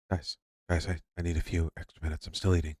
Guys, I need a few extra minutes. I'm still eating.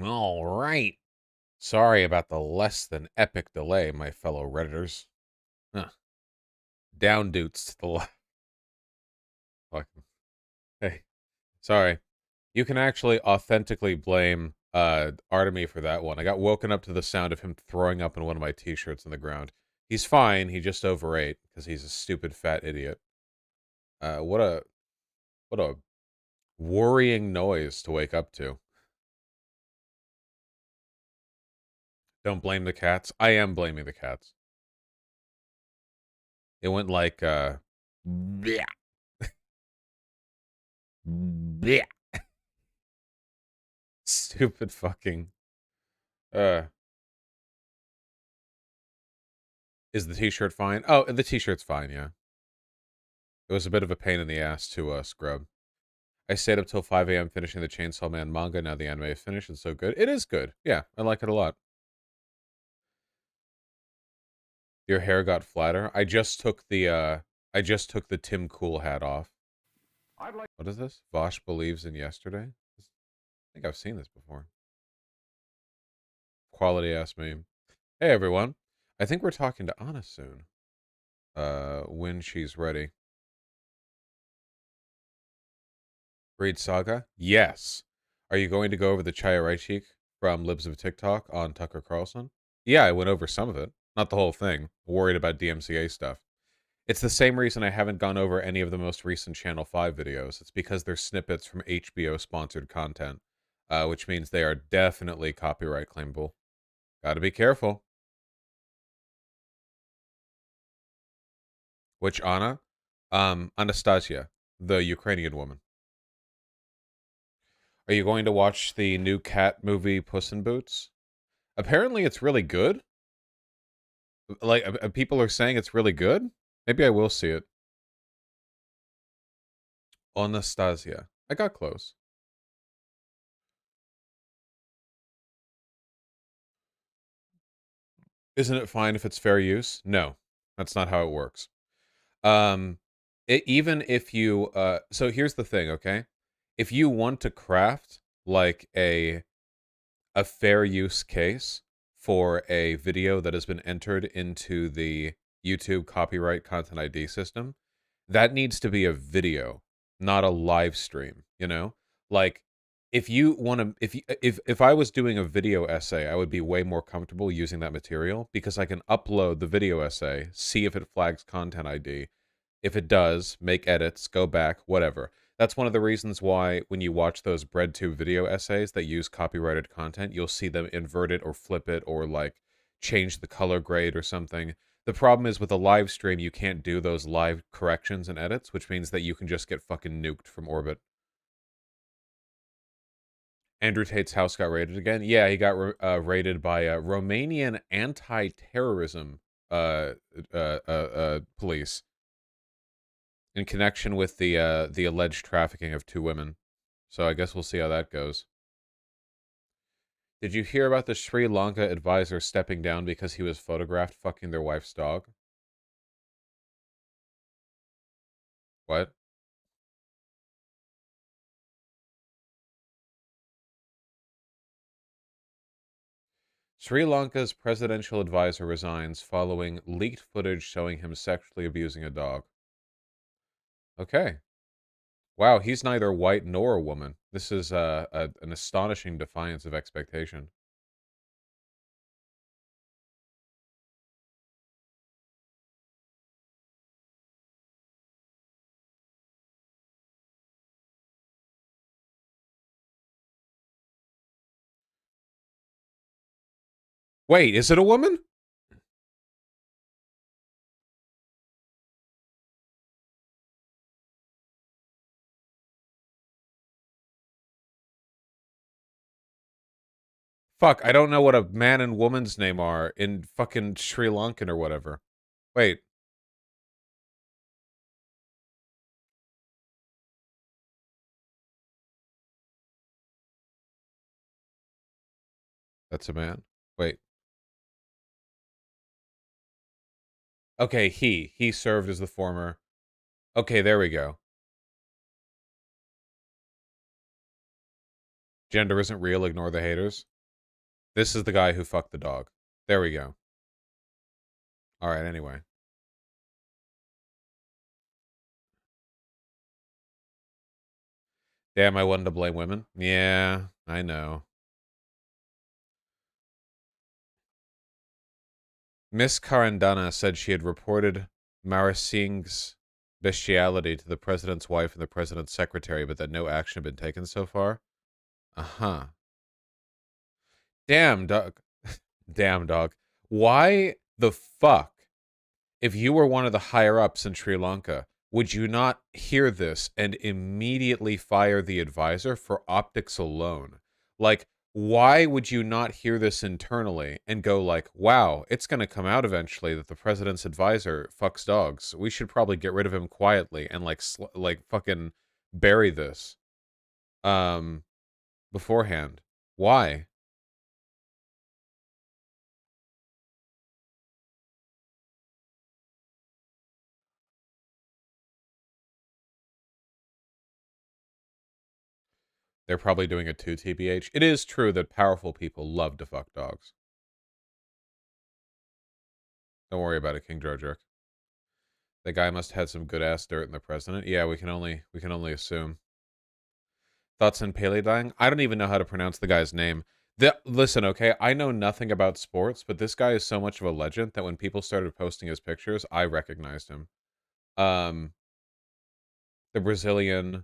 All right. Sorry about the less than epic delay, my fellow Redditors. Huh. Down doots to the left. Fucking- Hey, sorry. You can actually authentically blame Artemy for that one. I got woken up to the sound of him throwing up in one of my t-shirts on the ground. He's fine, he just overate because he's a stupid fat idiot. What a worrying noise to wake up to. Don't blame the cats. I am blaming the cats. It went like bleh, bleh. Stupid fucking uh is the t-shirt fine? Oh, the t-shirt's fine, yeah. It was a bit of a pain in the ass to scrub. I stayed up till 5 a.m. finishing the Chainsaw Man manga. Now the anime is finished. It's so good. It is good. Yeah, I like it a lot. Your hair got flatter. I just took the Tim Cool hat off. What is this? Vosh believes in yesterday? I think I've seen this before. Quality ass meme. Hey everyone. I think we're talking to Anna soon. When she's ready. Read Saga? Yes. Are you going to go over the Chaya Raichik from Libs of TikTok on Tucker Carlson? Yeah, I went over some of it. Not the whole thing. Worried about DMCA stuff. It's the same reason I haven't gone over any of the most recent Channel 5 videos. It's because they're snippets from HBO-sponsored content, which means they are definitely copyright claimable. Gotta be careful. Which Anna? Anastasia, the Ukrainian woman. Are you going to watch the new cat movie Puss in Boots? Apparently it's really good. Like, people are saying it's really good. Maybe I will see it. Anastasia. I got close. Isn't it fine if it's fair use? No, that's not how it works. Um, even if you, so here's the thing, okay? If you want to craft like a fair use case for a video that has been entered into the YouTube copyright content ID system, that needs to be a video, not a live stream, you know? Like if you want to if I was doing a video essay, I would be way more comfortable using that material because I can upload the video essay, see if it flags content ID. If it does, make edits, go back, whatever. That's one of the reasons why when you watch those BreadTube video essays that use copyrighted content, you'll see them invert it or flip it or like change the color grade or something. The problem is with a live stream, you can't do those live corrections and edits, which means that you can just get fucking nuked from orbit. Andrew Tate's house got raided again. Yeah, he got raided by Romanian anti-terrorism police in connection with the alleged trafficking of two women. So I guess we'll see how that goes. Did you hear about the Sri Lanka advisor stepping down because he was photographed fucking their wife's dog? What? Sri Lanka's presidential advisor resigns following leaked footage showing him sexually abusing a dog. Okay. Wow, he's neither white nor a woman. This is an astonishing defiance of expectation. Wait, is it a woman? Fuck, I don't know what a man and woman's name are in fucking Sri Lankan or whatever. Wait, that's a man. Wait. Okay, he served as the former. Okay, there we go. Gender isn't real, ignore the haters. This is the guy who fucked the dog. There we go. Alright, anyway. Damn, I wanted to blame women. Yeah, I know. Miss Karandana said she had reported Marasingh's bestiality to the president's wife and the president's secretary, but that no action had been taken so far. Uh-huh. Damn, dog. Damn, dog. Why the fuck, if you were one of the higher-ups in Sri Lanka, would you not hear this and immediately fire the advisor for optics alone? Like, why would you not hear this internally and go like, wow, it's going to come out eventually that the president's advisor fucks dogs. We should probably get rid of him quietly and like fucking bury this um beforehand. Why? They're probably doing it too, TBH. It is true that powerful people love to fuck dogs. Don't worry about it, King Drojerk. The guy must have had some good ass dirt in the president. Yeah, we can only assume. Thoughts on Pele dying? I don't even know how to pronounce the guy's name. Listen, okay, I know nothing about sports, but this guy is so much of a legend that when people started posting his pictures, I recognized him. Um, the Brazilian,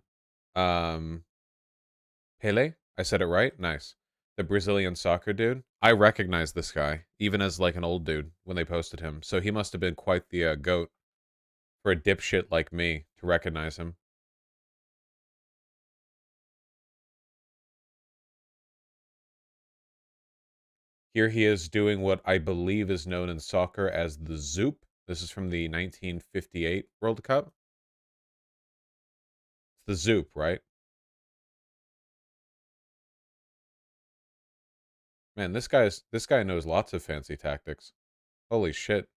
um, Pele. I said it right. Nice. The Brazilian soccer dude. I recognized this guy even as like an old dude when they posted him. So he must have been quite the goat for a dipshit like me to recognize him. Here he is doing what I believe is known in soccer as the Zoop. This is from the 1958 World Cup. It's the Zoop, right? Man, this guy knows lots of fancy tactics. Holy shit.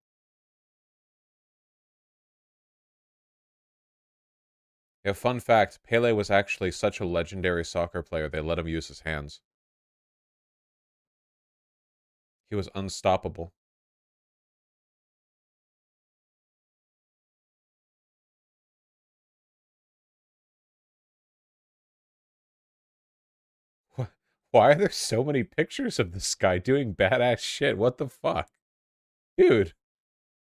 Yeah, fun fact, Pele was actually such a legendary soccer player they let him use his hands. He was unstoppable. Why are there so many pictures of this guy doing badass shit? What the fuck? Dude,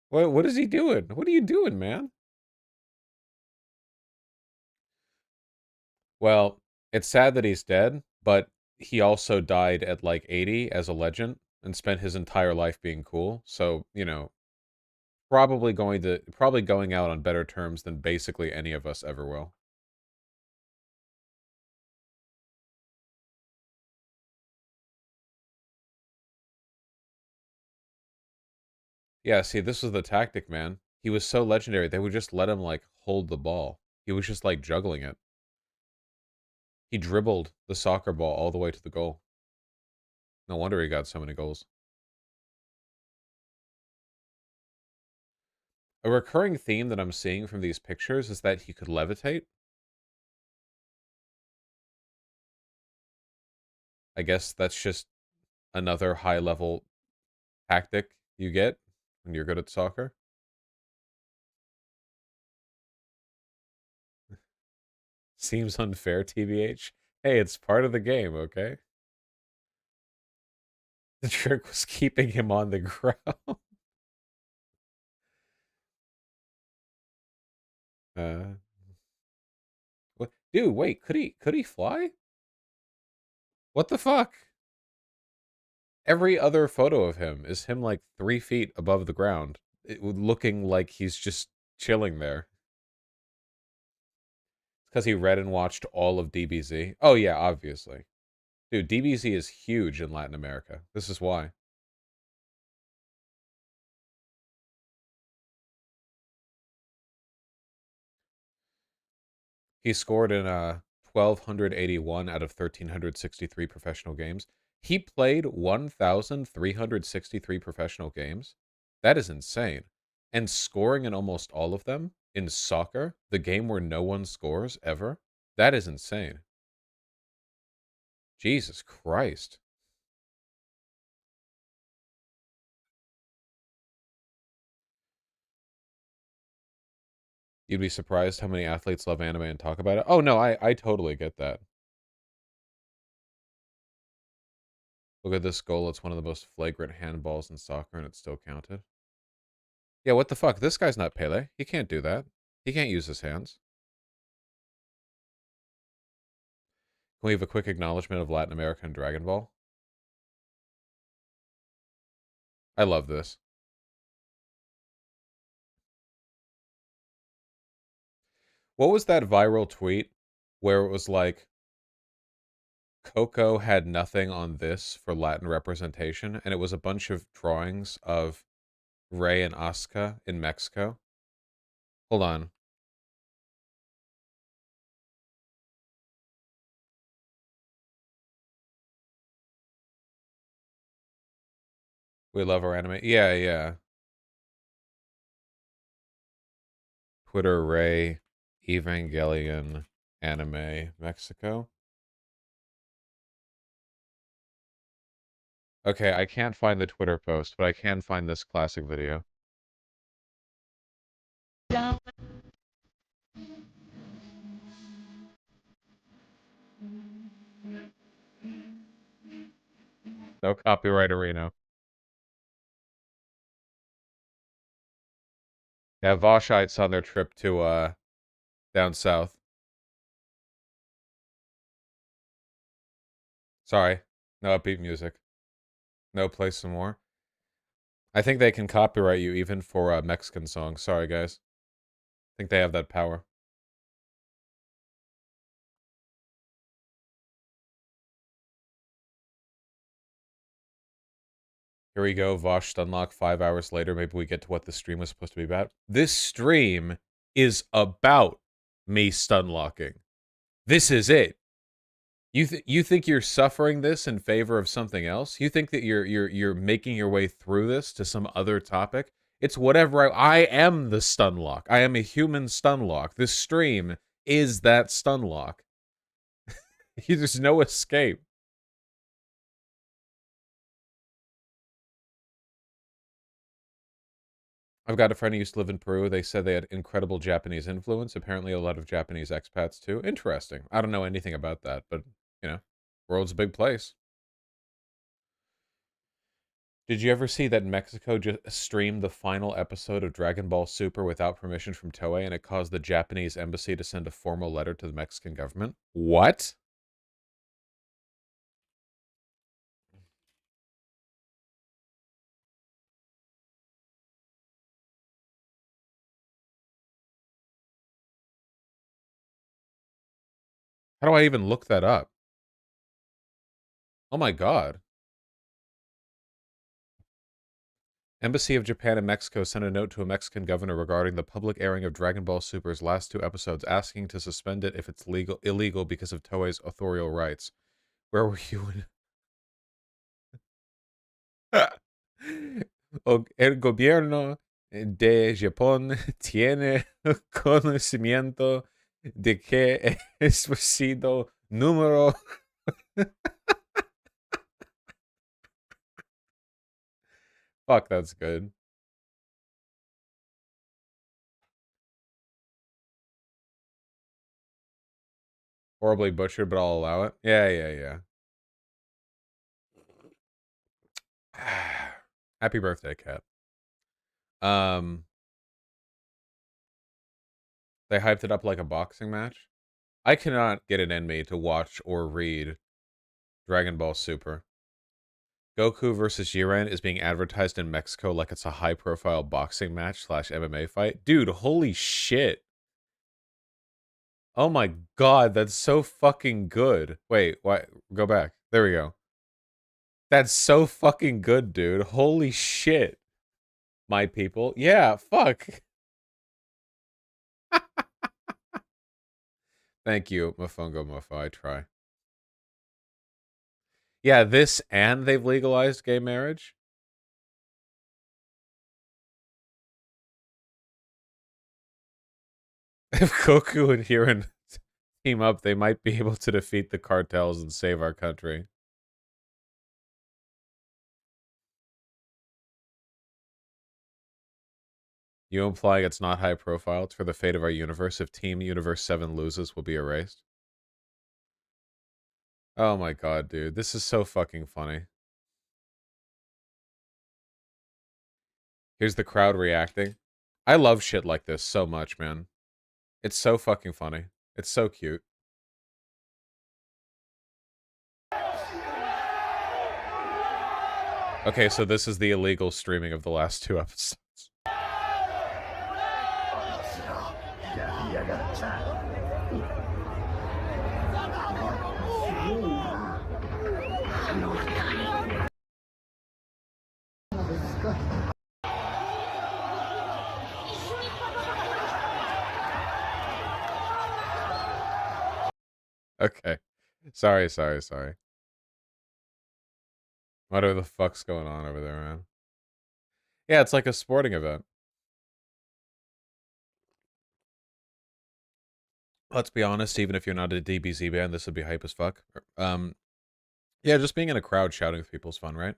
what is he doing? What are you doing, man? Well, it's sad that he's dead, but he also died at like 80 as a legend and spent his entire life being cool. So, probably going out on better terms than basically any of us ever will. Yeah, see, this was the tactic, man. He was so legendary, they would just let him like hold the ball. He was just like juggling it. He dribbled the soccer ball all the way to the goal. No wonder he got so many goals. A recurring theme that I'm seeing from these pictures is that he could levitate. I guess that's just another high level tactic you get when you're good at soccer. Seems unfair, TBH. Hey, it's part of the game, okay? The trick was keeping him on the ground. Uh, what? Dude, wait, could he fly? What the fuck? Every other photo of him is him like 3 feet above the ground, looking like he's just chilling there. Because he read and watched all of DBZ. Oh yeah, obviously. Dude, DBZ is huge in Latin America. This is why. He scored in 1,281 out of 1,363 professional games. He played 1,363 professional games. That is insane. And scoring in almost all of them in soccer, the game where no one scores ever, that is insane. Jesus Christ. You'd be surprised how many athletes love anime and talk about it. Oh no, I totally get that. Look at this goal. It's one of the most flagrant handballs in soccer, and it's still counted. Yeah, what the fuck? This guy's not Pele. He can't do that. He can't use his hands. Can we have a quick acknowledgement of Latin American Dragon Ball? I love this. What was that viral tweet where it was like Coco had nothing on this for Latin representation, and it was a bunch of drawings of Rey and Asuka in Mexico? Hold on. We love our anime. Yeah, yeah. Twitter Ray Evangelion Anime Mexico. Okay, I can't find the Twitter post, but I can find this classic video. No copyright Reno. Yeah, Voshites on their trip to down south. Sorry. No upbeat music. No, play some more. I think they can copyright you even for Mexican songs. Sorry, guys. I think they have that power. Here we go. Vosh Stunlock 5 hours later. Maybe we get to what the stream was supposed to be about. This stream is about me stunlocking. This is it. You think you're suffering this in favor of something else? You think that you're making your way through this to some other topic? It's whatever I am the stunlock. I am a human stunlock. This stream is that stunlock. There's no escape. I've got a friend who used to live in Peru. They said they had incredible Japanese influence. Apparently a lot of Japanese expats too. Interesting. I don't know anything about that, but you know, world's a big place. Did you ever see that Mexico just streamed the final episode of Dragon Ball Super without permission from Toei, and it caused the Japanese embassy to send a formal letter to the Mexican government? What? How do I even look that up? Oh my god. Embassy of Japan in Mexico sent a note to a Mexican governor regarding the public airing of Dragon Ball Super's last 2 episodes, asking to suspend it if it's illegal because of Toei's authorial rights. Where were you when... El gobierno de Japón tiene conocimiento de que es sido número... Fuck, that's good. Horribly butchered, but I'll allow it. Yeah, yeah, yeah. Happy birthday, cat. They hyped it up like a boxing match. I cannot get it in me to watch or read Dragon Ball Super. Goku versus Jiren is being advertised in Mexico like it's a high-profile boxing match slash MMA fight. Dude, holy shit. Oh my god, that's so fucking good. Wait, why? Go back. There we go. That's so fucking good, dude. Holy shit. My people. Yeah, fuck. Thank you, Mofongo Mofo. I try. Yeah, this and they've legalized gay marriage. If Goku and Hiran team up, they might be able to defeat the cartels and save our country. You implying it's not high profile? It's for the fate of our universe. If Team Universe 7 loses, we'll be erased. Oh my god, dude. This is so fucking funny. Here's the crowd reacting. I love shit like this so much, man. It's so fucking funny. It's so cute. Okay, so this is the illegal streaming of the last 2 episodes. Okay. Sorry. Whatever the fuck's going on over there, man. Yeah, it's like a sporting event. Let's be honest, even if you're not a DBZ band, this would be hype as fuck. Yeah, just being in a crowd shouting with people is fun, right?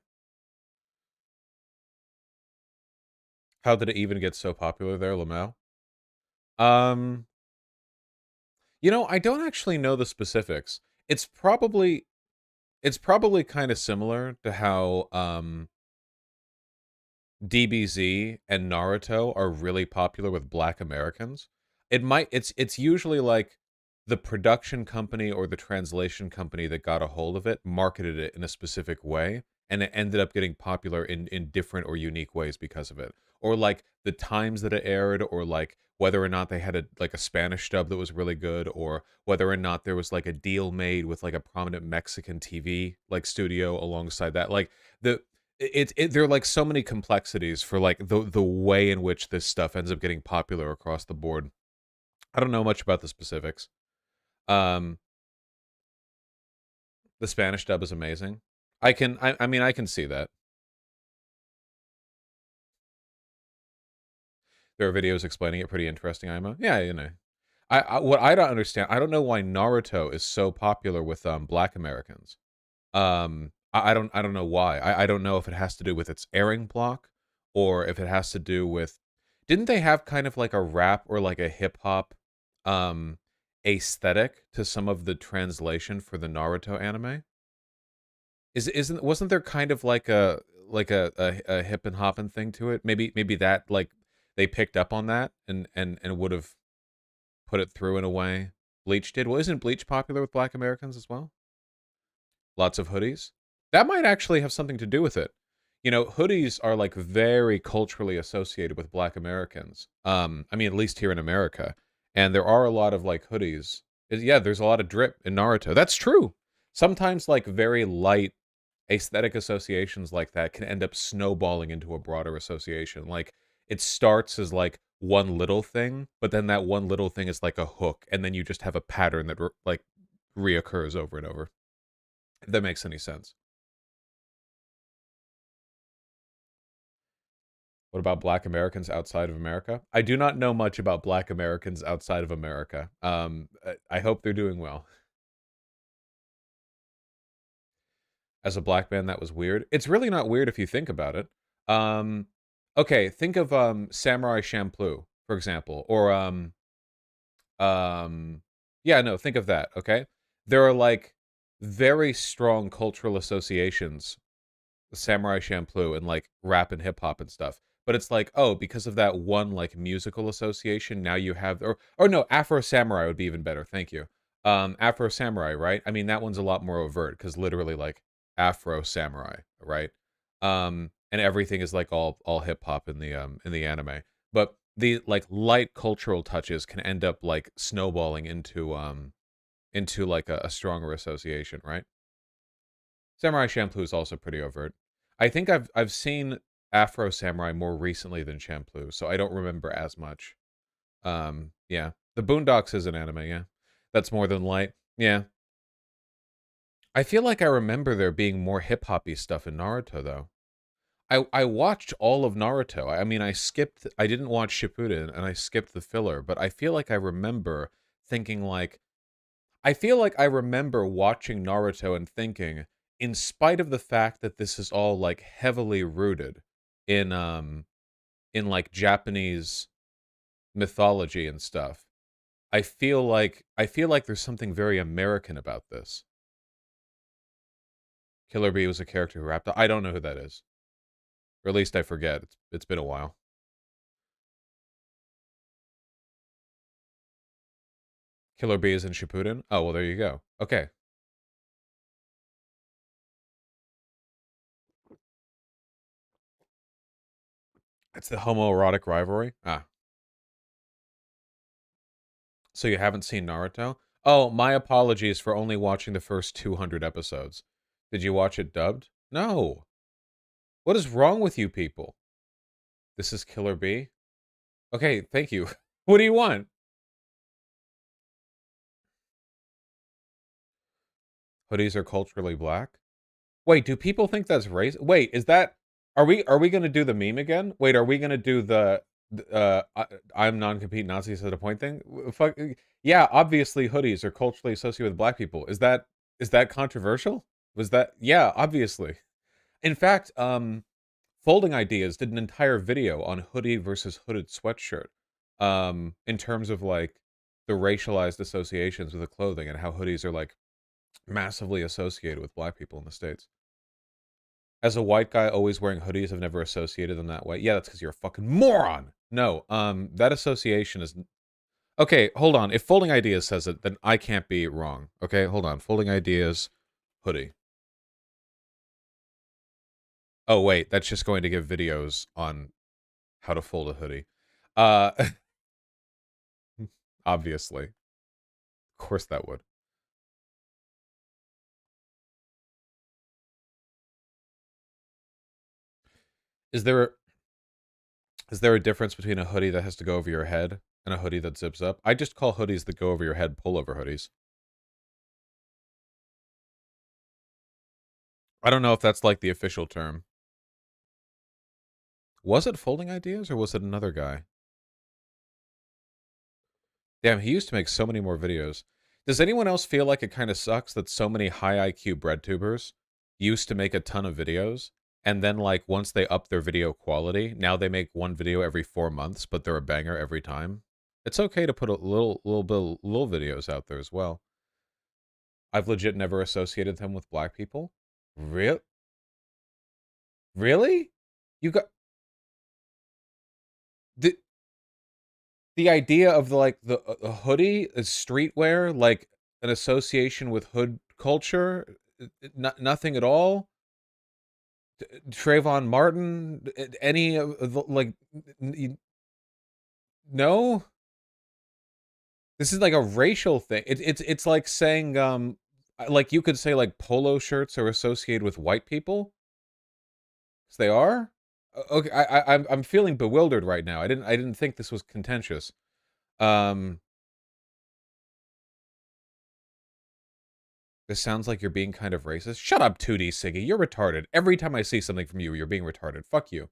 How did it even get so popular there, Lamau? Um, I don't actually know the specifics. It's probably kind of similar to how DBZ and Naruto are really popular with Black Americans. It's usually like the production company or the translation company that got a hold of it marketed it in a specific way, and it ended up getting popular in different or unique ways because of it. Or like the times that it aired, or like whether or not they had a Spanish dub that was really good, or whether or not there was like a deal made with like a prominent Mexican TV like studio alongside that. Like the there are like so many complexities for like the way in which this stuff ends up getting popular across the board. I don't know much about the specifics. Um, the Spanish dub is amazing. I mean I can see that. There are videos explaining it, pretty interesting, IMO. Yeah, what I don't understand, I don't know why Naruto is so popular with Black Americans. I don't know why. I don't know if it has to do with its airing block, or if it has to do with, didn't they have kind of like a rap or like a hip hop um aesthetic to some of the translation for the Naruto anime? Wasn't there kind of like a hip and hopping thing to it? Maybe that like they picked up on that and would have put it through in a way Bleach did. Well, isn't Bleach popular with Black Americans as well? Lots of hoodies. That might actually have something to do with it. Hoodies are like very culturally associated with Black Americans. I mean, at least here in America. And there are a lot of like hoodies. Yeah, there's a lot of drip in Naruto. That's true. Sometimes like very light aesthetic associations like that can end up snowballing into a broader association. Like it starts as like one little thing, but then that one little thing is like a hook, and then you just have a pattern that like reoccurs over and over. If that makes any sense. What about Black Americans outside of America? I do not know much about Black Americans outside of America. I hope they're doing well. As a black man, that was weird. It's really not weird if you think about it. Um, okay, think of Samurai Champloo, for example, or yeah, no, think of that. Okay, there are like very strong cultural associations Samurai Champloo and like rap and hip hop and stuff. But it's like, oh, because of that one like musical association, now you have, or no, Afro Samurai would be even better. Thank you. Afro Samurai, right? I mean, that one's a lot more overt because literally like Afro Samurai, right? And everything is like all hip hop in the anime. But the like light cultural touches can end up like snowballing into like a stronger association, right? Samurai Champloo is also pretty overt. I think I've seen Afro Samurai more recently than Champloo, so I don't remember as much. Yeah. The Boondocks is an anime, yeah. That's more than light. Yeah. I feel like I remember there being more hip-hoppy stuff in Naruto though. I watched all of Naruto. I mean, I didn't watch Shippuden and I skipped the filler, but I feel like I remember thinking like I feel like I remember watching Naruto and thinking, in spite of the fact that this is all like heavily rooted in like Japanese mythology and stuff, I feel like there's something very American about this. Killer Bee was a character who rapped. I don't know who that is. Or at least I forget. It's been a while. Killer Bee is in Shippuden? Oh, well, there you go. Okay. It's the homoerotic rivalry? Ah. So you haven't seen Naruto? Oh, my apologies for only watching the first 200 episodes. Did you watch it dubbed? No. What is wrong with you people? This is Killer Bee? Okay, thank you. What do you want? Hoodies are culturally black? Wait, do people think that's race? Wait, is that are we gonna do the meme again? Wait, are we gonna do I'm non-compete Nazis at a point thing? Fuck yeah, obviously hoodies are culturally associated with black people. Is that controversial? Was that yeah, obviously. In fact, Folding Ideas did an entire video on hoodie versus hooded sweatshirt. In terms of like the racialized associations with the clothing and how hoodies are like massively associated with black people in the States. As a white guy always wearing hoodies, I've never associated them that way. Yeah, that's because you're a fucking moron. No, that association is okay. Hold on. If Folding Ideas says it, then I can't be wrong. Okay, hold on. Folding Ideas hoodie. Oh wait, that's just going to give videos on how to fold a hoodie. Uh, obviously, of course that would. Is there is there a difference between a hoodie that has to go over your head and a hoodie that zips up? I just call hoodies that go over your head pullover hoodies. I don't know if that's like the official term. Was it Folding Ideas or was it another guy? Damn, he used to make so many more videos. Does anyone else feel like it kind of sucks that so many high IQ bread tubers used to make a ton of videos, and then like once they up their video quality, now they make one video every 4 months, but they're a banger every time? It's okay to put a little videos out there as well. I've legit never associated them with black people. Real? Really? You got the the idea of the like the a hoodie is streetwear, like an association with hood culture, nothing at all. Trayvon Martin, any of the, like, no. This is like a racial thing. It's like saying like you could say like polo shirts are associated with white people. 'Cause they are. Okay, I'm feeling bewildered right now. I didn't think this was contentious. Um, this sounds like you're being kind of racist. Shut up, 2D Siggy. You're retarded. Every time I see something from you, you're being retarded. Fuck you.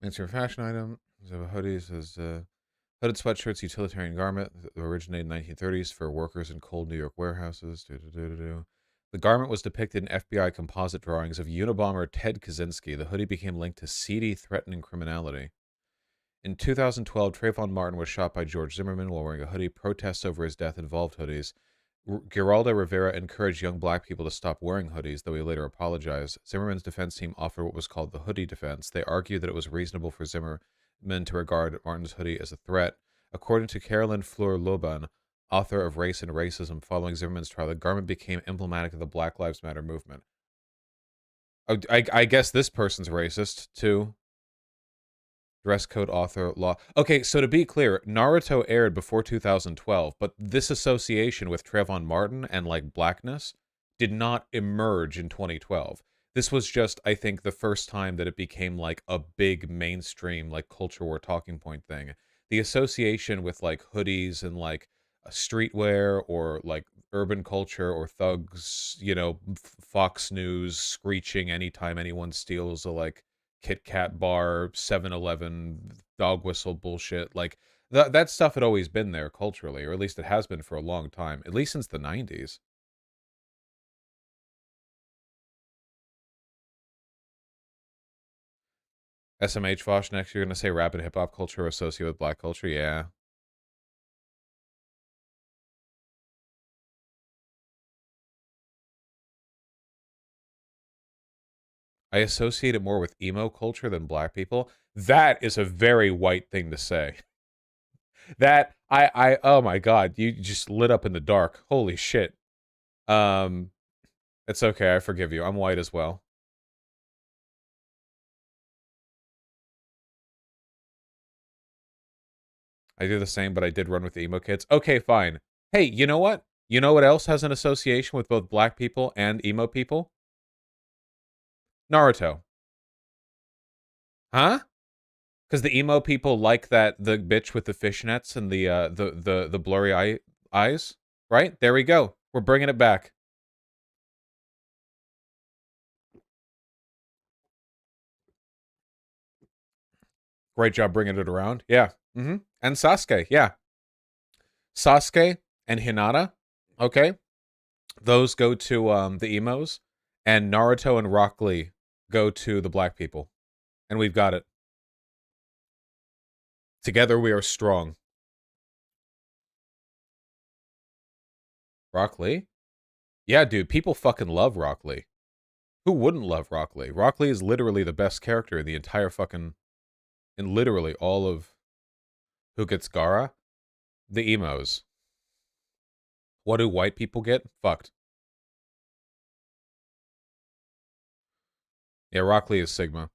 It's your fashion item. So hoodies is hooded sweatshirts, utilitarian garment that originated in the 1930s for workers in cold New York warehouses. The garment was depicted in FBI composite drawings of Unabomber Ted Kaczynski. The hoodie became linked to seedy, threatening criminality. In 2012, Trayvon Martin was shot by George Zimmerman while wearing a hoodie. Protests over his death involved hoodies. Geraldo Rivera encouraged young black people to stop wearing hoodies, though he later apologized. Zimmerman's defense team offered what was called the hoodie defense. They argued that it was reasonable for Zimmerman to regard Martin's hoodie as a threat. According to Carolyn Fleur Loban, author of Race and Racism, following Zimmerman's trial, the garment became emblematic of the Black Lives Matter movement. Oh, I guess this person's racist, too. Dress code author law. Okay, so to be clear, Naruto aired before 2012, but this association with Trayvon Martin and like blackness did not emerge in 2012. This was just, I think, the first time that it became like a big mainstream like culture war talking point thing. The association with like hoodies and like streetwear or like urban culture or thugs, you know, Fox News screeching anytime anyone steals a like Kit Kat bar, 7-Eleven, dog whistle bullshit. Like that stuff had always been there culturally, or at least it has been for a long time, at least since the 90s. SMH Vosh next, you're going to say rap and hip hop culture associated with black culture? Yeah. I associate it more with emo culture than black people. That is a very white thing to say. That oh my god, you just lit up in the dark. Holy shit. Um, it's okay. I forgive you. I'm white as well. I do the same, but I did run with the emo kids. Okay, fine. Hey, you know what? You know what else has an association with both black people and emo people? Naruto. Huh? Because the emo people like that the bitch with the fishnets and the blurry eyes, right? There we go. We're bringing it back. Great job bringing it around. Yeah. And Sasuke. Yeah. Sasuke and Hinata. Okay. Those go to the emos, and Naruto and Rock Lee go to the black people, and we've got it. Together we are strong. Rock Lee? Yeah, dude. People fucking love Rock Lee. Who wouldn't love Rock Lee? Rock Lee is literally the best character in the entire fucking in literally all of who gets Gara? The emos. What do white people get? Fucked. Yeah, Rock Lee is Sigma.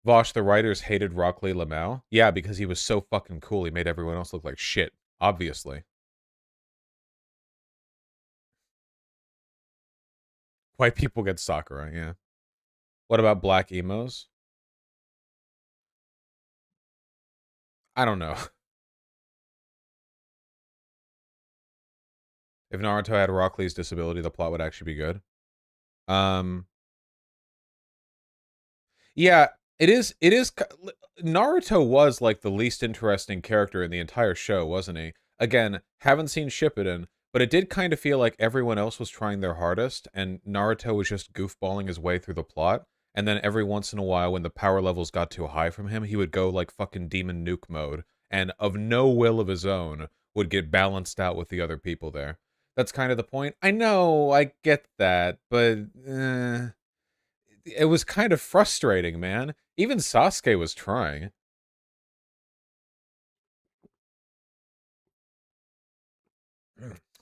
Vosh, the writers hated Rock Lee Lamau. Yeah, because he was so fucking cool. He made everyone else look like shit. Obviously. White people get Sakura, yeah. What about black emos? I don't know. If Naruto had Rock Lee's disability, the plot would actually be good. Um, Yeah, it is Naruto was like the least interesting character in the entire show, wasn't he? Again, haven't seen Shippuden, but it did kind of feel like everyone else was trying their hardest and Naruto was just goofballing his way through the plot. And then every once in a while when the power levels got too high from him, he would go like fucking demon nuke mode and of no will of his own would get balanced out with the other people there. That's kind of the point. I know, I get that, but it was kind of frustrating, man. Even Sasuke was trying.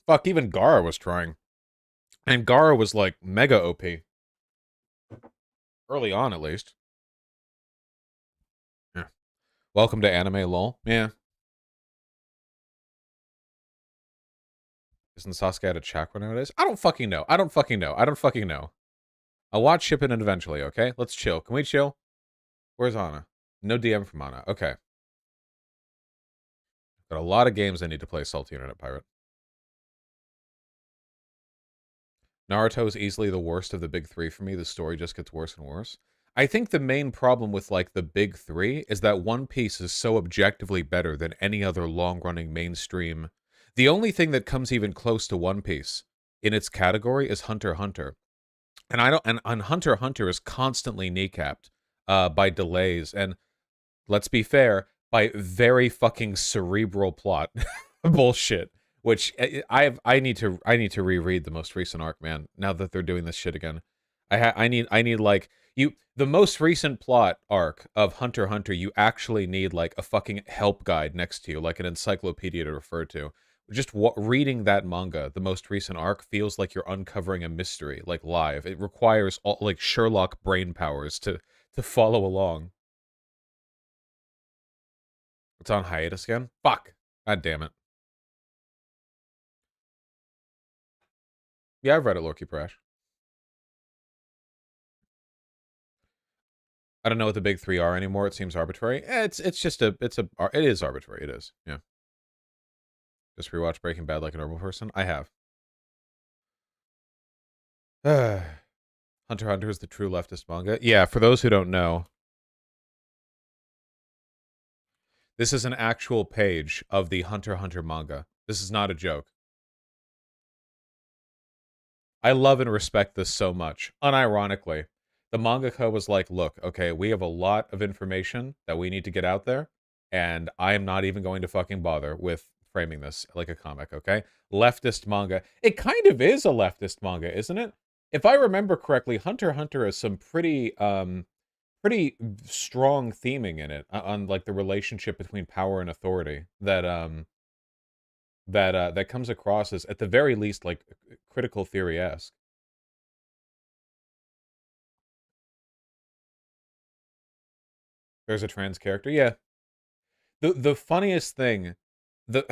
Fuck, even Gaara was trying. And Gaara was like mega OP. Early on, at least. Yeah. Welcome to anime lol. Yeah. Isn't Sasuke out of chakra nowadays? I don't fucking know. I don't fucking know. I don't fucking know. I'll watch Shippuden eventually, okay? Let's chill. Can we chill? Where's Anna? No DM from Anna. Okay. Got a lot of games I need to play, Salty Internet Pirate. Naruto is easily the worst of the big three for me. The story just gets worse and worse. I think the main problem with like the big three is that One Piece is so objectively better than any other long-running mainstream. The only thing that comes even close to One Piece in its category is Hunter x Hunter. And I don't and Hunter x Hunter is constantly kneecapped by delays and let's be fair, by very fucking cerebral plot bullshit. Which I need to reread the most recent arc, man. Now that they're doing this shit again, I need like you the most recent plot arc of Hunter x Hunter. You actually need like a fucking help guide next to you, like an encyclopedia to refer to. Just reading that manga, the most recent arc, feels like you're uncovering a mystery, like live. It requires all like Sherlock brain powers to follow along. It's on hiatus again? Fuck. God damn it. Yeah, I've read it, Lorky Prash. I don't know what the big three are anymore. It seems arbitrary. It's just it is arbitrary. It is. Yeah. Just rewatch Breaking Bad like a normal person? I have. Hunter x Hunter is the true leftist manga. Yeah, for those who don't know, this is an actual page of the Hunter x Hunter manga. This is not a joke. I love and respect this so much. Unironically, the mangaka was like, look, okay, we have a lot of information that we need to get out there, and I am not even going to fucking bother with framing this like a comic, okay? Leftist manga. It kind of is a leftist manga, isn't it? If I remember correctly, Hunter x Hunter has some pretty strong theming in it on like the relationship between power and authority that comes across as at the very least like critical theory-esque. There's a trans character. Yeah. The funniest thing, the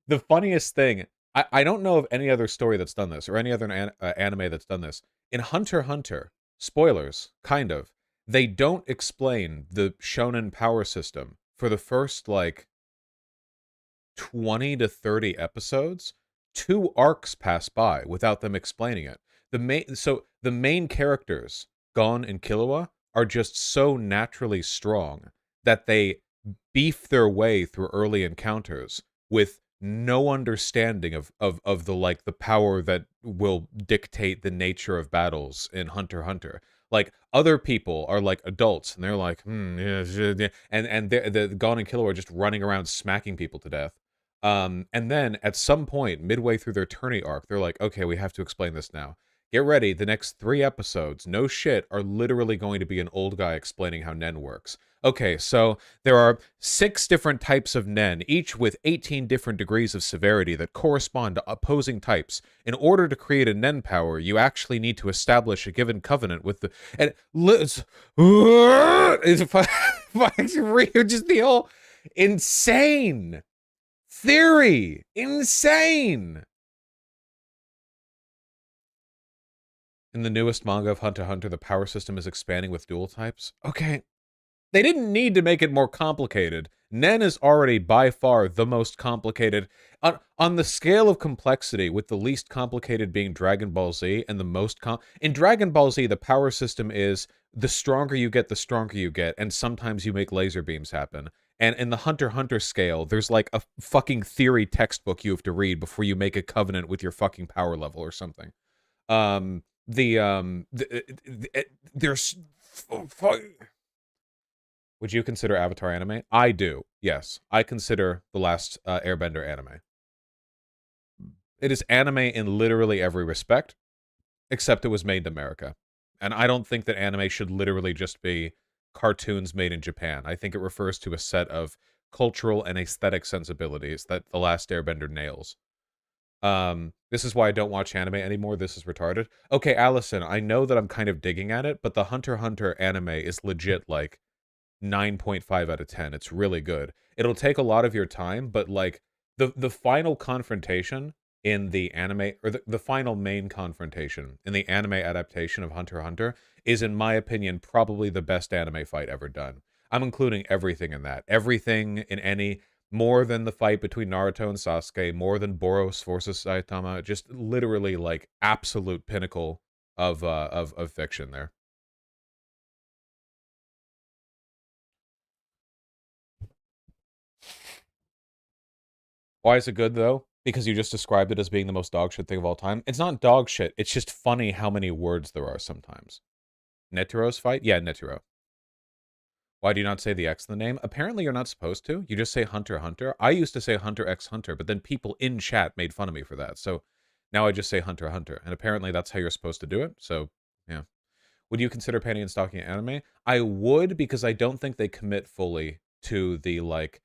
the funniest thing. I don't know of any other story that's done this or any other anime that's done this. In Hunter x Hunter, spoilers, kind of. They don't explain the shonen power system for the first like 20 to 30 episodes. Two arcs pass by without them explaining it. The main characters, Gon and Killua, are just so naturally strong that they beef their way through early encounters with no understanding of the like the power that will dictate the nature of battles in Hunter x Hunter. Like other people are like adults and they're like, yeah, yeah, and the Gon and Killua are just running around smacking people to death. And then at some point, midway through their tourney arc, they're like, okay, we have to explain this now. Get ready, the next 3 episodes, no shit, are literally going to be an old guy explaining how Nen works. Okay, so there are 6 different types of Nen, each with 18 different degrees of severity that correspond to opposing types. In order to create a Nen power, you actually need to establish a given covenant with the... And it's just the whole insane theory. Insane. In the newest manga of Hunter x Hunter, the power system is expanding with dual types. Okay. They didn't need to make it more complicated. Nen is already by far the most complicated. On the scale of complexity, with the least complicated being Dragon Ball Z, and the most in Dragon Ball Z, the power system is the stronger you get, the stronger you get, and sometimes you make laser beams happen. And in the Hunter x Hunter scale, there's like a fucking theory textbook you have to read before you make a covenant with your fucking power level or something. There's would you consider Avatar anime? I do. Yes, I consider The Last Airbender anime. It is anime in literally every respect, except it was made in America. And I don't think that anime should literally just be cartoons made in Japan. I think it refers to a set of cultural and aesthetic sensibilities that The Last Airbender nails. This is why I don't watch anime anymore. This is retarded. Okay, Allison, I know that I'm kind of digging at it, but the Hunter x Hunter anime is legit like 9.5 out of 10. It's really good. It'll take a lot of your time, but like the final confrontation in the anime, or the final main confrontation in the anime adaptation of Hunter x Hunter is, in my opinion, probably the best anime fight ever done. I'm including everything in that. Everything in any, more than the fight between Naruto and Sasuke, more than Boros versus Saitama, just literally like absolute pinnacle of fiction there. Why is it good though? Because you just described it as being the most dog shit thing of all time. It's not dog shit. It's just funny how many words there are sometimes. Netero's fight? Yeah, Netero. Why do you not say the X in the name? Apparently you're not supposed to. You just say Hunter x Hunter. I used to say Hunter x Hunter, but then people in chat made fun of me for that. So now I just say Hunter x Hunter. And apparently that's how you're supposed to do it. So, yeah. Would you consider panty and stalking anime? I would, because I don't think they commit fully to the like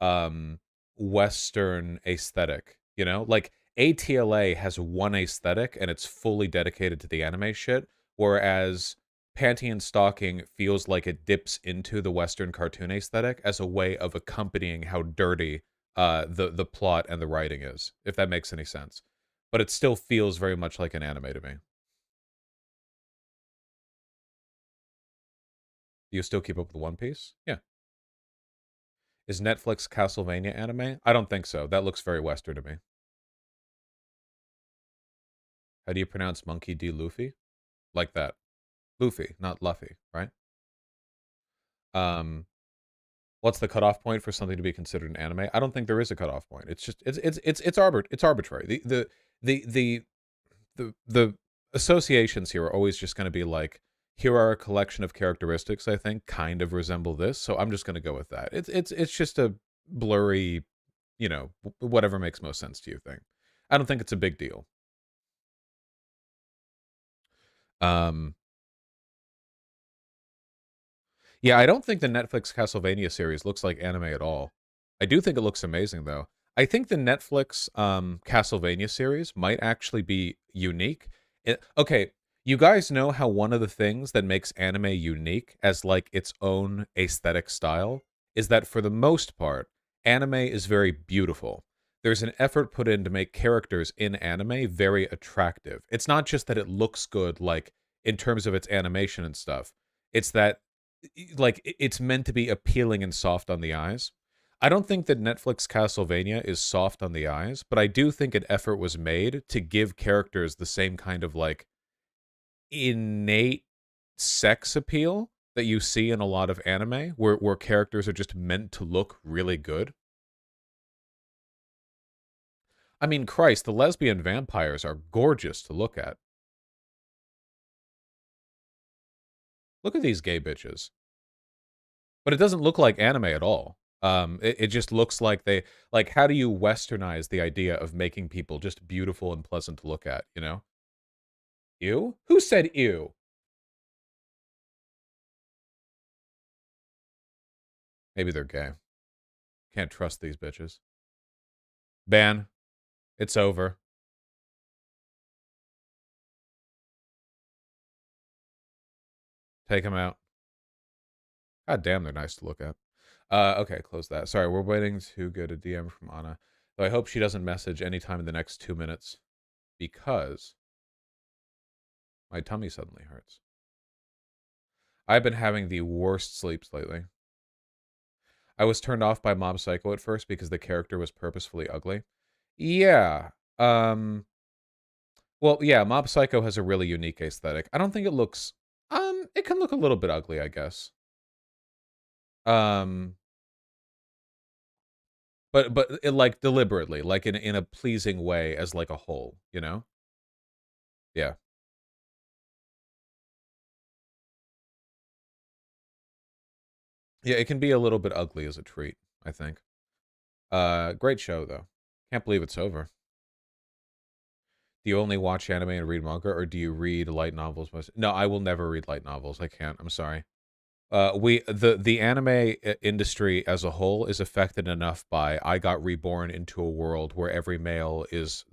um Western aesthetic, you know? Like ATLA has one aesthetic and it's fully dedicated to the anime shit, whereas panty and stalking feels like it dips into the Western cartoon aesthetic as a way of accompanying how dirty the plot and the writing is, if that makes any sense. But it still feels very much like an anime to me. Do you still keep up with One Piece? Yeah. Is Netflix Castlevania anime? I don't think so. That looks very Western to me. How do you pronounce Monkey D. Luffy? Like that. Luffy, not Luffy, right? Um, what's the cutoff point for something to be considered an anime? I don't think there is a cutoff point. It's just it's arbitrary. The associations here are always just going to be like, here are a collection of characteristics I think kind of resemble this, so I'm just going to go with that. It's just a blurry, whatever makes most sense to you thing. I don't think it's a big deal. Um, Yeah, I don't think the Netflix Castlevania series looks like anime at all. I do think it looks amazing though. I think the Netflix Castlevania series might actually be unique. Okay, you guys know how one of the things that makes anime unique as like its own aesthetic style is that for the most part, anime is very beautiful. There's an effort put in to make characters in anime very attractive. It's not just that it looks good like in terms of its animation and stuff. It's that like it's meant to be appealing and soft on the eyes. I don't think that Netflix Castlevania is soft on the eyes, but I do think an effort was made to give characters the same kind of like innate sex appeal that you see in a lot of anime where characters are just meant to look really good. I mean, Christ, the lesbian vampires are gorgeous to look at. Look at these gay bitches. But it doesn't look like anime at all. It just looks like how do you westernize the idea of making people just beautiful and pleasant to look at, you know? Ew? Who said ew? Maybe they're gay. Can't trust these bitches. Ban. It's over. Take them out. God damn, they're nice to look at. Okay, close that. Sorry, we're waiting to get a DM from Anna. So I hope she doesn't message anytime in the next 2 minutes because my tummy suddenly hurts. I've been having the worst sleeps lately. I was turned off by Mob Psycho at first because the character was purposefully ugly. Yeah. Well, yeah, Mob Psycho has a really unique aesthetic. I don't think it looks it can look a little bit ugly, I guess. Um but it, like deliberately, like in a pleasing way as like a whole, you know? Yeah. Yeah, it can be a little bit ugly as a treat, I think. Great show though. Can't believe it's over. Do you only watch anime and read manga, or do you read light novels? No, I will never read light novels. I can't. I'm sorry. The anime industry as a whole is affected enough by I got reborn into a world where every male is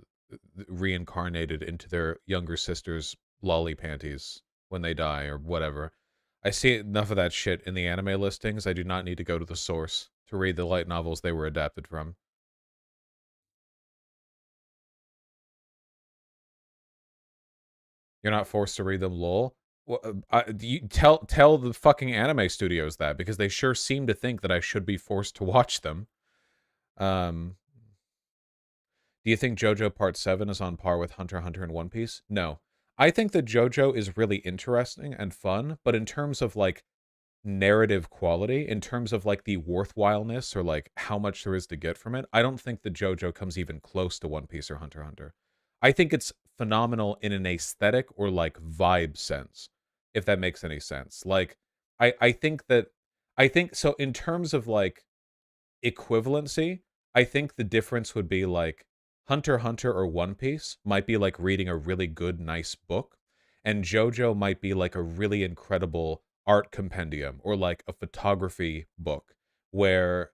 reincarnated into their younger sister's lolly panties when they die or whatever. I see enough of that shit in the anime listings. I do not need to go to the source to read the light novels they were adapted from. You're not forced to read them, lol. Well, you tell the fucking anime studios that because they sure seem to think that I should be forced to watch them. Um, do you think JoJo Part 7 is on par with Hunter x Hunter and One Piece? No. I think that JoJo is really interesting and fun, but in terms of like narrative quality, in terms of like the worthwhileness or like how much there is to get from it, I don't think that JoJo comes even close to One Piece or Hunter x Hunter. I think it's phenomenal in an aesthetic or like vibe sense, if that makes any sense. Like I think that I think so in terms of like equivalency, I think the difference would be like Hunter x Hunter or One Piece might be like reading a really good, nice book, and JoJo might be like a really incredible art compendium or like a photography book where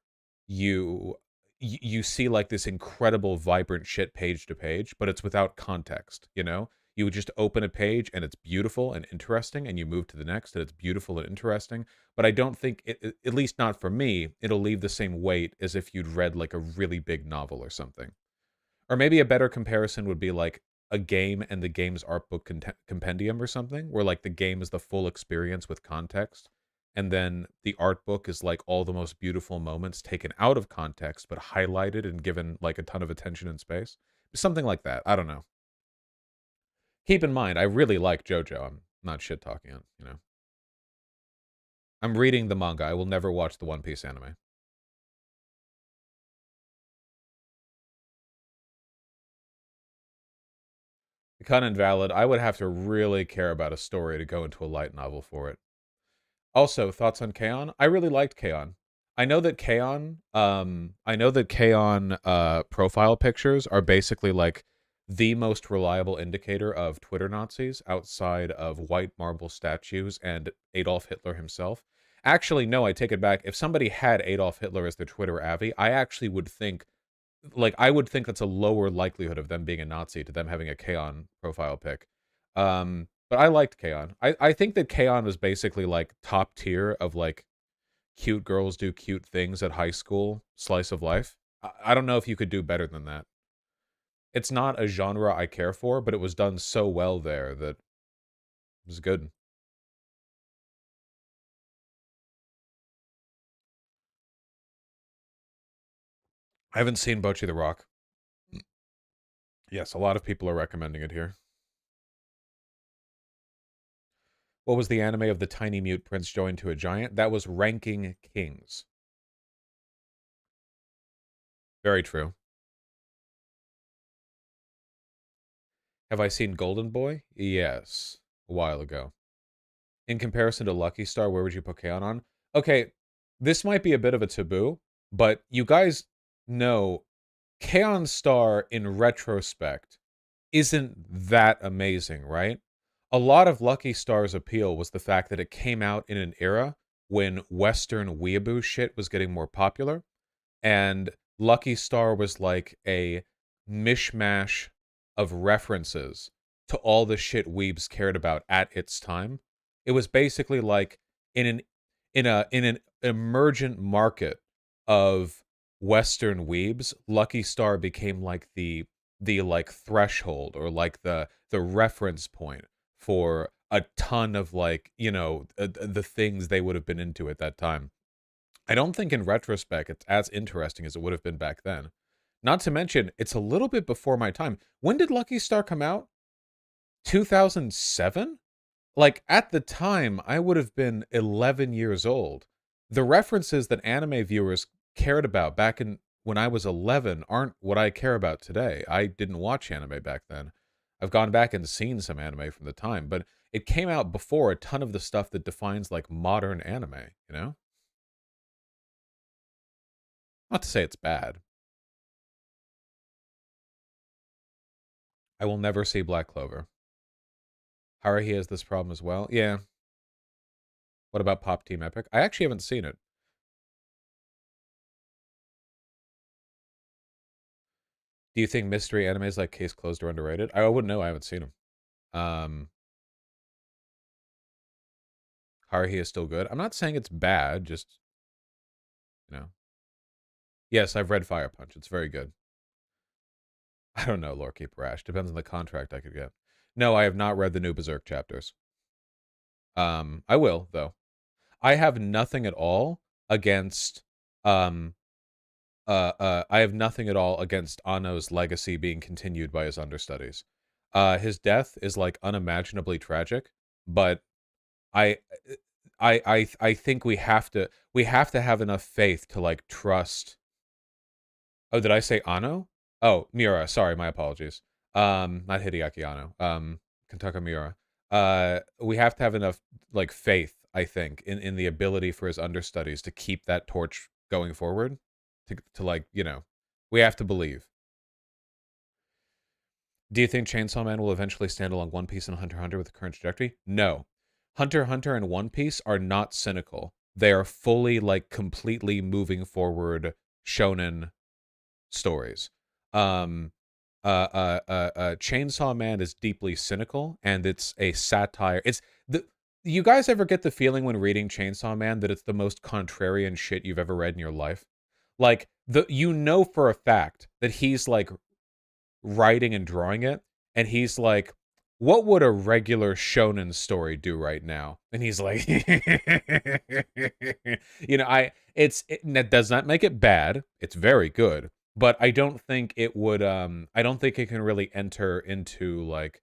you you see like this incredible vibrant shit page to page, but it's without context, you know? You would just open a page and it's beautiful and interesting, and you move to the next and it's beautiful and interesting, but I don't think at least not for me, it'll leave the same weight as if you'd read like a really big novel or something. Or maybe a better comparison would be like a game and the game's art book compendium or something, where like the game is the full experience with context. and then the art book is like all the most beautiful moments taken out of context but highlighted and given like a ton of attention and space. Something like that. I don't know. Keep in mind, I really like JoJo. I'm not shit talking on, you know. I'm reading the manga. I will never watch the One Piece anime. Kind of invalid. I would have to really care about a story to go into a light novel for it. Also, thoughts on K-On? I really liked K-On. I know that K-On profile pictures are basically like the most reliable indicator of Twitter Nazis outside of white marble statues and Adolf Hitler himself. Actually, no, I take it back. If somebody had Adolf Hitler as their Twitter Avi, I actually would think, like, I would think that's a lower likelihood of them being a Nazi to them having a K-On profile pic. But I liked K-On. I think that K-On was basically like top tier of like cute girls do cute things at high school slice of life. I don't know if you could do better than that. It's not a genre I care for, but it was done so well there that it was good. I haven't seen Bocchi the Rock. Yes, a lot of people are recommending it here. What was the anime of the tiny mute prince joined to a giant? That was Ranking Kings. Very true. Have I seen Golden Boy? Yes, a while ago. In comparison to Lucky Star, where would you put Kaon on? Okay, this might be a bit of a taboo, but you guys know Kaon Star in retrospect isn't that amazing, right? A lot of Lucky Star's appeal was the fact that it came out in an era when Western weeaboo shit was getting more popular, and Lucky Star was like a mishmash of references to all the shit weebs cared about at its time. It was basically like in an in an emergent market of Western weebs, Lucky Star became like the like threshold or like the reference point for a ton of like, you know, the things they would have been into at that time. I don't think in retrospect it's as interesting as it would have been back then. Not to mention, it's a little bit before my time. When did Lucky Star come out? 2007? Like, at the time, I would have been 11 years old. The references that anime viewers cared about back in when I was 11 aren't what I care about today. I didn't watch anime back then. I've gone back and seen some anime from the time, but it came out before a ton of the stuff that defines like modern anime, you know? Not to say it's bad. I will never see Black Clover. Haruhi has this problem as well. Yeah. What about Pop Team Epic? I actually haven't seen it. Do you think mystery animes like Case Closed are underrated? I wouldn't know. I haven't seen them. Haruhi is still good. I'm not saying it's bad. Just, you know. Yes, I've read Fire Punch. It's very good. I don't know, Lore Keeper Ash. Depends on the contract I could get. No, I have not read the new Berserk chapters. I will though. I have nothing at all against um I have nothing at all against Anno's legacy being continued by his understudies. His death is like unimaginably tragic, but I I think we have to have enough faith to like trust. Oh, did I say Anno? Oh, Miura. Sorry, my apologies. Not Hideaki Anno. Kentaka Miura. We have to have enough like faith, I think, in the ability for his understudies to keep that torch going forward. To like, you know, we have to believe. Do you think Chainsaw Man will eventually stand along One Piece and Hunter x Hunter with the current trajectory? No. Hunter x Hunter and One Piece are not cynical. They are fully like completely moving forward shonen stories. Um Chainsaw Man is deeply cynical and it's a satire. It's the You guys ever get the feeling when reading Chainsaw Man that it's the most contrarian shit you've ever read in your life? Like the you know for a fact that he's like writing and drawing it and he's like what would a regular shonen story do right now? And he's like, that does not make it bad. It's very good, but I don't think it would. I don't think it can really enter into like.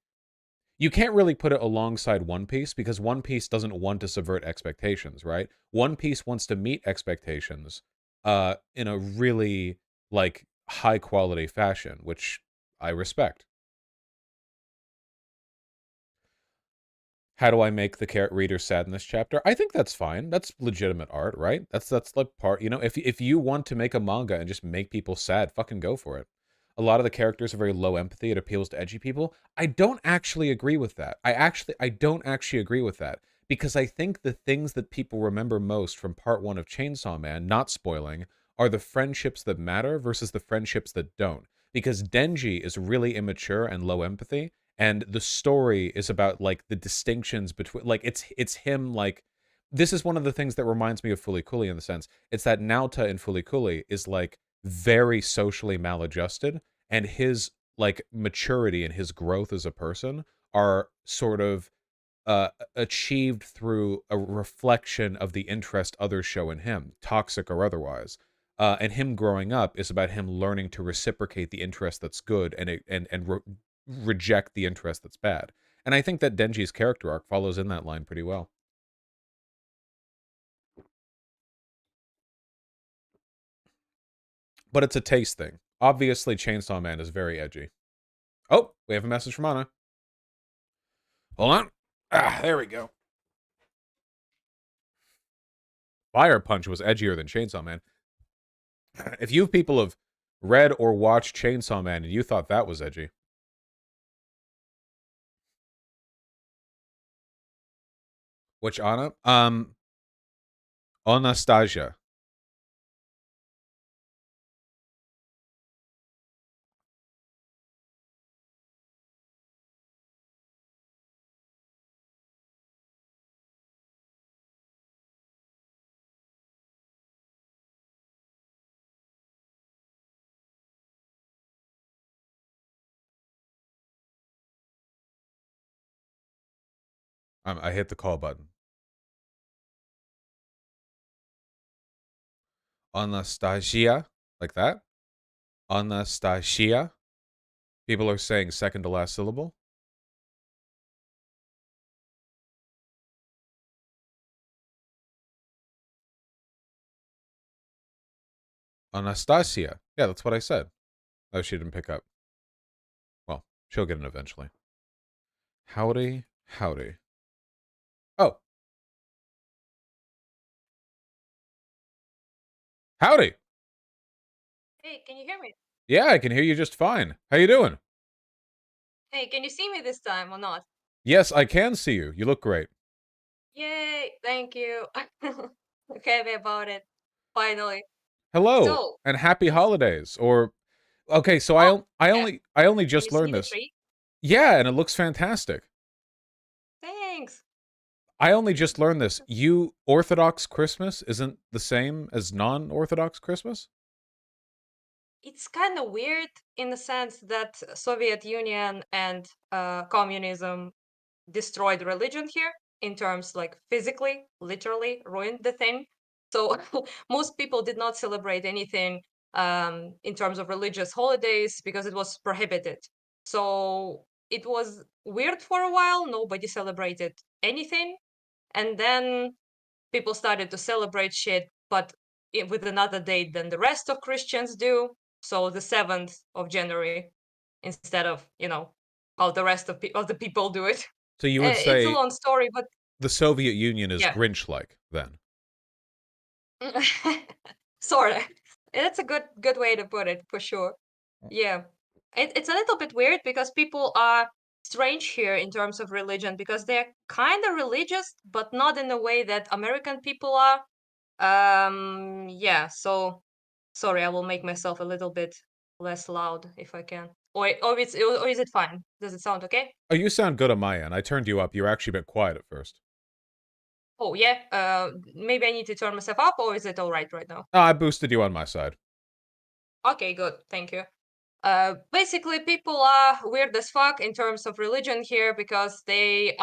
You can't really put it alongside One Piece because One Piece doesn't want to subvert expectations, right? One Piece wants to meet expectations, in a really like high quality fashion, which I respect. How do I make the reader sad in this chapter? I think that's fine. That's legitimate art, right? That's like part, if you want to make a manga and just make people sad, fucking go for it. A lot of the characters are very low empathy. It appeals to edgy people. I don't actually agree with that. I don't actually agree with that because I think the things that people remember most from part 1 of Chainsaw Man, not spoiling, are the friendships that matter versus the friendships that don't. Because Denji is really immature and low empathy, and the story is about like the distinctions between like it's him like this is one of the things that reminds me of Fooly Cooly in the sense it's that Naota in Fooly Cooly is like very socially maladjusted, and his like maturity and his growth as a person are sort of achieved through a reflection of the interest others show in him, toxic or otherwise. And him growing up is about him learning to reciprocate the interest that's good and reject the interest that's bad. And I think that Denji's character arc follows in that line pretty well. But it's a taste thing. Obviously, Chainsaw Man is very edgy. Oh, we have a message from Anna. Hold on. Ah, there we go. Fire Punch was edgier than Chainsaw Man. If you people have read or watched Chainsaw Man and you thought that was edgy, which Anna? Anastasia. I hit the call button. Anastasia, like that. Anastasia. People are saying second to last syllable. Anastasia. Yeah, that's what I said. Oh, she didn't pick up. Well, she'll get it eventually. Howdy, howdy. Oh, howdy. Hey, can you hear me? Yeah, I can hear you just fine. How you doing? Hey, can you see me this time or not? Yes, I can see you. You look great. Yay, thank you. Okay, about it. Finally. Hello So, and happy it's holidays. Or okay, so oh, yeah. I only Can you just see learned the this. tree? Yeah, and it looks fantastic. Thanks. I only just learned this. You Orthodox Christmas isn't the same as non-Orthodox Christmas? It's kind of weird in the sense that Soviet Union and communism destroyed religion here in terms like physically, literally ruined the thing. So most people did not celebrate anything in terms of religious holidays because it was prohibited. So it was weird for a while. Nobody celebrated anything. And then people started to celebrate shit, but with another date than the rest of Christians do. So the 7th of January instead of, how the rest of the people do it. So you would It's a say long story, but the Soviet Union is yeah. Grinch-like then. Sort of. It's a good way to put it for sure. Yeah. It's a little bit weird because people are strange here in terms of religion because they're kind of religious, but not in the way that American people are. Yeah, so sorry, I will make myself a little bit less loud if I can. Or is it fine? Does it sound okay? Oh, you sound good on my end. I turned you up. You were actually a bit quiet at first. Oh yeah. Maybe I need to turn myself up, or is it all right now? Oh, I boosted you on my side. Okay, good. Thank you. Basically, people are weird as fuck in terms of religion here because they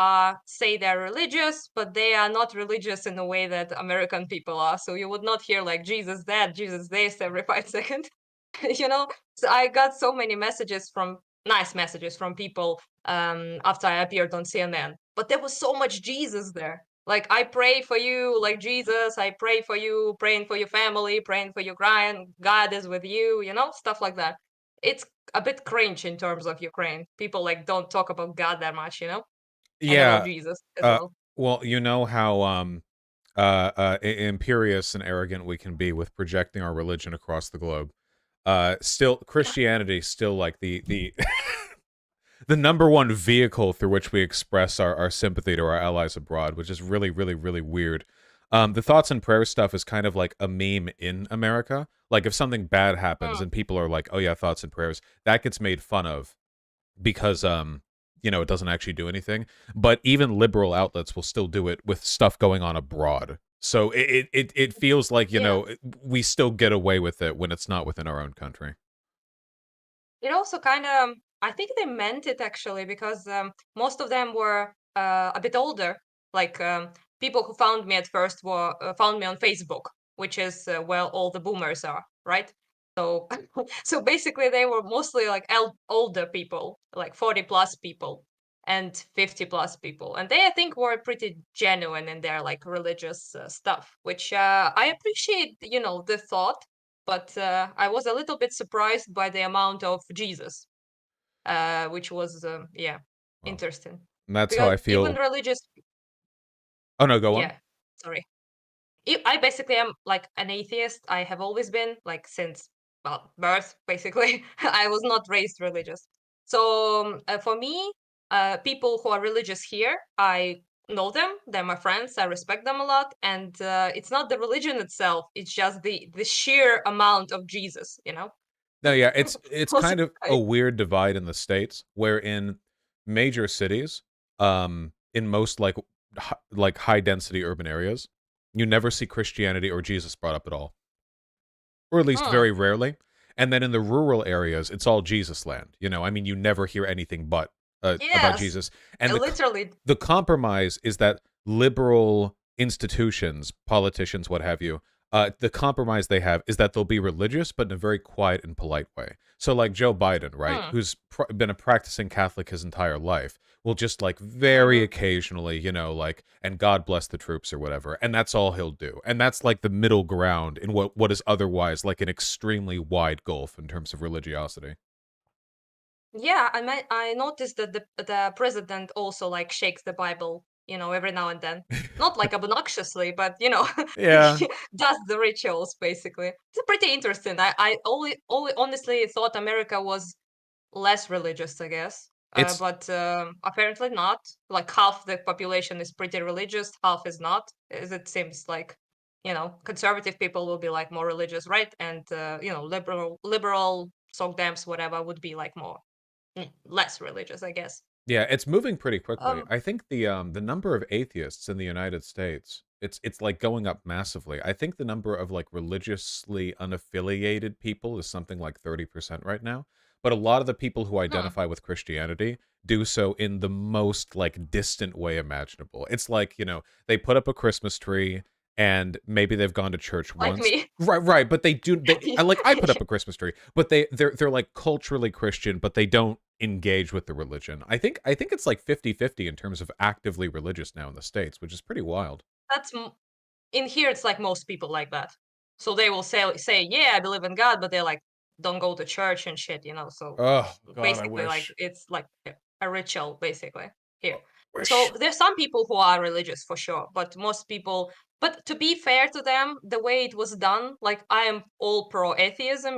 say they're religious, but they are not religious in the way that American people are. So you would not hear like Jesus that, Jesus this every 5 seconds. you know so I got so many messages from nice messages from people after I appeared on CNN, but there was so much Jesus there. Like, I pray for you, like Jesus, I pray for you, praying for your family, praying for Ukraine, God is with you, stuff like that. It's a bit cringe in terms of Ukraine. People like don't talk about God that much, and about Yeah. Jesus as Uh, well. well, you know how imperious and arrogant we can be with projecting our religion across the globe. Still, Christianity still like the the number one vehicle through which we express our sympathy to our allies abroad, which is really, really, really weird. The thoughts and prayers stuff is kind of like a meme in America. Like if something bad happens Mm, and people are like, "Oh yeah, thoughts and prayers," that gets made fun of because it doesn't actually do anything. But even liberal outlets will still do it with stuff going on abroad. So it feels like yeah. we still get away with it when it's not within our own country. It also kind of, I think they meant it actually because most of them were a bit older. Like, people who found me at first were found me on Facebook, which is where all the boomers are, right? So, so basically, they were mostly like older people, like 40 plus people and 50 plus people, and they I think were pretty genuine in their like religious stuff, which I appreciate. The thought, but I was a little bit surprised by the amount of Jesus, which was yeah, Well, interesting. and that's how Because I even feel. religious, Oh no, go on. yeah, sorry. I basically am like an atheist. I have always been like since well birth. Basically, I was not raised religious. So for me, people who are religious here, I know them. They're my friends. I respect them a lot. And it's not the religion itself. It's just the sheer amount of Jesus. No, yeah, it's Also, kind of a weird divide in the states where in major cities, in most like high density urban areas, you never see Christianity or Jesus brought up at all, or at least hmm, very rarely. And then in the rural areas, it's all Jesus land. I mean, you never hear anything but about yes, Jesus. And literally. the compromise is that liberal institutions, politicians, what have you, the compromise they have is that they'll be religious, but in a very quiet and polite way. So, like Joe Biden, right, Hmm, who's been a practicing Catholic his entire life, will just like very hmm. occasionally, like, and God bless the troops or whatever, and that's all he'll do. And that's like the middle ground in what is otherwise like an extremely wide gulf in terms of religiosity. Yeah, I noticed that the president also like shakes the Bible, every now and then. Not like obnoxiously, but Yeah, he does the rituals basically. It's pretty interesting. I only honestly thought America was less religious, I guess. it's But apparently not. Like half the population is pretty religious, half is not. As it seems like, conservative people will be like more religious, right? And liberal sogdams, whatever, would be like more less religious, I guess. Yeah, it's moving pretty quickly. Um, I think the number of atheists in the United States, it's like going up massively. I think the number of like religiously unaffiliated people is something like 30% right now. But a lot of the people who hmm, identify with Christianity do so in the most like distant way imaginable. It's like, they put up a Christmas tree and maybe they've gone to church like once. me. Right, right, but I Yeah, like I put yeah. up a Christmas tree, but they're like culturally Christian, but they don't engage with the religion. I think it's like 50-50 in terms of actively religious now in the States, which is pretty wild. That's in here. It's like most people like that. So they will say, yeah, I believe in God, but they're like, don't go to church and shit. So Oh God, I basically, like wish. it's like a ritual, basically here. Wish. So there's some people who are religious for sure, but most people. But to be fair to them, the way it was done, like I am all pro atheism.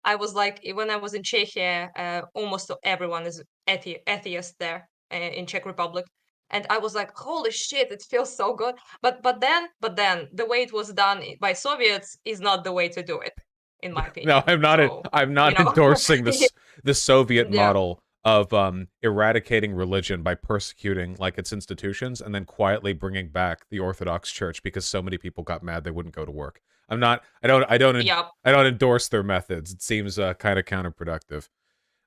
I was like when I was in Czechia, almost everyone is atheist there in Czech Republic, and I was like, holy shit, it feels so good. But then the way it was done by Soviets is not the way to do it, in my No, opinion. I'm not. So I'm you not know, endorsing yeah, this the Soviet yeah, model of eradicating religion by persecuting like its institutions and then quietly bringing back the Orthodox Church because so many people got mad they wouldn't go to work. I'm not. Yep. I don't endorse their methods. It seems kind of counterproductive.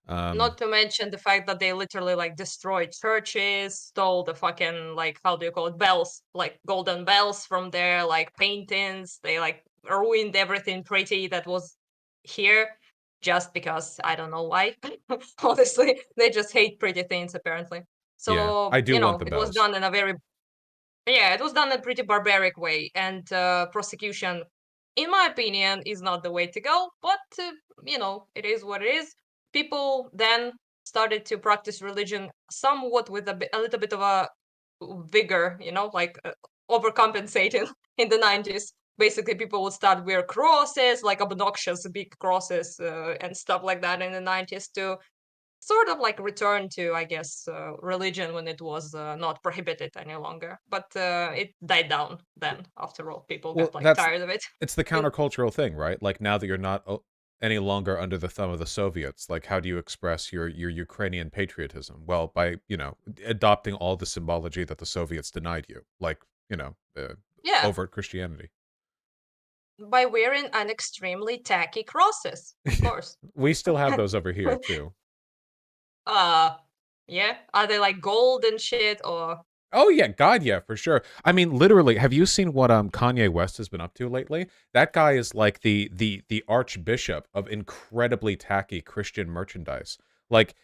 Not Um, to mention the fact that they literally like destroyed churches, stole the fucking like how do you call it bells, like golden bells from there, like paintings. They like ruined everything pretty that was here just because I don't know why. Honestly, they just hate pretty things apparently. yeah, I So, do want the it was bells. done in a very yeah, it was done in a pretty barbaric way, and prosecution, in my opinion, is not the way to go. But it is what it is. People then started to practice religion somewhat with a little bit of a vigor, like overcompensating in the 90s. Basically, people would start wear crosses, like obnoxious big crosses and stuff like that in the 90s to sort of like return to, I guess, religion when it was not prohibited any longer. But it died down then. After all, people Well, got like tired of it. it's the And countercultural thing, right? Like now that you're not any longer under the thumb of the Soviets, like how do you express your Ukrainian patriotism? Well, by adopting all the symbology that the Soviets denied you, like yeah, overt Christianity. by wearing an extremely tacky crosses, of course. We still have those over here too. uh, yeah. Are they like gold and shit or? Oh yeah, God yeah, for sure. I mean, literally, have you seen what Kanye West has been up to lately? That guy is like the archbishop of incredibly tacky Christian merchandise. Like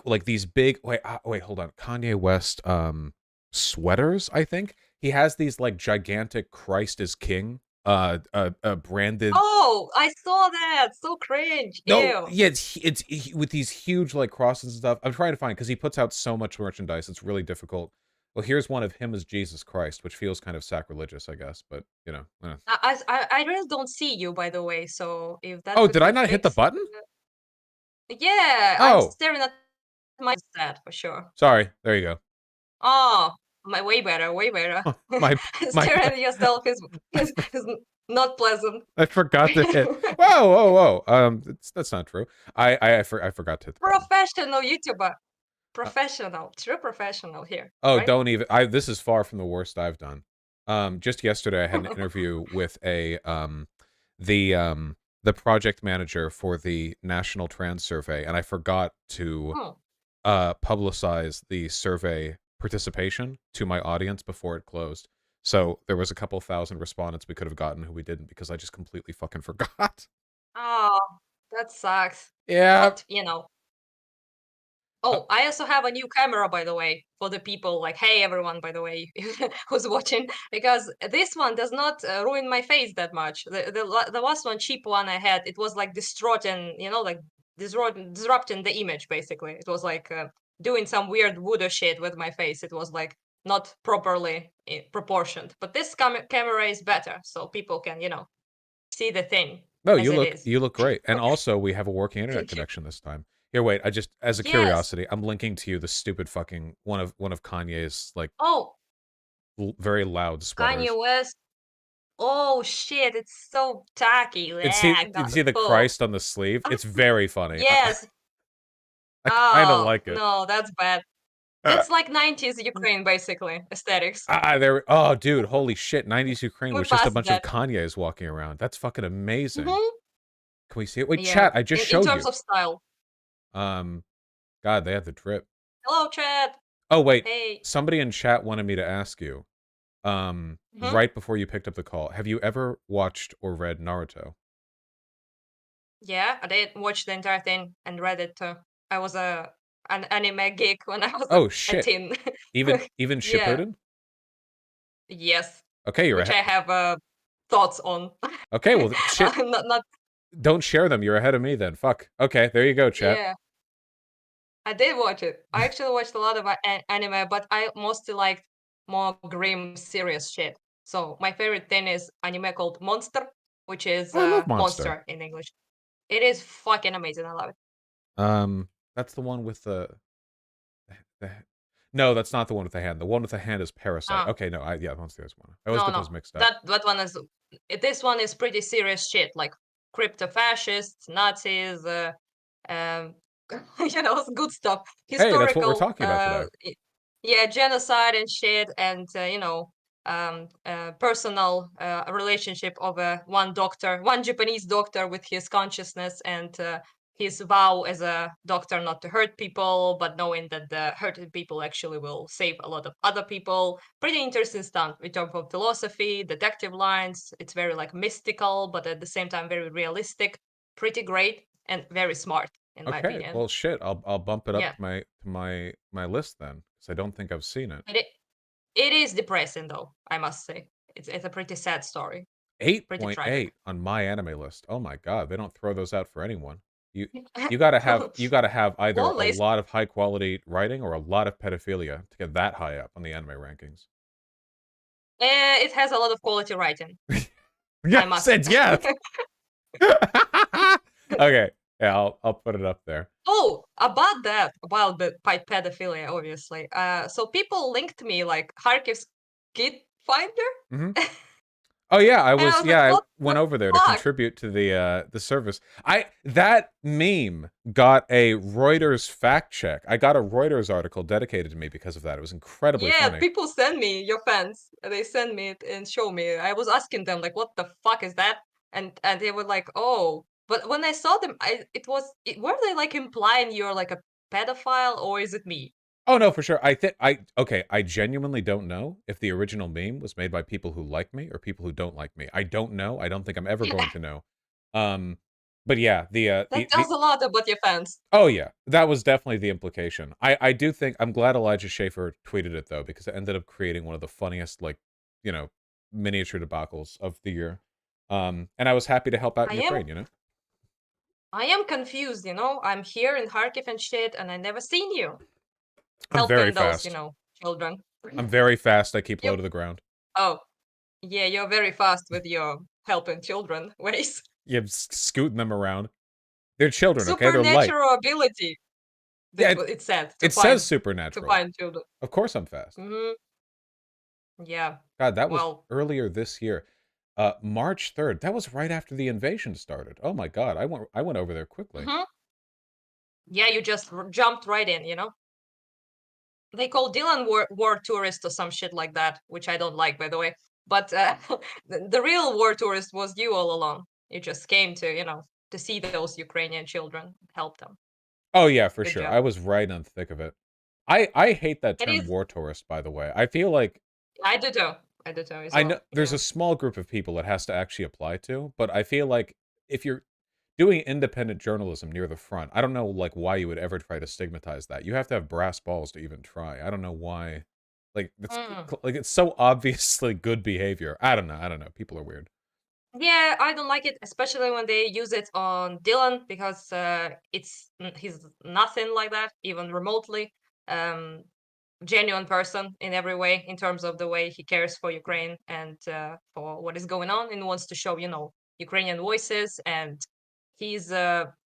like these big wait, hold on. Kanye West sweaters, I think. He has these like gigantic Christ is King branded. Oh, I saw that. So cringe. No, Ew. yeah, with these huge like crosses and stuff. I'm trying to find because he puts out so much merchandise. It's really difficult. Well, here's one of him as Jesus Christ, which feels kind of sacrilegious, I guess. But I really don't see you, by the way. So if that Oh, could did I be not hit the fixed, button? yeah, I'm Oh, staring at my set for sure. sorry. There you go. Oh, my way better, way better. my my Staring at yourself is not pleasant. I forgot to hit. Whoa, whoa, whoa. That's not true. I forgot to hit the button. Professional YouTuber, Uh, professional, true professional here, Oh, right? don't even. I This is far from the worst I've done. Just yesterday, I had an interview with the the project manager for the National Trans Survey, and I forgot to Hmm. publicize the survey participation to my audience before it closed. So there was a couple thousand respondents we could have gotten who we didn't because I just completely fucking forgot. Oh, that sucks. Yeah. But Uh, oh, I also have a new camera, by the way, for the people. Like, hey, everyone, by the way, who's watching, because this one does not ruin my face that much. The last one, cheap one I had, it was like distorting, like disrupting the image. Basically, it was like doing some weird voodoo shit with my face. It was like not properly proportioned. But this camera is better, so people can, see the thing no, as it is. you look great. And also we have a working internet Thank you. connection this time. Here, wait, I just as a Yes. curiosity, I'm linking to you the stupid fucking one of Kanye's like Oh, very loud Kanye sweaters. West. Oh shit, it's so tacky. Bleh, You God, see the oh. Christ on the sleeve? It's very funny. Yes. I kind of Oh, like it. no, that's bad. That's like 90s Ukraine, basically, aesthetics. There. Oh, dude, holy shit! 90s Ukraine We're was just a past bunch of that. Kanye's walking around. That's fucking amazing. Hmm. Can we see it? Wait, Yeah. chat. I just In showed terms you. of style. Um, God, they have the drip. Hello, Chad. Oh wait, Hey. somebody in chat wanted me to ask you. Hmm. Right before you picked up the call, have you ever watched or read Naruto? Yeah, I did watch the entire thing and read it too. I was an anime geek when I was Oh a shit! teen. Even Yeah. Shippuden? Yes. Okay, you're Which ahead. I have thoughts on. Okay, well shit. Not Don't share them. You're ahead of me then. Fuck. Okay, there you go, chat. yeah. I did watch it. I actually watched a lot of anime, but I mostly liked more grim, serious shit. So my favorite thing is anime called Monster, which is I love Monster. Monster in English. It is fucking amazing. I love it. That's the one with the. No, that's not the one with the hand. The one with the hand is Parasite. Ah, Okay, no, yeah, Monster is one. I always no, get no. those mixed up. That one is. This one is pretty serious shit, like crypto fascists, Nazis, good stuff, Hey, that's what we're historical, talking about today. yeah, genocide and shit, and personal relationship of one Japanese doctor with his consciousness and his vow as a doctor not to hurt people, but knowing that the hurted people actually will save a lot of other people. Pretty interesting stuff. We talk about philosophy, detective lines. It's very like mystical, but at the same time very realistic. Pretty great and very smart, in my Okay, opinion. well, shit, I'll bump it up Yeah, to my list then, because I don't think I've seen it. but it is depressing though, I must say. It's a pretty sad story, pretty tragic. 8.8 on my anime list. Oh my god, they don't throw those out for anyone. You you gotta have either Long a list. lot of high quality writing or a lot of pedophilia to get that high up on the anime rankings. It has a lot of quality writing, I Yes, must. it's yes. Okay, yeah, I'll put it up there. Oh, about that, about the pedophilia, obviously. So people linked me like Kharkiv's kid finder, Hmm. and Oh yeah, I was like, I what went the over there to fuck? contribute to the service. I that meme got a Reuters fact check. I got a Reuters article dedicated to me because of that. It was incredibly Yeah, funny. people send me your fans. They send me it and show me. I was asking them like, "What the fuck is that?" And they were like, "Oh." But when I saw them, were they like implying you're like a pedophile or is it me? Oh no, for sure. I think I okay, I genuinely don't know if the original meme was made by people who like me or people who don't like me. I don't know. I don't think I'm ever going to know. Um but yeah, That tells a lot about your fans. oh yeah, that was definitely the implication. I do think I'm glad Elijah Schaefer tweeted it though because it ended up creating one of the funniest like, you know, miniature debacles of the year. And I was happy to help out I in am Ukraine, you know. I am confused, you know. I'm here in Kharkiv and shit, and I never seen you I'm very helping those, fast. children. I'm very fast. I keep low You to the ground. oh yeah, you're very fast with your helping children ways. You scooting them around. They're children, okay? They're light. Supernatural ability. Yeah, That's what it said it says to supernatural. find children. Of course I'm fast. Yeah. God, that was Well, earlier this year. March 3rd. That was right after the invasion started. Oh my God, I went over there quickly. mhm. Yeah, you just jumped right in, you know? They call Dylan war tourist or some shit like that, which I don't like, by the way. But the real war tourist was you all along. You just came to see those Ukrainian children, help them. Oh yeah, for Good sure. job. I was right on the thick of it. I hate that It term is. war tourist, by the way. I feel like I do too. I do too as I know well. there's Yeah. a small group of people it has to actually apply to, but I feel like if you're doing independent journalism near the front, I don't know like why you would ever try to stigmatize that. You have to have brass balls to even try. I don't know why. Like it's Mm. like it's so obviously good behavior. I don't know. I don't know. People are weird. Yeah, I don't like it, especially when they use it on Dylan because he's nothing like that, even remotely. Um, Genuine person in every way, in terms of the way he cares for Ukraine and for what is going on, and wants to show, Ukrainian voices. And he's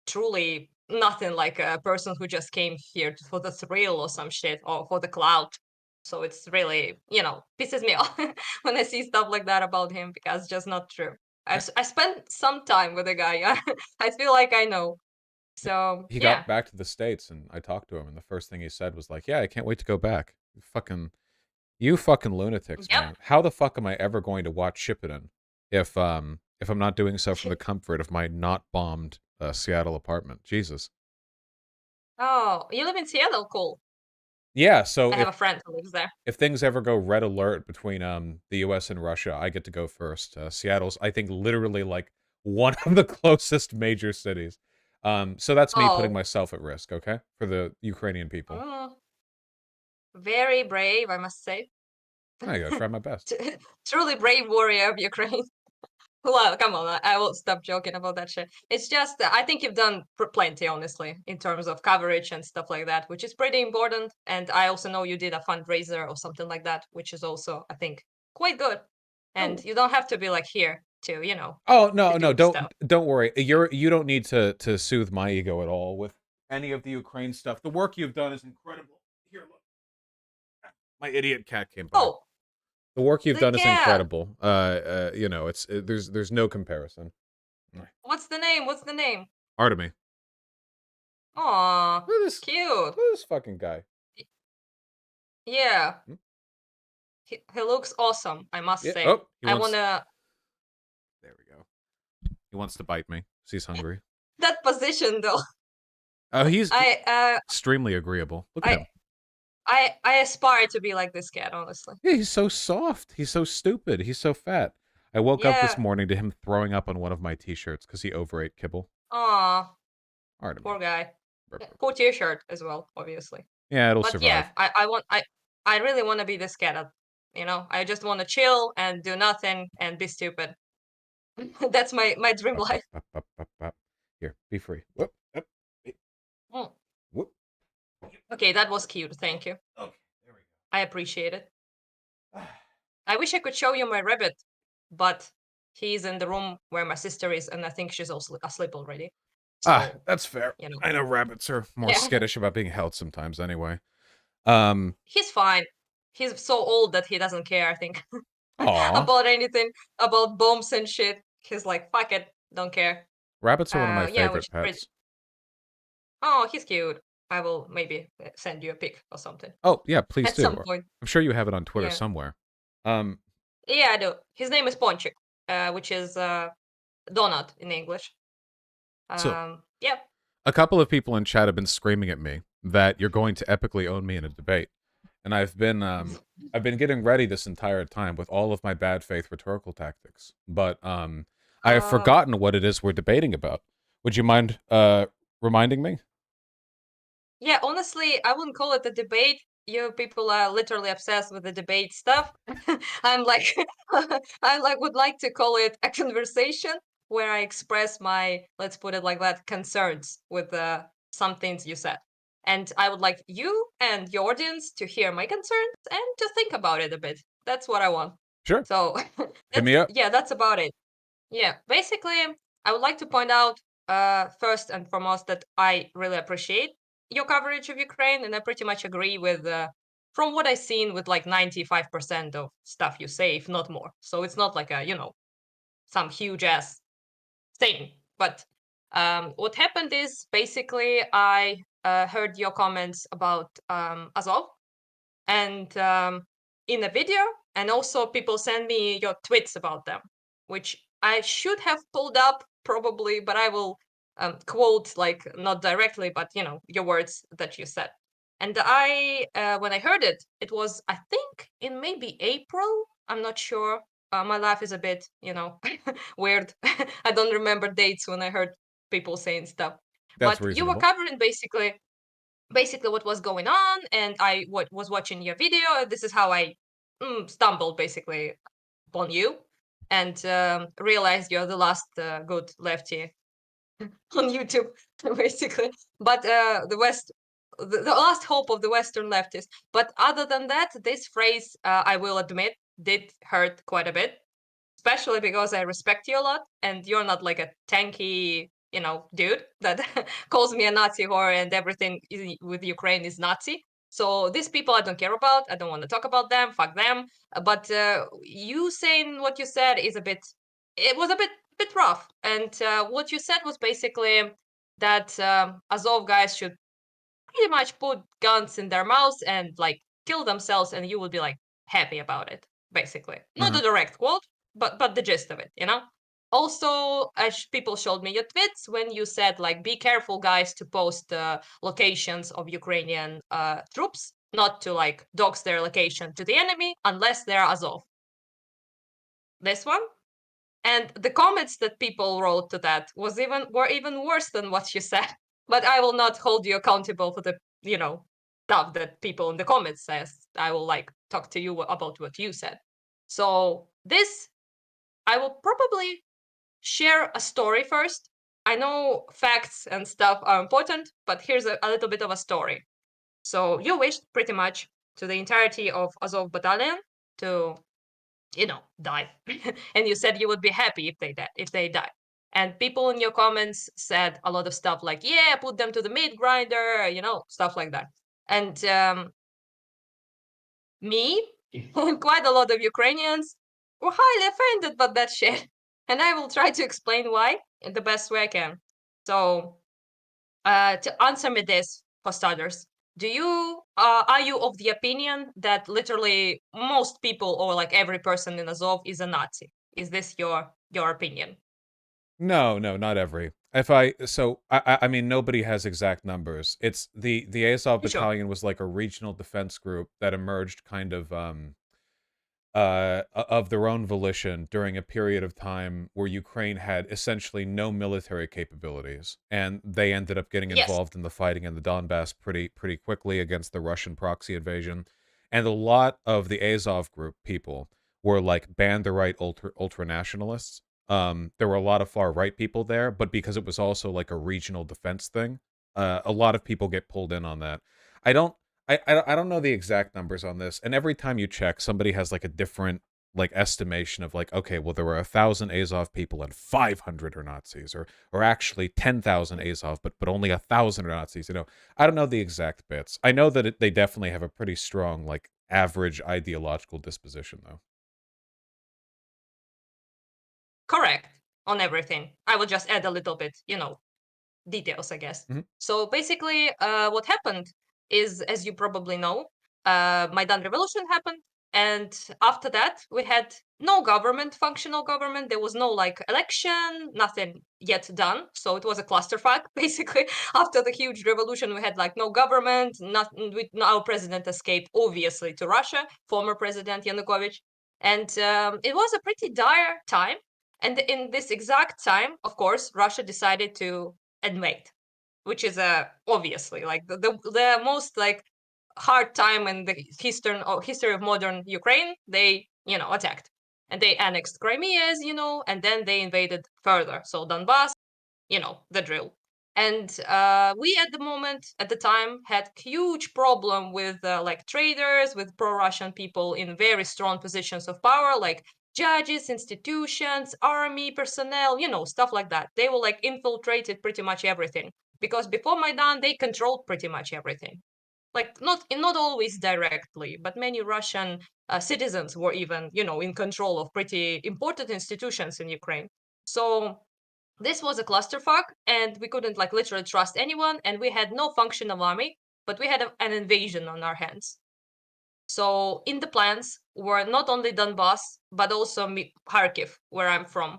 truly nothing like a person who just came here for the thrill or some shit or for the clout. So it's really, pisses me off when I see stuff like that about him because it's just not true. I, I spent some time with the guy. I feel like I know. So he yeah, got back to the States and I talked to him and the first thing he said was like, "Yeah, I can't wait to go back." You fucking lunatics, yep. man. How the fuck am I ever going to watch Shippuden if I'm not doing so from the comfort of my not bombed Seattle apartment? Jesus. Oh, you live in Seattle? Cool. Yeah, so I have a friend who lives there. if things ever go red alert between the US and Russia, I get to go first. Seattle's I think literally like one of the closest major cities. So that's me putting Oh, myself at risk, okay? For the Ukrainian people. mm, very brave, I must say. I gotta try my best. Truly brave warrior of Ukraine. Well, come on, I will stop joking about that shit. It's just, I think you've done plenty, honestly, in terms of coverage and stuff like that, which is pretty important. And I also know you did a fundraiser or something like that, which is also, I think, quite good. And Oh, you don't have to be like here to, oh to no, no, do stuff. don't worry. You don't need to soothe my ego at all with any of the Ukraine stuff. The work you've done is incredible. Here, look. My idiot cat came by. Oh, The work you've the done is cat. incredible. There's no comparison. What's the name? What's the name? Artemy. Aw, Look at this. cute. Look at this fucking guy. Yeah, Hmm? he looks awesome, I must Yeah. say. Oh, he I wants. wanna There we go. He wants to bite me. 'Cause he's hungry. that position though. Oh, he's I uh extremely agreeable. Look at I him. I aspire to be like this cat, honestly. Yeah, he's so soft. He's so stupid. He's so fat. I woke up this Yeah. morning to him throwing up on one of my t-shirts because he overate kibble. Aw, Pardon me. poor guy. Burp, burp. Poor T-shirt as well, obviously. Yeah, it'll But yeah, survive. I really want to be this cat. I just want to chill and do nothing and be stupid. That's my dream Bop, bop, life. bop, bop, bop, bop. Here, be free. Whoop, whoop, Mm. whoop. Okay, that was cute. Thank you. Okay, there we I appreciate it. go. I wish I could show you my rabbit, but he's in the room where my sister is, and I think she's also asleep already. Ah, So, that's fair. you know, I know rabbits are more yeah, skittish about being held sometimes anyway. Um, he's fine. He's so old that he doesn't care, I think, aw. about anything, about bombs and shit. He's like, fuck it, don't care. Rabbits are one of my Yeah, which favorite is pretty. pets. Oh, he's cute. I will maybe send you a pic or something Oh, yeah, please at do. some point. I'm sure you have it on Twitter Yeah, somewhere. Um, yeah, I do. His name is Ponchik, which is donut in English. so Yeah. a couple of people in chat have been screaming at me that you're going to epically own me in a debate. And I've been getting ready this entire time with all of my bad faith rhetorical tactics. But I have Um, forgotten what it is we're debating about. Would you mind reminding me? yeah, honestly, I wouldn't call it a debate. You people are literally obsessed with the debate stuff. I'm like, I like would like to call it a conversation where I express my, let's put it like that, concerns with some things you said. And I would like you and your audience to hear my concerns and to think about it a bit. That's what I want. Sure. So Hit me up. that's about it. Yeah, basically, I would like to point out first and foremost that I really appreciate your coverage of Ukraine, and I pretty much agree with, from what I've seen, with like 95% of stuff you say, if not more. So it's not like some huge ass thing. But what happened is basically I heard your comments about Azov and in a video, and also people send me your tweets about them, which I should have pulled up probably, but I will quote, like, not directly, but your words that you said. And when I heard it, it was, I think, in maybe April. I'm not sure. My life is a bit, weird. I don't remember dates when I heard people saying stuff. That's But you were reasonable. covering basically what was going on, and I was watching your video. This is how I stumbled basically upon you, and realized you're the last good lefty on YouTube, basically. But the last hope of the Western leftists. But other than that, this phrase, I will admit, did hurt quite a bit, especially because I respect you a lot, and you're not like a tanky, dude that calls me a Nazi whore and everything with Ukraine is Nazi. So these people I don't care about. I don't want to talk about them. Fuck them. But you saying what you said is a bit. It was a bit rough. And what you said was basically that Azov guys should pretty much put guns in their mouths and like kill themselves, and you would be like happy about it, basically. Not Uh-huh. a direct quote, but the gist of it. Also, people showed me your tweets when you said, like, be careful guys to post locations of Ukrainian troops, not to like dox their location to the enemy unless they're Azov. This one. And the comments that people wrote to that were even worse than what you said. But I will not hold you accountable for the stuff that people in the comments says. I will like talk to you about what you said. So this, I will probably share a story first. I know facts and stuff are important, but here's a little bit of a story. So you wished pretty much to the entirety of Azov battalion to die. And you said you would be happy if they die. And people in your comments said a lot of stuff like, yeah, put them to the meat grinder, stuff like that. And me and quite a lot of Ukrainians were highly offended by that shit. And I will try to explain why in the best way I can. So To answer me this, for starters, do you are you of the opinion that literally most people or like every person in Azov is a Nazi? Is this your opinion? No, no, not every. If I so I mean nobody has exact numbers. It's the Azov Sure. Battalion was like a regional defense group that emerged kind of of their own volition during a period of time where Ukraine had essentially no military capabilities, and they ended up getting Yes. involved in the fighting in the Donbass pretty quickly against the Russian proxy invasion. And a lot of the Azov group people were like banned the right ultra nationalists. There were a lot of far right people there, but because it was also like a regional defense thing, a lot of people get pulled in on that. I don't I don't know the exact numbers on this, and every time you check, somebody has like a different like estimation of like, okay, well there were 1,000 Azov people and 500 are Nazis, or actually 10,000 Azov, but only 1,000 are Nazis. I don't know the exact bits. I know that they definitely have a pretty strong like average ideological disposition, though. Correct on everything. I will just add a little bit, details, I guess. Hmm. So basically, what happened is, as you probably know, Maidan Revolution happened, and after that, we had no government, functional government. There was no like election, nothing yet done. So it was a clusterfuck, basically. After the huge revolution, we had like no government. Not with our president escaped, obviously, to Russia, former president Yanukovych, and it was a pretty dire time. And in this exact time, of course, Russia decided to invade, which is obviously like the most like hard time in the history of modern Ukraine. They attacked and they annexed Crimea, as you know, and then they invaded further. So Donbass, the drill. And we at the time, had huge problem with like traders, with pro-Russian people in very strong positions of power, like judges, institutions, army personnel, stuff like that. They were like infiltrated pretty much everything because before Maidan, they controlled pretty much everything. Like not always directly, but many Russian citizens were even, in control of pretty important institutions in Ukraine. So this was a clusterfuck, and we couldn't like literally trust anyone, and we had no functional army, but we had an invasion on our hands. So in the plans were not only Donbass, but also Kharkiv, where I'm from,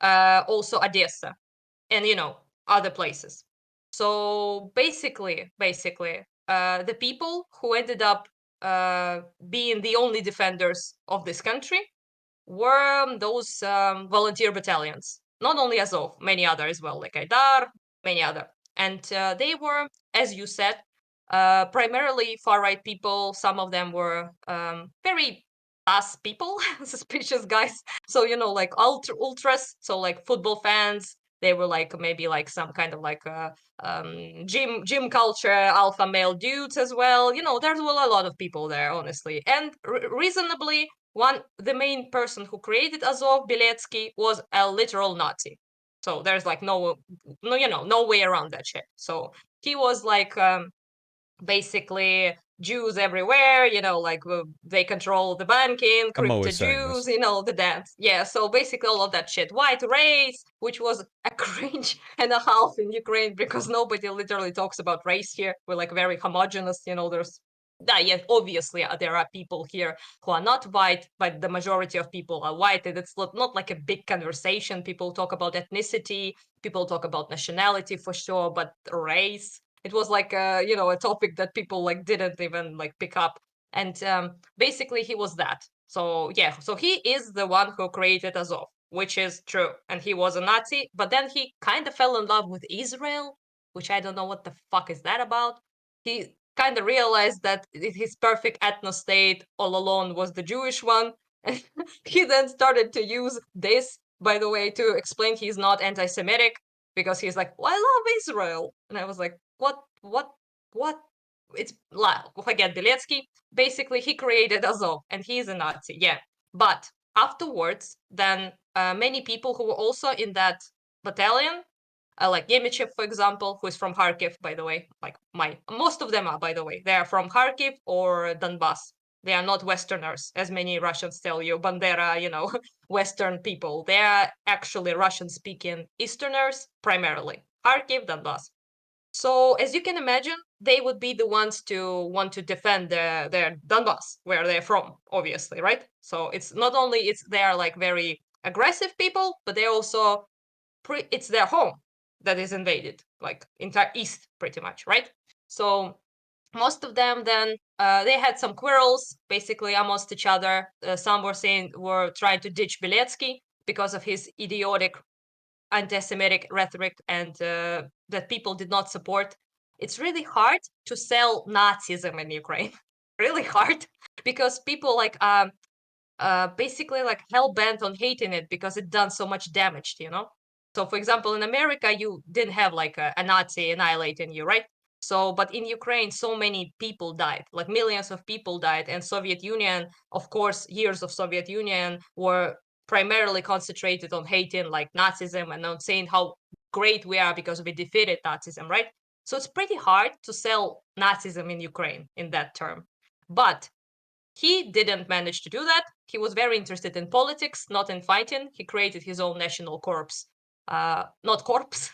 also Odessa, and other places. So basically, the people who ended up being the only defenders of this country were those volunteer battalions. Not only Azov, many other as well, like Aidar, many other. And they were, as you said, primarily far right people. Some of them were very us people, suspicious guys. So like ultras, so like football fans. They were like maybe like some kind of like gym culture, alpha male dudes as well. There's a lot of people there, honestly, and reasonably the main person who created Azov, Beletsky, was a literal Nazi. So there's like no way around that shit. So he was like basically Jews everywhere, like they control the banking, I'm crypto always saying Jews, this. the dance. Yeah, so basically all of that shit. White race, which was a cringe and a half in Ukraine because nobody literally talks about race here. We're like very homogenous, there's yeah, obviously there are people here who are not white, but the majority of people are white, and it's not like a big conversation. People talk about ethnicity, people talk about nationality for sure, but race, it was like a topic that people like didn't even like pick up. And basically he was that. So yeah, so he is the one who created Azov, which is true, and he was a Nazi, but then he kind of fell in love with Israel, which I don't know what the fuck is that about. He kind of realized that his perfect ethno state all along was the Jewish one. And he then started to use this, by the way, to explain he's not anti-Semitic, because he's like, well, I love Israel. And I was like, what? It's like, forget Beletsky. Basically, he created Azov, and he's a Nazi, yeah. But afterwards, then many people who were also in that battalion, like Yemichev, for example, who is from Kharkiv, by the way, like most of them are, by the way, they are from Kharkiv or Donbass. They are not Westerners, as many Russians tell you, Bandera, Western people. They are actually Russian speaking Easterners, primarily. Kharkiv, Donbass. So as you can imagine, they would be the ones to want to defend their Donbass, where they're from, obviously, right? So it's not only they are like very aggressive people, but they also it's their home that is invaded, like entire east, pretty much, right? So most of them then they had some quarrels basically amongst each other. Some were trying to ditch Beletsky because of his idiotic anti-Semitic rhetoric and that people did not support. It's really hard to sell Nazism in Ukraine. Really hard because people basically like hell bent on hating it because it done so much damage, you know. So, for example, in America, you didn't have like a Nazi annihilating you, right? So, but in Ukraine, so many people died, like millions of people died, and Soviet Union, of course, years of Soviet Union were primarily concentrated on hating like Nazism and on saying how great we are because we defeated Nazism, right? So it's pretty hard to sell Nazism in Ukraine in that term. But he didn't manage to do that. He was very interested in politics, not in fighting. He created his own national corps. Not corpse,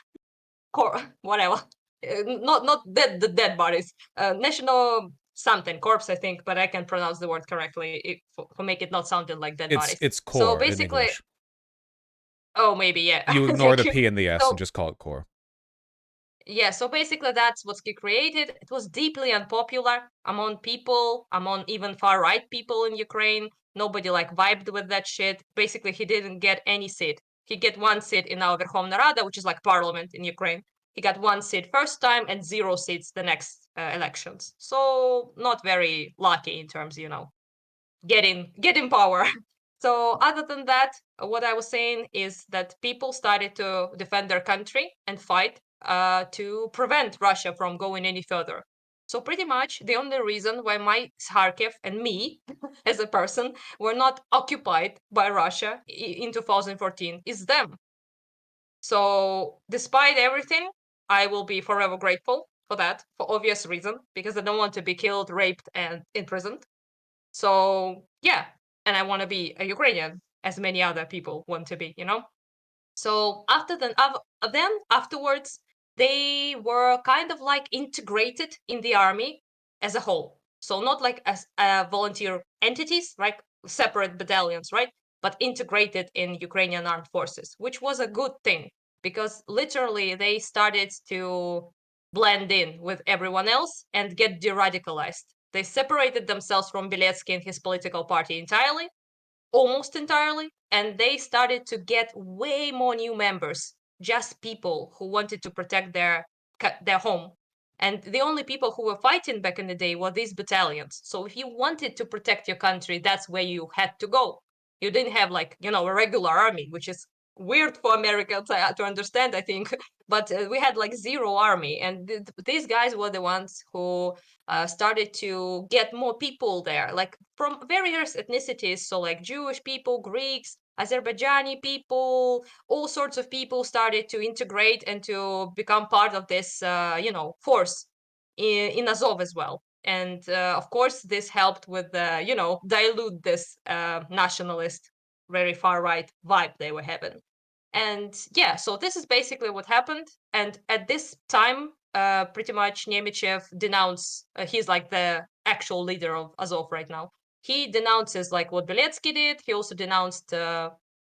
whatever. Not dead the dead bodies. National something corpse, I think, but I can pronounce the word correctly for make it not sounding like dead bodies. It's So core in basically, English. oh maybe yeah. You ignore Thank the you. P and the S and So just call it core. yeah, so basically that's what he created. It was deeply unpopular among people, among even far right people in Ukraine. Nobody like vibed with that shit. Basically, he didn't get any seat. He get one seat in our Verkhovna Rada, which is like parliament in Ukraine. He got one seat first time and zero seats the next elections. So not very lucky in terms, you know, getting power. So other than that, what I was saying is that people started to defend their country and fight to prevent Russia from going any further. So pretty much the only reason why my Kharkiv and me as a person were not occupied by Russia in 2014 is them. So despite everything, I will be forever grateful for that for obvious reason because I don't want to be killed, raped, and imprisoned. So yeah, and I want to be a Ukrainian, as many other people want to be, you know. So then afterwards, they were kind of like integrated in the army as a whole. So not like as volunteer entities, like separate battalions, right? But integrated in Ukrainian armed forces, which was a good thing because literally they started to blend in with everyone else and get de-radicalized. They separated themselves from Beletsky and his political party entirely, almost entirely, and they started to get way more new members, just people who wanted to protect their home. And the only people who were fighting back in the day were these battalions. So if you wanted to protect your country, that's where you had to go. You didn't have like, you know, a regular army, which is weird for America to understand, I think. But we had like zero army, and these guys were the ones who started to get more people there, like from various ethnicities. So, like Jewish people, Greeks, Azerbaijani people, all sorts of people started to integrate and to become part of this, force in Azov as well. And of course, this helped with, dilute this nationalist, very far right vibe they were having. And yeah, so this is basically what happened. And at this time, pretty much Nemechev denounced, he's like the actual leader of Azov right now. He denounces like what Beletsky did. He also denounced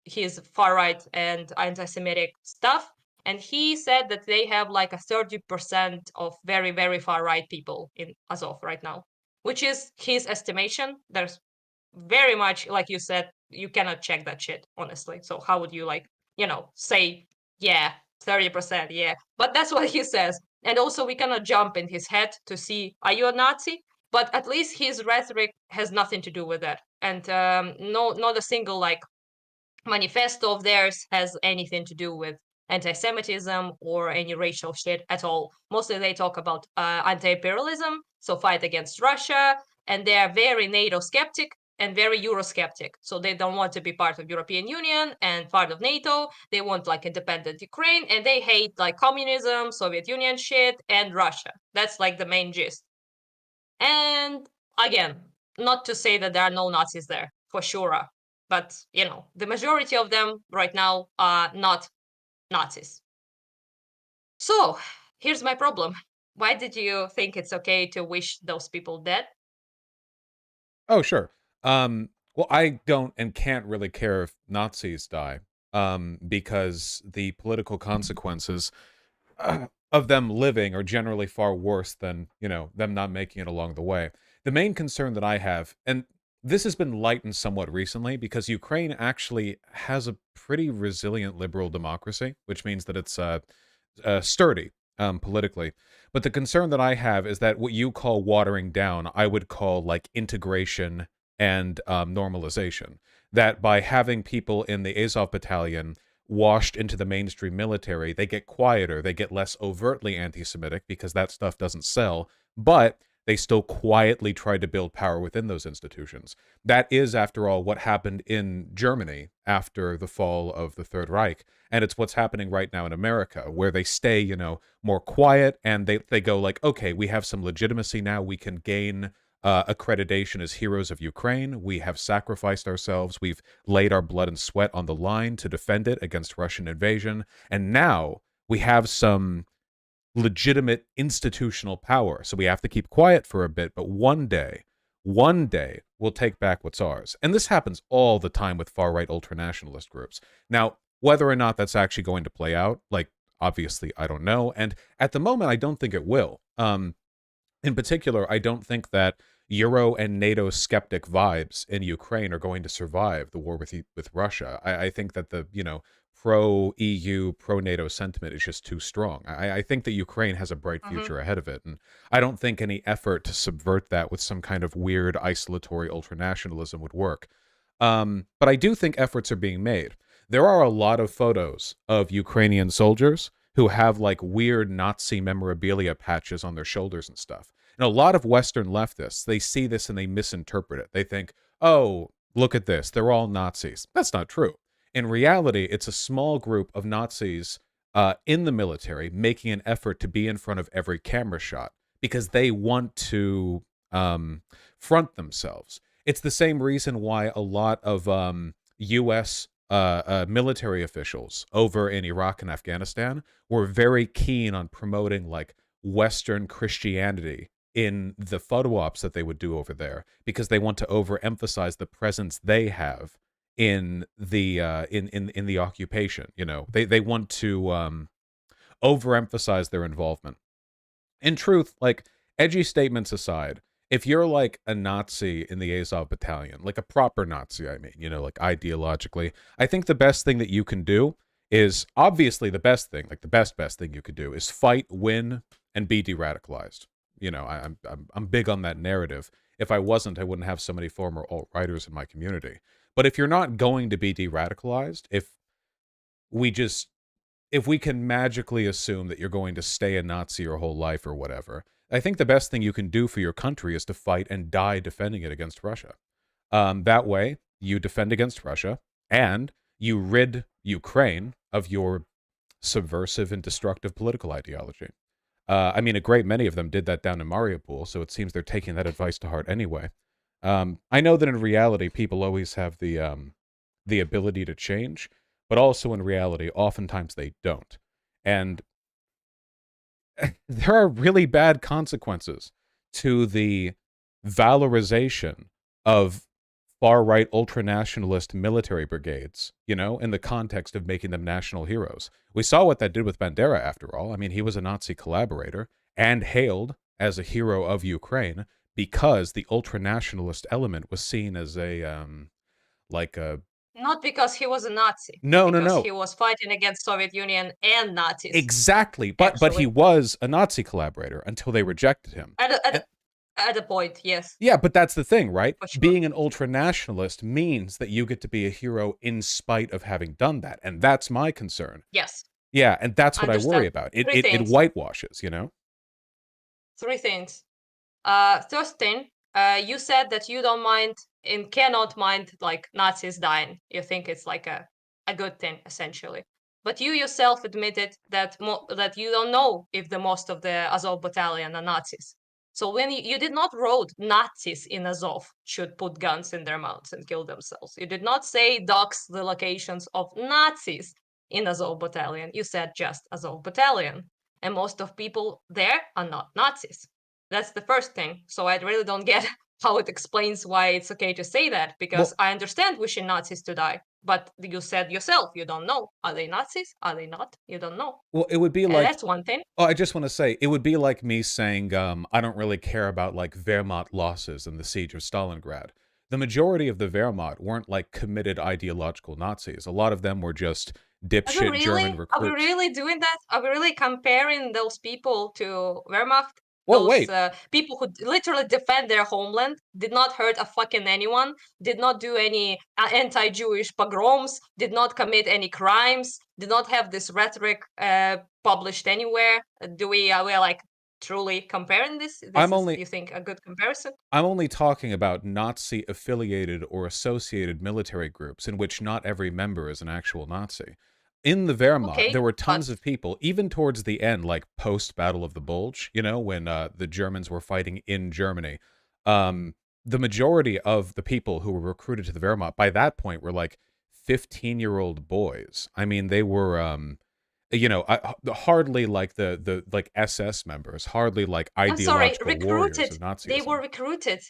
his far right and anti Semitic stuff. And he said that they have like a 30% of very, very far right people in Azov right now, which is his estimation. There's very much, like you said, you cannot check that shit, honestly. So how would you like, say, yeah, 30%, yeah. But that's what he says. And also we cannot jump in his head to see, are you a Nazi? But at least his rhetoric has nothing to do with that. And no, not a single like manifesto of theirs has anything to do with anti-Semitism or any racial shit at all. Mostly they talk about anti-imperialism, so fight against Russia, and they are very NATO skeptic and very Eurosceptic. So they don't want to be part of European Union and part of NATO. They want like independent Ukraine, and they hate like communism, Soviet Union shit, and Russia. That's like the main gist. And again, not to say that there are no Nazis there, for sure. But, the majority of them right now are not Nazis. So, Here's my problem. Why did you think it's okay to wish those people dead? Oh, sure. Well, I don't and can't really care if Nazis die, because the political consequences of them living are generally far worse than, them not making it along the way. The main concern that I have, and this has been lightened somewhat recently because Ukraine actually has a pretty resilient liberal democracy, which means that it's sturdy politically. But the concern that I have is that what you call watering down, I would call like integration and normalization. That by having people in the Azov battalion washed into the mainstream military, they get quieter, they get less overtly anti Semitic because that stuff doesn't sell, but they still quietly try to build power within those institutions. That is, after all, what happened in Germany after the fall of the Third Reich. And it's what's happening right now in America, where they stay, more quiet and they go like, okay, we have some legitimacy now. We can gain accreditation as heroes of Ukraine. We have sacrificed ourselves. We've laid our blood and sweat on the line to defend it against Russian invasion. And now we have some legitimate institutional power. So we have to keep quiet for a bit, but one day, we'll take back what's ours. And this happens all the time with far right ultranationalist groups. Now, whether or not that's actually going to play out, like, obviously, I don't know. And at the moment, I don't think it will. In particular, I don't think that Euro and NATO skeptic vibes in Ukraine are going to survive the war with Russia. I think that the pro EU, pro NATO sentiment is just too strong. I think that Ukraine has a bright Hmm. future ahead of it, and I don't think any effort to subvert that with some kind of weird isolatory ultranationalism would work. But I do think efforts are being made. There are a lot of photos of Ukrainian soldiers who have like weird Nazi memorabilia patches on their shoulders and stuff. And a lot of Western leftists, they see this and they misinterpret it. They think, oh, look at this. They're all Nazis. That's not true. In reality, it's a small group of Nazis in the military making an effort to be in front of every camera shot because they want to front themselves. It's the same reason why a lot of U.S. Military officials over in Iraq and Afghanistan were very keen on promoting like Western Christianity in the photo ops that they would do over there because they want to overemphasize the presence they have in the in the occupation. They want to overemphasize their involvement. In truth, like edgy statements aside, if you're like a Nazi in the Azov battalion, like a proper Nazi, I mean, like ideologically, I think the best thing that you can do is obviously the best thing, like the best thing you could do is fight, win, and be de-radicalized. I'm big on that narrative. If I wasn't, I wouldn't have so many former alt writers in my community. But if you're not going to be de-radicalized, we just if we can magically assume that you're going to stay a Nazi your whole life or whatever, I think the best thing you can do for your country is to fight and die defending it against Russia. That way, you defend against Russia and you rid Ukraine of your subversive and destructive political ideology. I mean, a great many of them did that down in Mariupol, so it seems they're taking that advice to heart anyway. I know that in reality, people always have the ability to change, but also in reality, oftentimes they don't. And there are really bad consequences to the valorization of far right ultranationalist military brigades, in the context of making them national heroes. We saw what that did with Bandera, after all. I mean, he was a Nazi collaborator and hailed as a hero of Ukraine because the ultranationalist element was seen as like a Not because he was a Nazi, no, no, because no. he was fighting against Soviet Union and Nazis, Exactly. But he actually. was a Nazi collaborator until they rejected him. At a, at And a, at a point, yes, yeah, but that's the thing, right? for sure. Being an ultranationalist means that you get to be a hero in spite of having done that. And that's my concern. Yes, Yeah, and that's what I worry understand. about. It Three it, it things. whitewashes. Three things. First thing, you said that you don't mind and cannot mind like Nazis dying. You think it's like a good thing, essentially. But you yourself admitted that that you don't know if the most of the Azov battalion are Nazis. So when you did not wrote Nazis in Azov should put guns in their mouths and kill themselves. You did not say dox the locations of Nazis in Azov battalion. You said just Azov battalion. and most of people there are not Nazis. That's the first thing. So I really don't get how it explains why it's okay to say that, because Well, I understand wishing Nazis to die, but you said yourself you don't know. Are they Nazis? Are they not? You don't know. it would be And like, that's one thing. oh, I just want to say, it would be like me saying, I don't really care about like Wehrmacht losses in the siege of Stalingrad. The majority of the Wehrmacht weren't like committed ideological Nazis. A lot of them were just Are we dipshit German really? Are we recruits. really doing that? Are we really comparing those people to Wehrmacht? Well, Those wait, people who literally defend their homeland, did not hurt a fucking anyone, did not do any anti-Jewish pogroms, did not commit any crimes, did not have this rhetoric published anywhere. Do we? Are we like truly comparing this? This I'm is, only you think, a good comparison? I'm only talking about Nazi affiliated or associated military groups in which not every member is an actual Nazi. In the Wehrmacht, Okay, there were but tons of people, even towards the end, like post Battle of the Bulge, you know, when the Germans were fighting in Germany. Um, the majority of the people who were recruited to the Wehrmacht by that point were like 15-year-old boys. I mean, they were hardly like the like SS members, hardly like I'm sorry, ideological warriors recruited. of They were Nazism.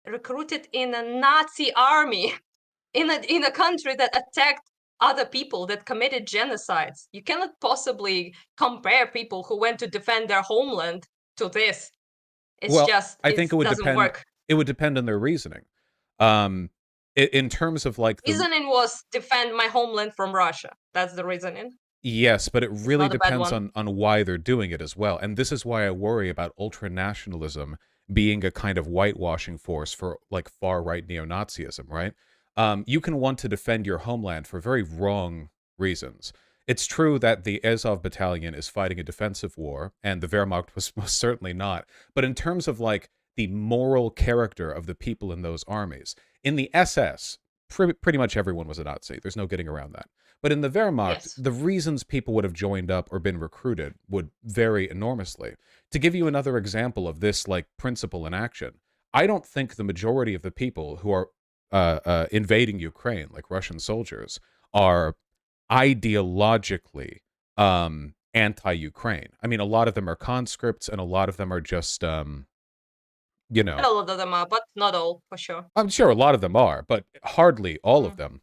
recruited in a Nazi army in a country that attacked other people, that committed genocides. You cannot possibly compare people who went to defend their homeland to this. It's Well, just, I it think it would doesn't depend. work. It would depend on their reasoning. In terms of like the Reasoning was defend my homeland from Russia. That's the reasoning. yes, but it It's really not a bad depends one. on why they're doing it as well. And this is why I worry about ultra nationalism being a kind of whitewashing force for like far right neo Nazism, right? You can want to defend your homeland for very wrong reasons. It's true that the Azov battalion is fighting a defensive war, and the Wehrmacht was most certainly not. But in terms of like the moral character of the people in those armies, in the SS, pretty much everyone was a Nazi. There's no getting around that. But in the Wehrmacht, Yes. the reasons people would have joined up or been recruited would vary enormously. To give you another example of this like principle in action, I don't think the majority of the people who are invading Ukraine, like Russian soldiers, are ideologically anti-Ukraine. I mean, a lot of them are conscripts, and a lot of them are just, you And know, a lot of them are, but not all, for sure. I'm sure a lot of them are, but hardly all of Mm. them.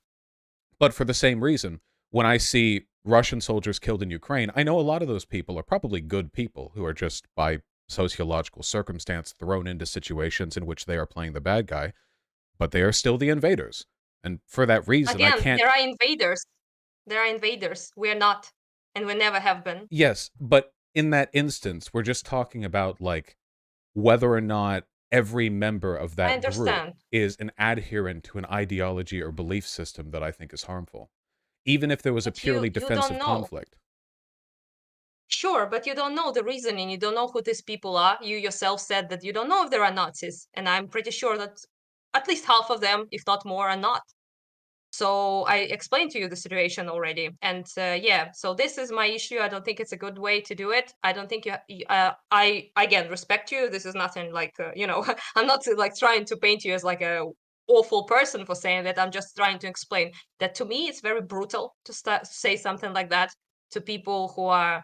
But for the same reason, when I see Russian soldiers killed in Ukraine, I know a lot of those people are probably good people who are just by sociological circumstance thrown into situations in which they are playing the bad guy, but they are still the invaders. And for that reason, I Again, can't. there are invaders. There are invaders. We're not, and we never have been. Yes, but in that instance, we're just talking about like whether or not every member of I that group understand. is an adherent to an ideology or belief system that I think is harmful, even if there was a But you purely you don't defensive know. conflict. Sure, but you don't know the reasoning. You don't know who these people are. You yourself said that you don't know if there are Nazis, and I'm pretty sure that at least half of them, if not more, are not. So I explained to you the situation already, and yeah. So this is my issue. I don't think it's a good way to do it. I don't think I again respect you. This is nothing like I'm not like trying to paint you as like a awful person for saying that. I'm just trying to explain that to me it's very brutal to say something like that to people who are,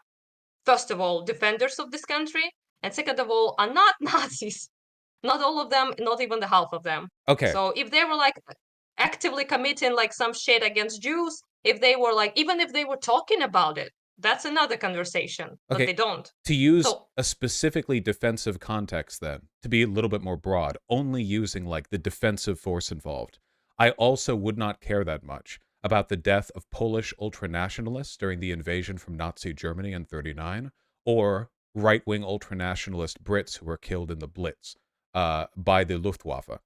first of all, defenders of this country, and second of all, are not Nazis. Not all of them, not even the half of them. Okay, So if they were like actively committing like some shit against Jews, if they were like, even if they were talking about it, that's another conversation, but okay. they don't. To use So a specifically defensive context, then, to be a little bit more broad, only using like the defensive force involved, I also would not care that much about the death of Polish ultranationalists during the invasion from Nazi Germany in 39, or right wing ultranationalist Brits who were killed in the Blitz by the Luftwaffe.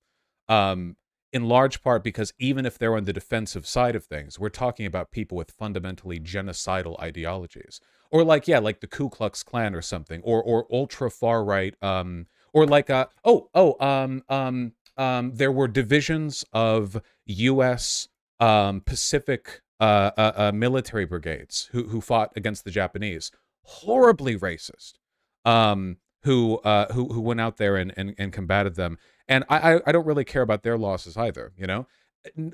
Um, in large part because even if they're on the defensive side of things, we're talking about people with fundamentally genocidal ideologies, or like yeah, like the Ku Klux Klan or something, or ultra far right, or like there were divisions of U.S. Pacific military brigades who fought against the Japanese, horribly racist, who went out there and combated them, and I don't really care about their losses either, you know.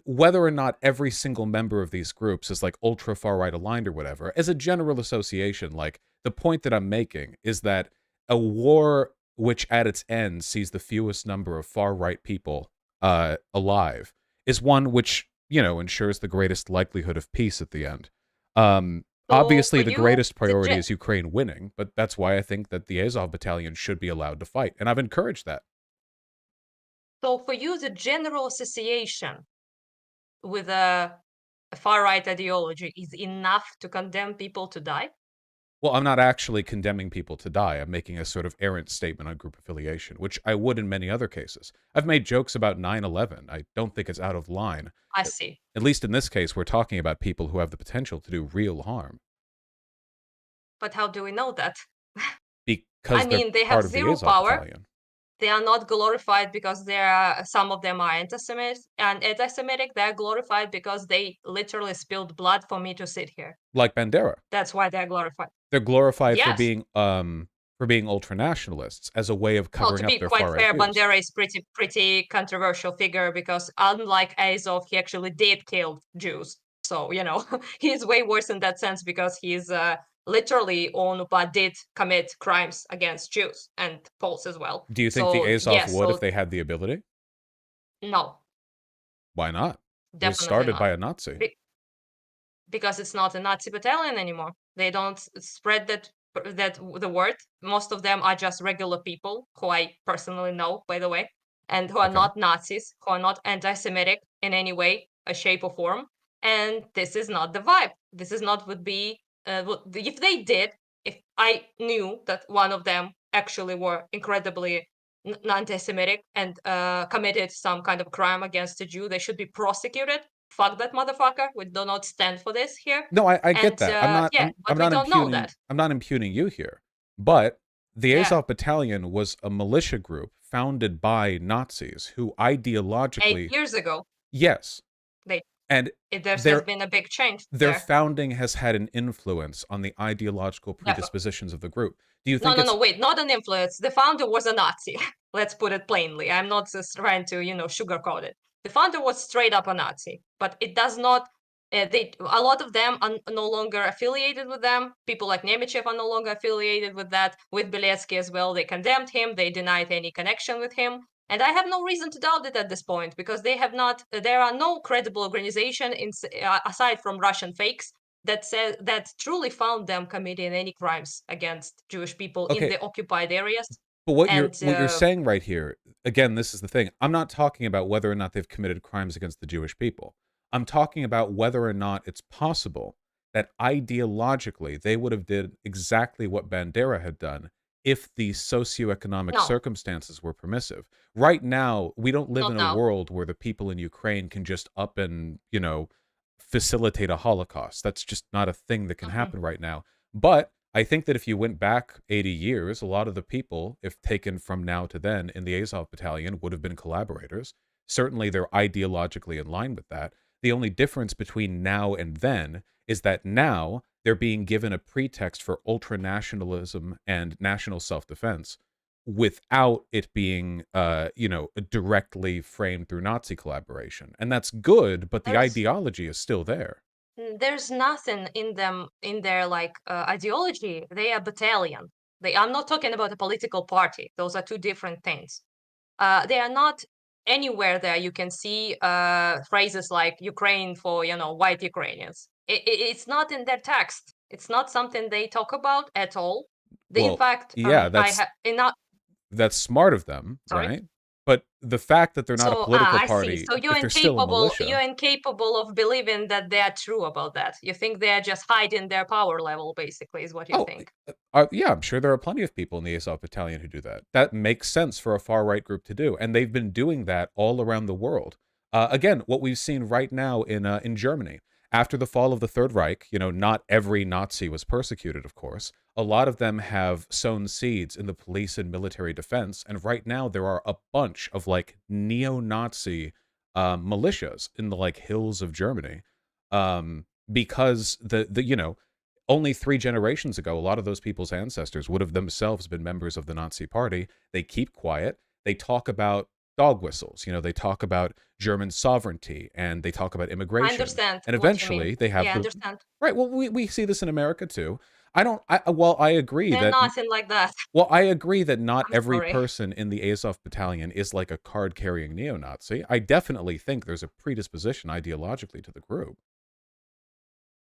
Whether or not every single member of these groups is like ultra far right aligned or whatever, as a general association, like The point that I'm making is that a war which at its end sees the fewest number of far right people alive is one which, ensures the greatest likelihood of peace at the end. So for Obviously, the you, greatest priority is Ukraine winning, but that's why I think that the Azov battalion should be allowed to fight, and I've encouraged that. the general association with a far right ideology is enough to condemn people to die? Well, I'm not actually condemning people to die. I'm making a sort of errant statement on group affiliation, which I would in many other cases. I've made jokes about 9/11. I don't think it's out of line. I At see. at least in this case, we're talking about people who have the potential to do real harm But how do we know that? I because they're mean, they have part of the zero Azov power. battalion, They are not glorified because they are some of them are anti-Semitic. They are glorified because they literally spilled blood for me to sit here. like Bandera. That's why they're glorified. They're glorified Yes. for being ultranationalists as a way of Well, to covering up be their quite far right fair, views. Bandera is pretty controversial figure because unlike Azov, he actually did kill Jews. So he's way worse in that sense because he's literally on UPA did commit crimes against Jews and Poles as well. Do you think the So Azov yes, would if so they had the ability? no, Why not? It was definitely started not. by a Nazi. Be- because it's not a Nazi battalion anymore. They don't spread that the word. Most of them are just regular people who I personally know, by the way, and who are Okay. not Nazis, who are not anti-Semitic in any way, a shape or form. And this is not the vibe. This is not would be if they did. If I knew that one of them actually were incredibly anti-Semitic and committed some kind of crime against a Jew, they should be prosecuted. Fuck that motherfucker. We do not stand for this here. No, I get And that. I'm not yeah, I'm but we not don't know impugning that. you here. But the Yeah, Azov Battalion was a militia group founded by Nazis who 8 ideologically, years ago, yes, they and there has their been a big change their there. founding has had an influence on the ideological Definitely. predispositions of the group. Do you No, think no, no. it's Wait, not an influence. The founder was a Nazi. Let's put it plainly. I'm not just trying to sugarcoat it. The founder was straight up a Nazi, but it does not. A lot of them are no longer affiliated with them. People like Nemechev are no longer affiliated with that. With Beletsky as well, they condemned him. They denied any connection with him. And I have no reason to doubt it at this point because they have not. There are no credible organization aside from Russian fakes that truly found them committing any crimes against Jewish people in okay? the occupied areas. But what you're And what you're saying right here, again, this is the thing. I'm not talking about whether or not they've committed crimes against the Jewish people. I'm talking about whether or not it's possible that ideologically they would have did exactly what Bandera had done if the socioeconomic no, circumstances were permissive. Right now, we don't live not in a now. world where the people in Ukraine can just up and, facilitate a Holocaust. That's just not a thing that can Mhm. happen right now. But I think that if you went back 80 years, a lot of the people, if taken from now to then in the Azov battalion, would have been collaborators. Certainly, they're ideologically in line with that. The only difference between now and then is that now they're being given a pretext for ultranationalism and national self-defense without it being, directly framed through Nazi collaboration. And that's good, but the There's ideology is still there. there's nothing in them in their like ideology. They are battalion. I'm not talking about a political party. Those are two different things. They are not anywhere there. You can see phrases like Ukraine for white Ukrainians. It's not in their text. It's not something they talk about at all. In Well, fact, yeah, I have not that's smart of them, sorry. right? But the fact that they're not a So political I see. party, So if they're still a you're militia, incapable of believing that they are true about that. You think they are just hiding their power level, basically, is what you oh, think. yeah, I'm sure there are plenty of people in the Azov Battalion who do that. That makes sense for a far right group to do, and they've been doing that all around the world. Again, what we've seen right now in Germany after the fall of the Third Reich, not every Nazi was persecuted, of course. A lot of them have sown seeds in the police and military defense, and right now there are a bunch of like neo-Nazi militias in the like hills of Germany, because only 3 generations ago, a lot of those people's ancestors would have themselves been members of the Nazi Party. They keep quiet. They talk about dog whistles. They talk about German sovereignty and they talk about I immigration. understand And what you mean. eventually they have Yeah, I the understand. right. Well, we see this in America too. well, I agree They're that nothing like that. well, I agree that not I'm every sorry. person in the Azov battalion is like a card-carrying neo-Nazi. I definitely think there's a predisposition ideologically to the group.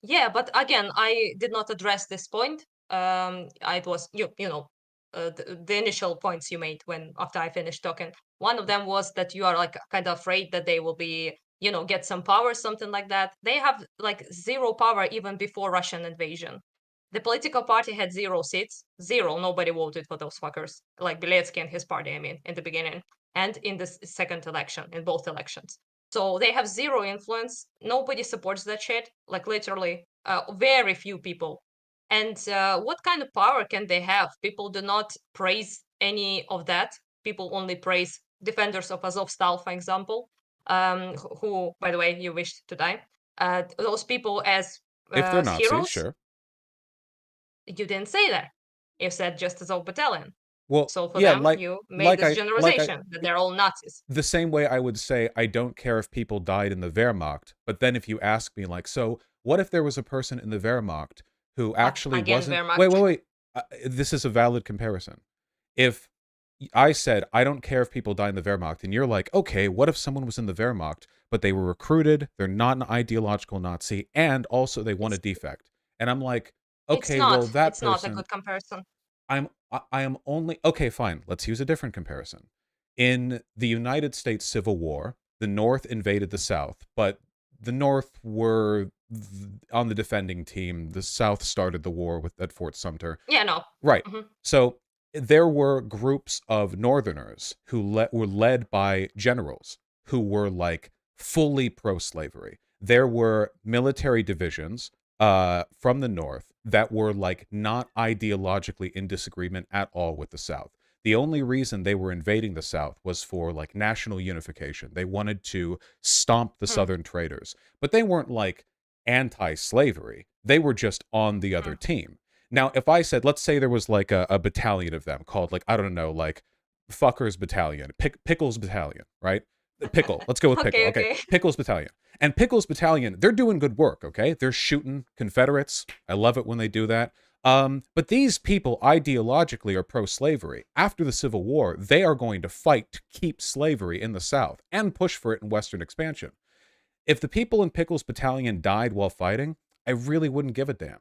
Yeah, but again, I did not address this point. It was the initial points you made when after I finished talking. One of them was that you are like kind of afraid that they will be, get some power, something like that. They have like zero power even before Russian invasion. The political party had 0 seats, zero. Nobody voted for those fuckers, like Beletsky and his party. I mean, in the beginning and in the second election, in both elections. So they have zero influence. Nobody supports that shit. Like literally, very few people. And what kind of power can they have? People do not praise any of that. People only praise defenders of Azovstal, for example, who, by the way, you wished to die. Those people If they're as Nazis, heroes. sure. You didn't say that. You said just Azov battalion. Well, So for yeah, them, you made this like I generalization that they're all Nazis. the same way I would say I don't care if people died in the Wehrmacht, but then if you ask me like, so what if there was a person in the Wehrmacht who actually Again, wasn't wait, Wehrmacht. wait, wait. This is a valid comparison. If I said I don't care if people die in the Wehrmacht and you're like, "Okay, what if someone was in the Wehrmacht but they were recruited, they're not an ideological Nazi and also they won a It's defect." And I'm like, it's "Okay, well not. that It's not a person good comparison. I am only okay, fine. Let's use a different comparison. In the United States Civil War, the North invaded the South, but the North were on the defending team. The South started the war with at Fort Sumter. Yeah, no. Right. Mhm. So there were groups of Northerners who were led by generals who were like fully pro-slavery. There were military divisions from the North that were like not ideologically in disagreement at all with the South. The only reason they were invading the South was for like national unification. They wanted to stomp the Mm, Southern traders, but they weren't like anti-slavery. They were just on the other mm. team. Now, if I said, let's say there was like a battalion of them called like, I don't know, like Fuckers Battalion, Pickles Battalion, right? Pickle. Let's go with Pickle. Okay, Okay. okay. Pickles Battalion. And Pickles Battalion, they're doing good work, okay? They're shooting Confederates. I love it when they do that. But these people ideologically are pro-slavery. After the Civil War, they are going to fight to keep slavery in the South and push for it in Western expansion. If the people in Pickles Battalion died while fighting, I really wouldn't give a damn.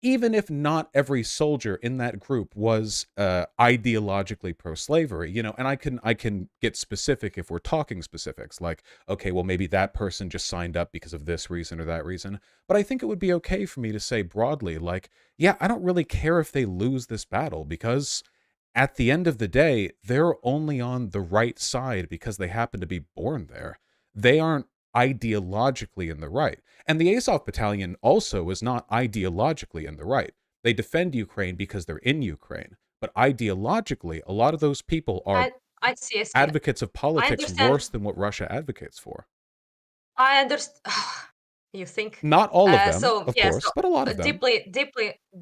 Even if not every soldier in that group was ideologically pro-slavery, and I can get specific if we're talking specifics, like okay, well maybe that person just signed up because of this reason or that reason. But I think it would be okay for me to say broadly, like, yeah, I don't really care if they lose this battle because at the end of the day, they're only on the right side because they happen to be born there. They aren't ideologically in the right. And the Azov Battalion also is not ideologically in the right. They defend Ukraine because they're in Ukraine. But ideologically, a lot of those people are I I see, I see. advocates of I politics understand. worse than what Russia advocates for. I understand. You think? Not all of them, So of yeah, so course, but a lot of them.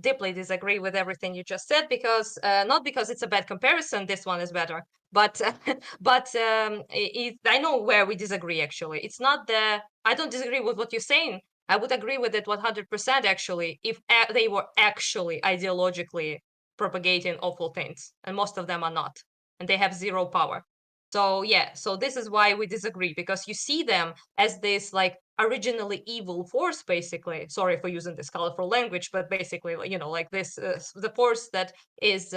deeply disagree with everything you just said because not because it's a bad comparison. This one is better, but I know where we disagree. Actually, it's not the I don't disagree with what you're saying. I would agree with it 100% actually if they were actually ideologically propagating awful things, and most of them are not, and they have zero power. So yeah, so this is why we disagree because you see them as this like originally evil force basically, sorry for using this colorful language, but basically like this the force that is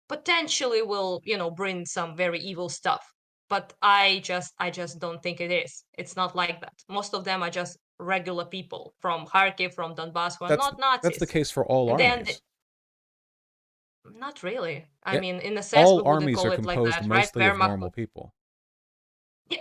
potentially will bring some very evil stuff, but I just don't think it is. It's not like that. Most of them are just regular people from Kharkiv, from Donbass, who are That's not that's the Nazis. case for all And then armies. not really, I Yeah, mean, in a sense we all wouldn't armies are call it like composed that, right? mostly of Wehrmacht. normal people.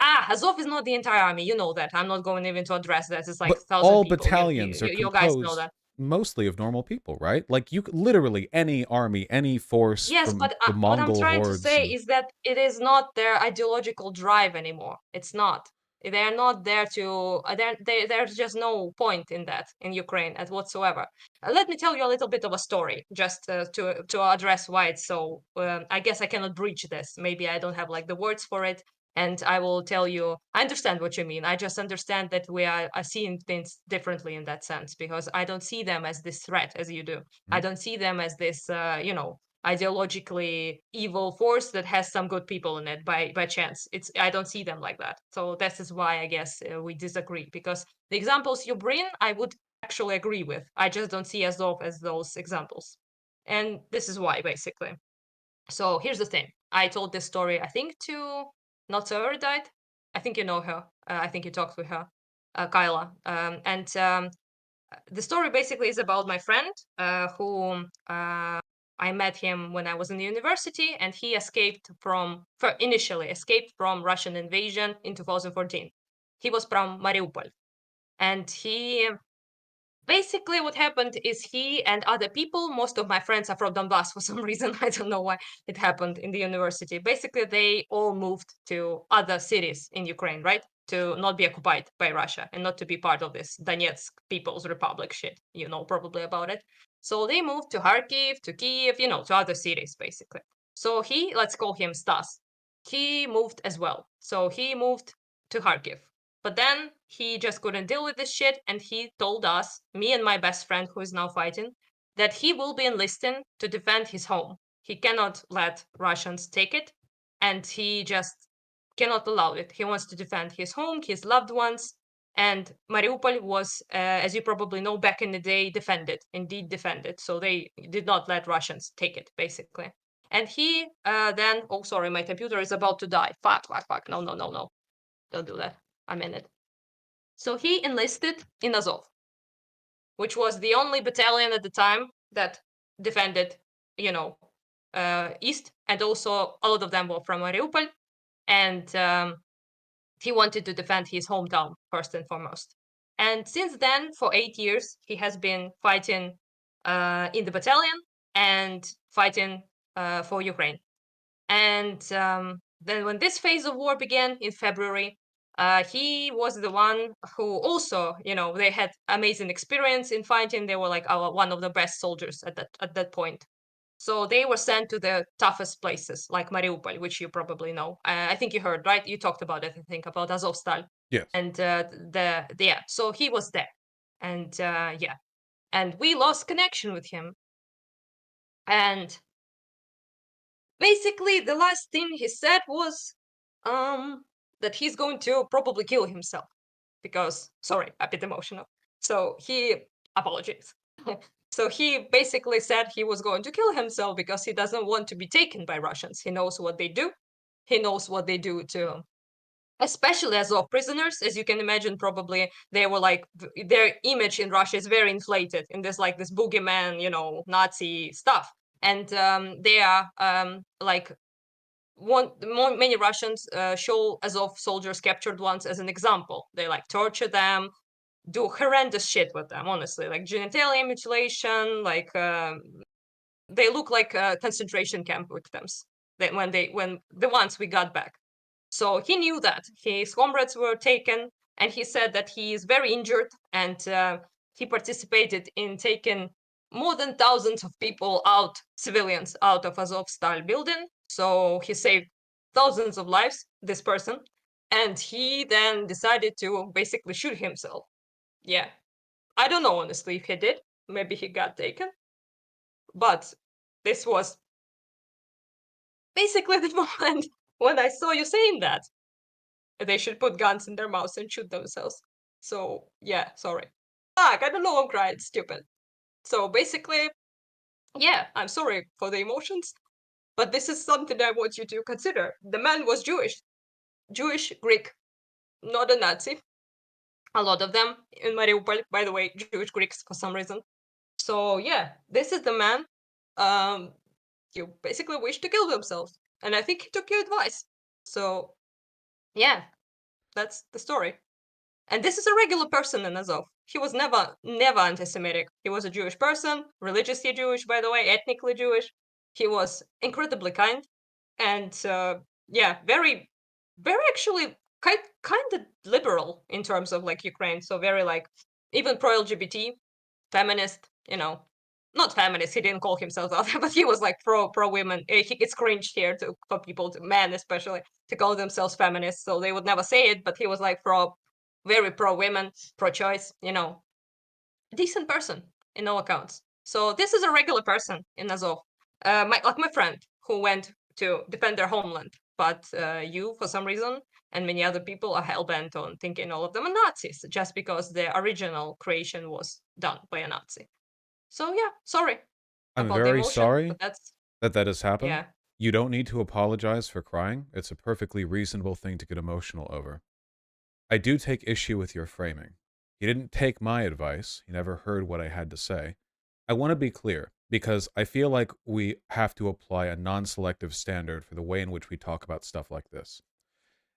Azov is not the entire army, you know that. I'm not going even to address that. It's like But 1,000 all people. battalions are You guys know composed that. mostly of normal people, right? Like literally any army, any force Yes, from but the what I'm Mongol trying to hordes say and is that it is not their ideological drive anymore. It's not. They're not there to. There's just no point in that in Ukraine as whatsoever. Let me tell you a little bit of a story, just to address why it's so. I guess I cannot breach this. Maybe I don't have like the words for it. And I will tell you, I understand what you mean. I just understand that we are seeing things differently in that sense, because I don't see them as this threat as you do. I Mhm. don't see them as this, ideologically evil force that has some good people in it by chance. I don't see them like that. So this is why I guess we disagree, because the examples you bring, I would actually agree with. I just don't see Azov as those examples. And this is why, basically. So here's the thing. I told this story, I think, to Not So Erudite. I think you know her. I think you talked with her, Kyla. And the story basically is about my friend who I met him when I was in the university, and he initially escaped from Russian invasion in 2014. He was from Mariupol, and he basically what happened is he and other people, most of my friends are from Donbass for some reason. I don't know why it happened in the university. Basically, they all moved to other cities in Ukraine, right? To not be occupied by Russia and not to be part of this Donetsk People's Republic shit. You know probably about it. So they moved to Kharkiv, to Kiev, to other cities basically. So let's call him Stas. He moved as well. So he moved to Kharkiv. But then he just couldn't deal with this shit, and he told us, me and my best friend who is now fighting, that he will be enlisting to defend his home. He cannot let Russians take it, and he just cannot allow it. He wants to defend his home, his loved ones, and Mariupol was, as you probably know, back in the day, indeed defended. So they did not let Russians take it, basically. And he then, oh, sorry, my computer is about to die. Fuck, fuck, fuck. No, no, no, no. Don't do that. I'm in it. So he enlisted in Azov, which was the only battalion at the time that defended, you know, east, and also a lot of them were from Mariupol, and he wanted to defend his hometown first and foremost. And since then, for 8 years, he has been fighting in the battalion and fighting for Ukraine. And then when this phase of war began in February, he was the one who also, they had amazing experience in fighting. They were like one of the best soldiers at that point. So they were sent to the toughest places, like Mariupol, which you probably know. I think you heard, right? You talked about it, I think, about Azovstal. Yes. And yeah, so he was there. And yeah, and we lost connection with him. And basically, the last thing he said was that he's going to probably kill himself because, sorry, a bit emotional. So he apologized. So he basically said he was going to kill himself because he doesn't want to be taken by Russians. He knows what they do. He knows what they do to, especially as of prisoners. As you can imagine, probably they were like, their image in Russia is very inflated in this boogeyman, Nazi stuff. And they are like many Russians show Azov soldiers captured ones as an example. They like torture them, do horrendous shit with them. Honestly, like genitalia mutilation, like they look like concentration camp victims. When the ones we got back. So he knew that his comrades were taken, and he said that he is very injured, and he participated in taking more than thousands of people out, civilians, out of Azovstal building. So he saved thousands of lives, this person, and he then decided to basically shoot himself. Yeah, I don't know honestly if he did. Maybe he got taken, but this was basically the moment when I saw you saying that they should put guns in their mouths and shoot themselves. So yeah, sorry. Fuck, I don't know, I'm crying, stupid. So basically, yeah, I'm sorry for the emotions, but this is something I want you to consider. The man was Jewish Greek, not a Nazi. A lot of them in Mariupol, by the way, Jewish Greeks for some reason. So yeah, this is the man. Um, you basically wished to kill himself, and I think he took your advice. So yeah, that's the story. And this is a regular person in Azov. He was never anti-Semitic. He was a Jewish person, religiously Jewish, by the way, ethnically Jewish. He was incredibly kind, and yeah, very, very actually kind of liberal in terms of like Ukraine. So very like even pro-LGBT, feminist, not feminist. He didn't call himself that, but he was like pro women. It's cringe here for people, men especially, to call themselves feminists. So they would never say it, but he was like very pro women, pro choice. Decent person in all accounts. So this is a regular person in Azov, my friend who went to defend their homeland. But you, for some reason, and many other people are hell bent on thinking all of them are Nazis just because the original creation was done by a Nazi. So yeah, sorry I'm about the very emotion, sorry but that's that that has happened. yeah. You don't need to apologize for crying. It's a perfectly reasonable thing to get emotional over. I do take issue with your framing. He didn't take my advice. He never heard what I had to say. I want to be clear because I feel like we have to apply a non selective standard for the way in which we talk about stuff like this.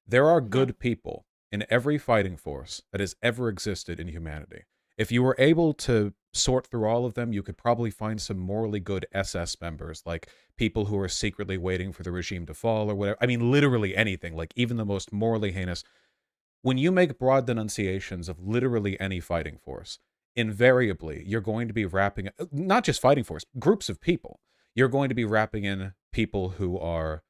There are Mhm. good people in every fighting force that has ever existed in humanity. If you were able to sort through all of them, you could probably find some morally good SS members, like people who are secretly waiting for the regime to fall or whatever. I mean, literally anything, like even the most morally heinous. When you make broad denunciations of literally any fighting force, invariably you're going to be wrapping not just fighting force, groups of people. You're going to be wrapping in people who are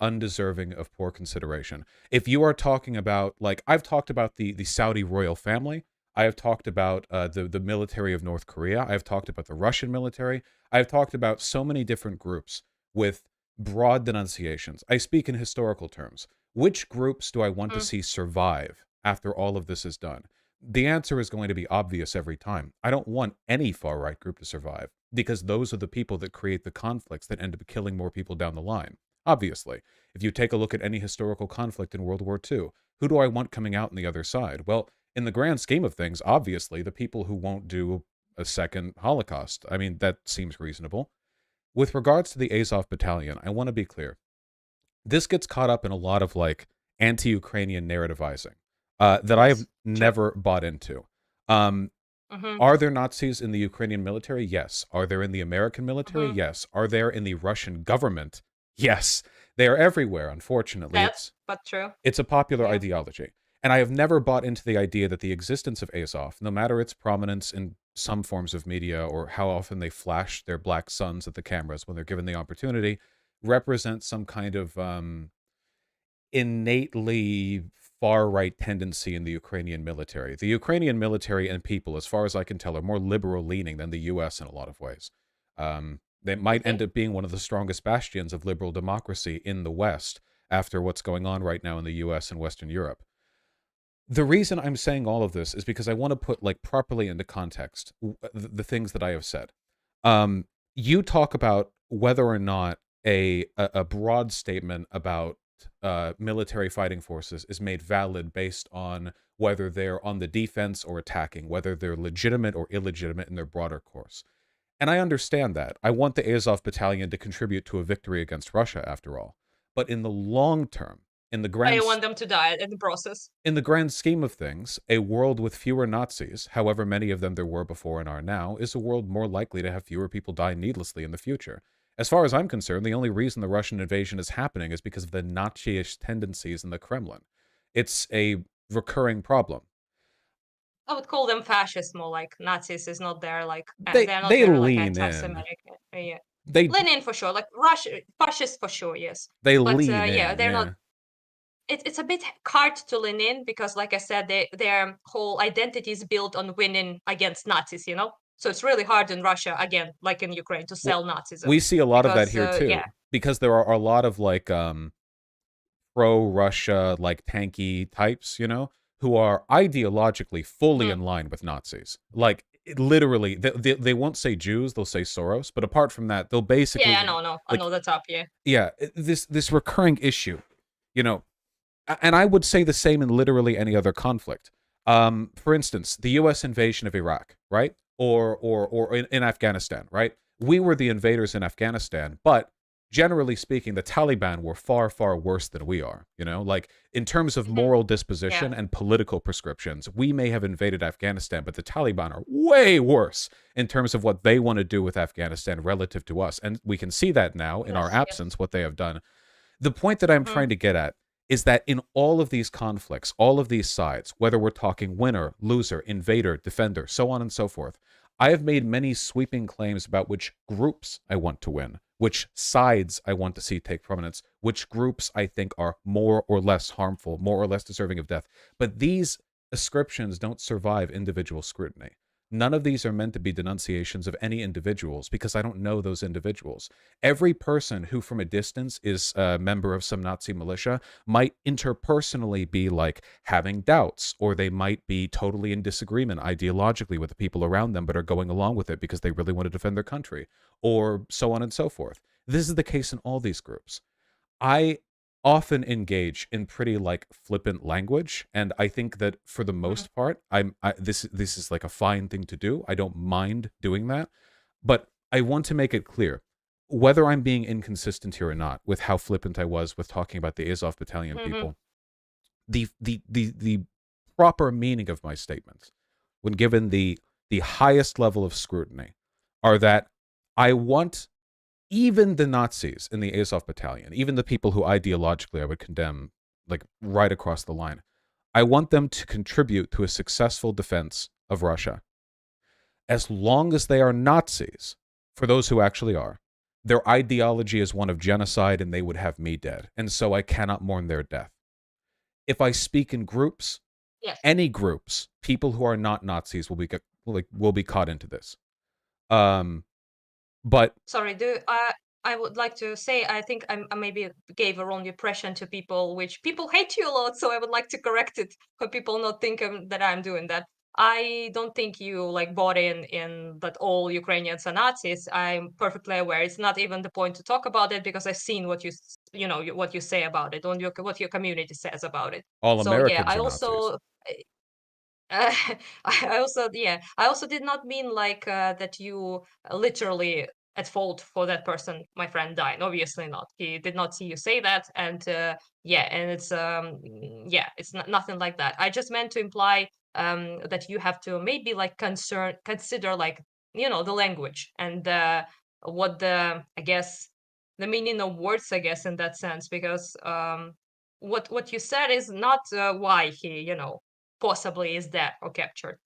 undeserving of poor consideration. If you are talking about, like, I've talked about the Saudi royal family, I have talked about the military of North Korea, I've talked about the Russian military, I've talked about so many different groups with broad denunciations. I speak in historical terms. Which groups do I want to Mhm. see survive after all of this is done? The answer is going to be obvious every time. I don't want any far right group to survive because those are the people that create the conflicts that end up killing more people down the line. Obviously, if you take a look at any historical conflict in World War II, who do I want coming out on the other side? Well, in the grand scheme of things, obviously, the people who won't do a second Holocaust. I mean, that seems reasonable. With regards to the Azov battalion, I want to be clear this gets caught up in a lot of like anti-Ukrainian narrativizing that I have Yes, true. never bought into. Um, Mhm. are there Nazis in the Ukrainian military? Yes. Are there in the American military? Mhm. Yes. Are there in the Russian government? Yes. They are everywhere. Unfortunately, Sad, it's but true. it's a popular Yeah. ideology, and I have never bought into the idea that the existence of Azov, no matter its prominence in some forms of media or how often they flash their black suns at the cameras when they're given the opportunity, represents some kind of innately far right tendency in the Ukrainian military. The Ukrainian military and people, as far as I can tell, are more liberal leaning than the US in a lot of ways. They might end Okay. up being one of the strongest bastions of liberal democracy in the West after what's going on right now in the US and Western Europe. The reason I'm saying all of this is because I want to put like properly into context the things that I have said. Um, you talk about whether or not a broad statement about military fighting forces is made valid based on whether they're on the defense or attacking, whether they're legitimate or illegitimate in their broader course. And I understand that. I want the Azov battalion to contribute to a victory against Russia, after all. But in the long term, in the I grand want them to die in the process. in the grand scheme of things, a world with fewer Nazis, however many of them there were before and are now, is a world more likely to have fewer people die needlessly in the future. As far as I'm concerned, the only reason the Russian invasion is happening is because of the Nazi-ish tendencies in the Kremlin. It's a recurring problem. I would call them fascist more like Nazis is not there like They they're not they very like lean in. anti-Semitic. Yeah. They Lenin for sure, like Russia fascist for sure, yes. they But lean yeah, in, they're not yeah. it's a bit hard to lean in because like I said, their whole identity is built on winning against Nazis. So it's really hard in Russia, again, like in Ukraine, to Well, sell Nazism we see a lot of that because here yeah. too, because there are a lot of like pro-Russia, like tanky types, who are ideologically fully Mhm. in line with Nazis. Like literally, they won't say Jews, they'll say Soros, but apart from that, they'll Yeah, basically I like know that's up, yeah. yeah, this recurring issue, you know, and I would say the same in literally any other conflict. For instance, the U.S. invasion of Iraq, right, or in Afghanistan, right? We were the invaders in Afghanistan, but generally speaking, the Taliban were far, far worse than we are. Like in terms of Mhm. moral Yeah. disposition and political prescriptions, we may have invaded Afghanistan, but the Taliban are way worse in terms of what they want to do with Afghanistan relative to us, and we can see that now in our Yes, yes. absence what they have done. The point that I'm Mhm. trying to get at is that in all of these conflicts, all of these sides, whether we're talking winner, loser, invader, defender, so on and so forth, I have made many sweeping claims about which groups I want to win, which sides I want to see take prominence, which groups I think are more or less harmful, more or less deserving of death. But these ascriptions don't survive individual scrutiny. None of these are meant to be denunciations of any individuals because I don't know those individuals. Every person who, from a distance, is a member of some Nazi militia might interpersonally be like having doubts, or they might be totally in disagreement ideologically with the people around them, but are going along with it because they really want to defend their country, or so on and so forth. This is the case in all these groups. I often engage in pretty like flippant language, and I think that for the Mhm. most part, this is like a fine thing to do. I don't mind doing that, but I want to make it clear whether I'm being inconsistent here or not with how flippant I was with talking about the Azov Battalion Mhm. people. The proper meaning of my statements, when given the highest level of scrutiny, are that I want even the Nazis in the Azov Battalion, even the people who ideologically I would condemn, like right across the line, I want them to contribute to a successful defense of Russia. As long as they are Nazis, for those who actually are, their ideology is one of genocide and they would have me dead. And so I cannot mourn their death. If I speak in groups, Yes. any groups, people who are not Nazis will be caught into this. Um, but Sorry, I would like to say I think I maybe gave a wrong impression to people, which people hate you a lot. So I would like to correct it for people not thinking that I'm doing that. I don't think you like bought in that all Ukrainians are Nazis. I'm perfectly aware. It's not even the point to talk about it because I've seen what you know what you say about it, on your what your community says about it. all So yeah, Americans are Nazis. uh, I also, yeah, I also did not mean like that you literally at fault for that person, my friend died. Obviously not. He did not see you say that, and yeah, and yeah, it's not nothing like that. I just meant to imply that you have to maybe like consider like the language and what the I guess the meaning of words, I guess, in that sense, because what you said is not why he possibly is dead or captured.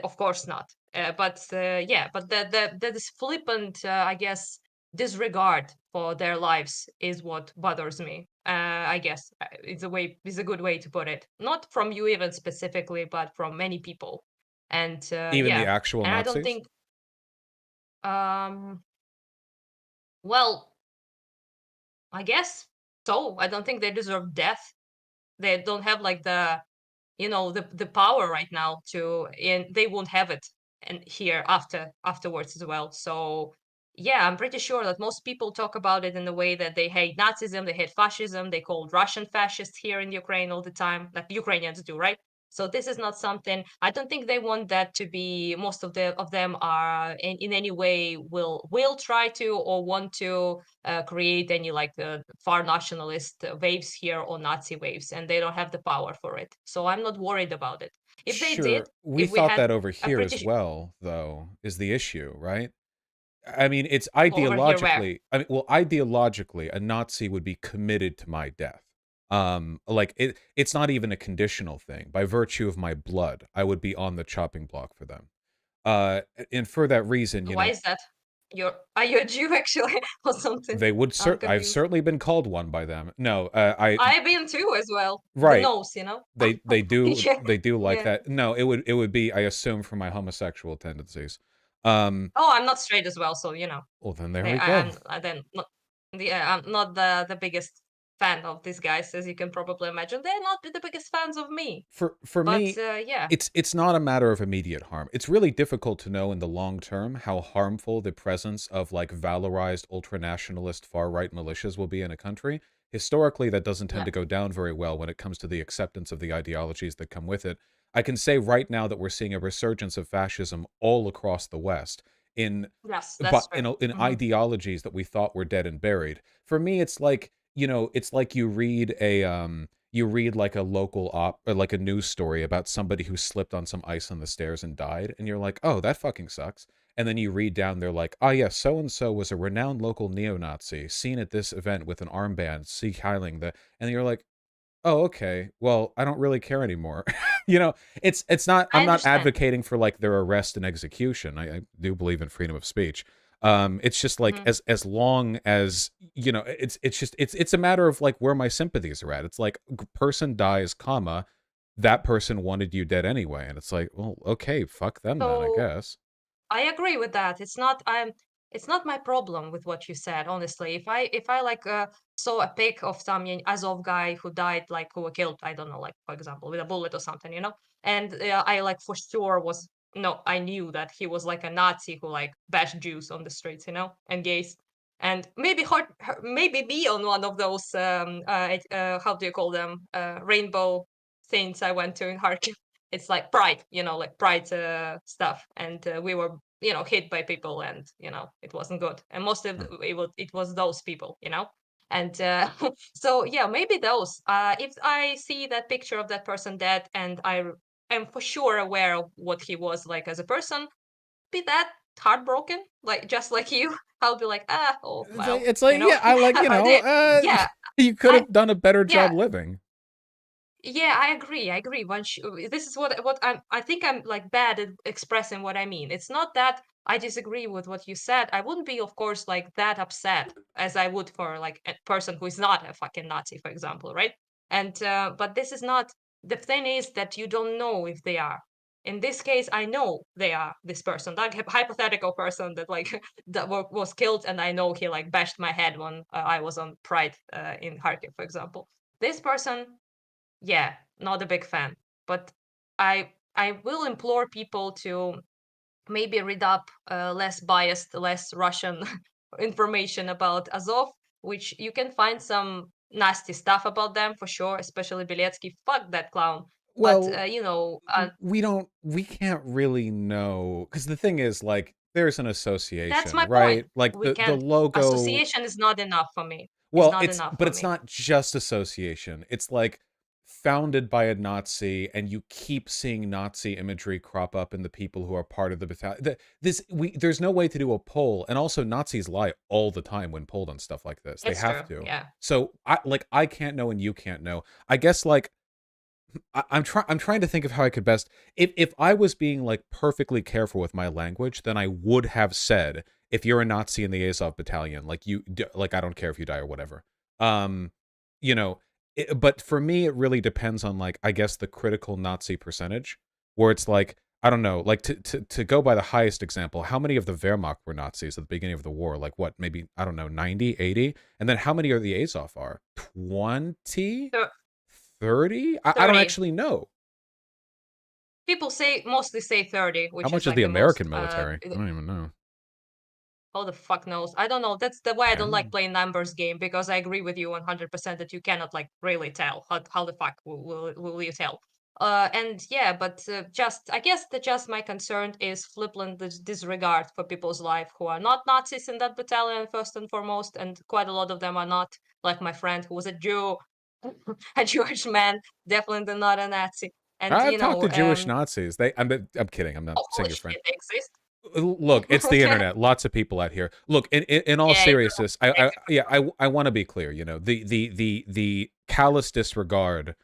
Of course not. But yeah, but the this flippant, I guess, disregard for their lives is what bothers me. I guess it's a good way to put it. Not from you even specifically, but from many people. And Even the yeah, actual and I don't Nazis? think. Um, well, I guess so. I don't think they deserve death. They don't have like the power right now to, and they won't have it and here afterwards as well. So yeah, I'm pretty sure that most people talk about it in the way that they hate Nazism, they hate fascism, they called Russian fascists here in Ukraine all the time, like Ukrainians do, right? So this is not something, I don't think they want that to be. Most of them are in any way will try to or want to create any like far nationalist waves here or Nazi waves, and they don't have the power for it. So I'm not worried about it. If they did, Sure, we if we thought had, that over I'm here pretty as well, though, is the issue, right? I mean, it's over here where. ideologically, I mean, well, ideologically, a Nazi would be committed to my death. Like it's not even a conditional thing. By virtue of my blood, I would be on the chopping block for them. Uh, and for that reason, Why is that? Are you a Jew actually or something? I'm I've confused. certainly been called one by them. No, I've been too as well. The right. nose, Yeah, They do like yeah. that. No, it would be, I assume, for my homosexual tendencies. Oh, I'm not straight as well, so Well, then there they, we go. I'm then not I'm not the biggest fan of these guys, as you can probably imagine. They're not the biggest fans of me, For but me, yeah, it's not a matter of immediate harm. It's really difficult to know in the long term how harmful the presence of like valorized ultranationalist far right militias will be in a country. Historically, that doesn't tend yeah, to go down very well when it comes to the acceptance of the ideologies that come with it. I can say right now that we're seeing a resurgence of fascism all across the West in yes, that's but true. in Hmm. ideologies that we thought were dead and buried. For me, it's like, it's like you read like a local op or like a news story about somebody who slipped on some ice on the stairs and died, and you're like, oh, that fucking sucks. And then you read down, they're like, ah, yes, so and so was a renowned local neo-Nazi seen at this event with an armband, Sieg Heiling. And you're like, "Oh, okay. Well, I don't really care anymore." You know, it's not I I'm not understand. advocating for, like, their arrest and execution. I do believe in freedom of speech. It's just, like, Mhm. as long as, you know, it's just it's a matter of, like, where my sympathies are at. It's like, person dies, comma, that person wanted you dead anyway, and it's like, "Well, okay, fuck them then, I So guess." I agree with that. It's not my problem with what you said, honestly. If I like saw a pic of some Azov guy who died, like who were killed, I don't know, like for example, with a bullet or something, and I like for sure was no, I knew that he was like a Nazi who like bashed Jews on the streets, and gays, and maybe maybe be on one of those how do you call them, rainbow things I went to in Kharkiv. It's like pride, like pride stuff, and we were hit by people, and it wasn't good, and most of Hmm. it was those people, and so yeah, maybe those, if I see that picture of that person dead, and am for sure aware of what he was like as a person, be that heartbroken, like just like you. I'll be like, oh well, It's like, yeah, I like, yeah, you could I have done a better yeah, job living. yeah, I agree. I agree. This is what I think I'm like bad at expressing what I mean. It's not that I disagree with what you said. I wouldn't be, of course, like that upset as I would for like a person who is not a fucking Nazi, for example, right? And but this is not the thing is that you don't know if they are. In this case, I know they are this person, like a hypothetical person that like was killed, and I know he like bashed my head when I was on Pride in Kharkiv, for example. This person, yeah, not a big fan. But I will implore people to maybe read up less biased, less Russian information about Azov, which you can find some nasty stuff about them for sure, especially Beletsky. Fuck that clown. But Well, we can't really know, because the thing is, like, there's an that's association, my point. right? Like, We the can't. logo. Association is not enough for me. Is Well, not enough but for it's me. not just association. It's like founded by a Nazi, and you keep seeing Nazi imagery crop up in the people who are part of the battalion. There's no way to do a poll, and also Nazis lie all the time when polled on stuff like this. They It's have true. to. Yeah. So I can't know and you can't know. I guess, like, I'm trying to think of how I could best, if I was being, like, perfectly careful with my language, then I would have said, if you're a Nazi in the Azov battalion, like, like, I don't care if you die or whatever. Um, you know, but for me, it really depends on, like, I guess, the critical Nazi percentage, where it's like, I don't know, like, to go by the highest example, how many of the Wehrmacht were Nazis at the beginning of the war? Like, what, maybe, I don't know, 90, 80? And then how many are the Azov are? 20? So 30? I don't 30. actually know. People mostly say 30, How which is much is like the the most American military? I don't even know. who the fuck knows? I don't know. That's the way I don't like 10? playing numbers game, because I agree with you 100% that you cannot like really tell how the fuck will you tell. And yeah, but just I guess that just my concern is flippant disregard for people's life who are not Nazis in that battalion first and foremost, and quite a lot of them are not. Like my friend who was a Jew, a Jewish man, definitely not a Nazi. And I've talked to Jewish Nazis. I'm kidding. I'm not oh, saying holy your friend. shit, they exist. Look, it's the internet. Lots of people out here. Look, in all Yeah, seriousness, basically. yeah, I want to be clear. The callous disregard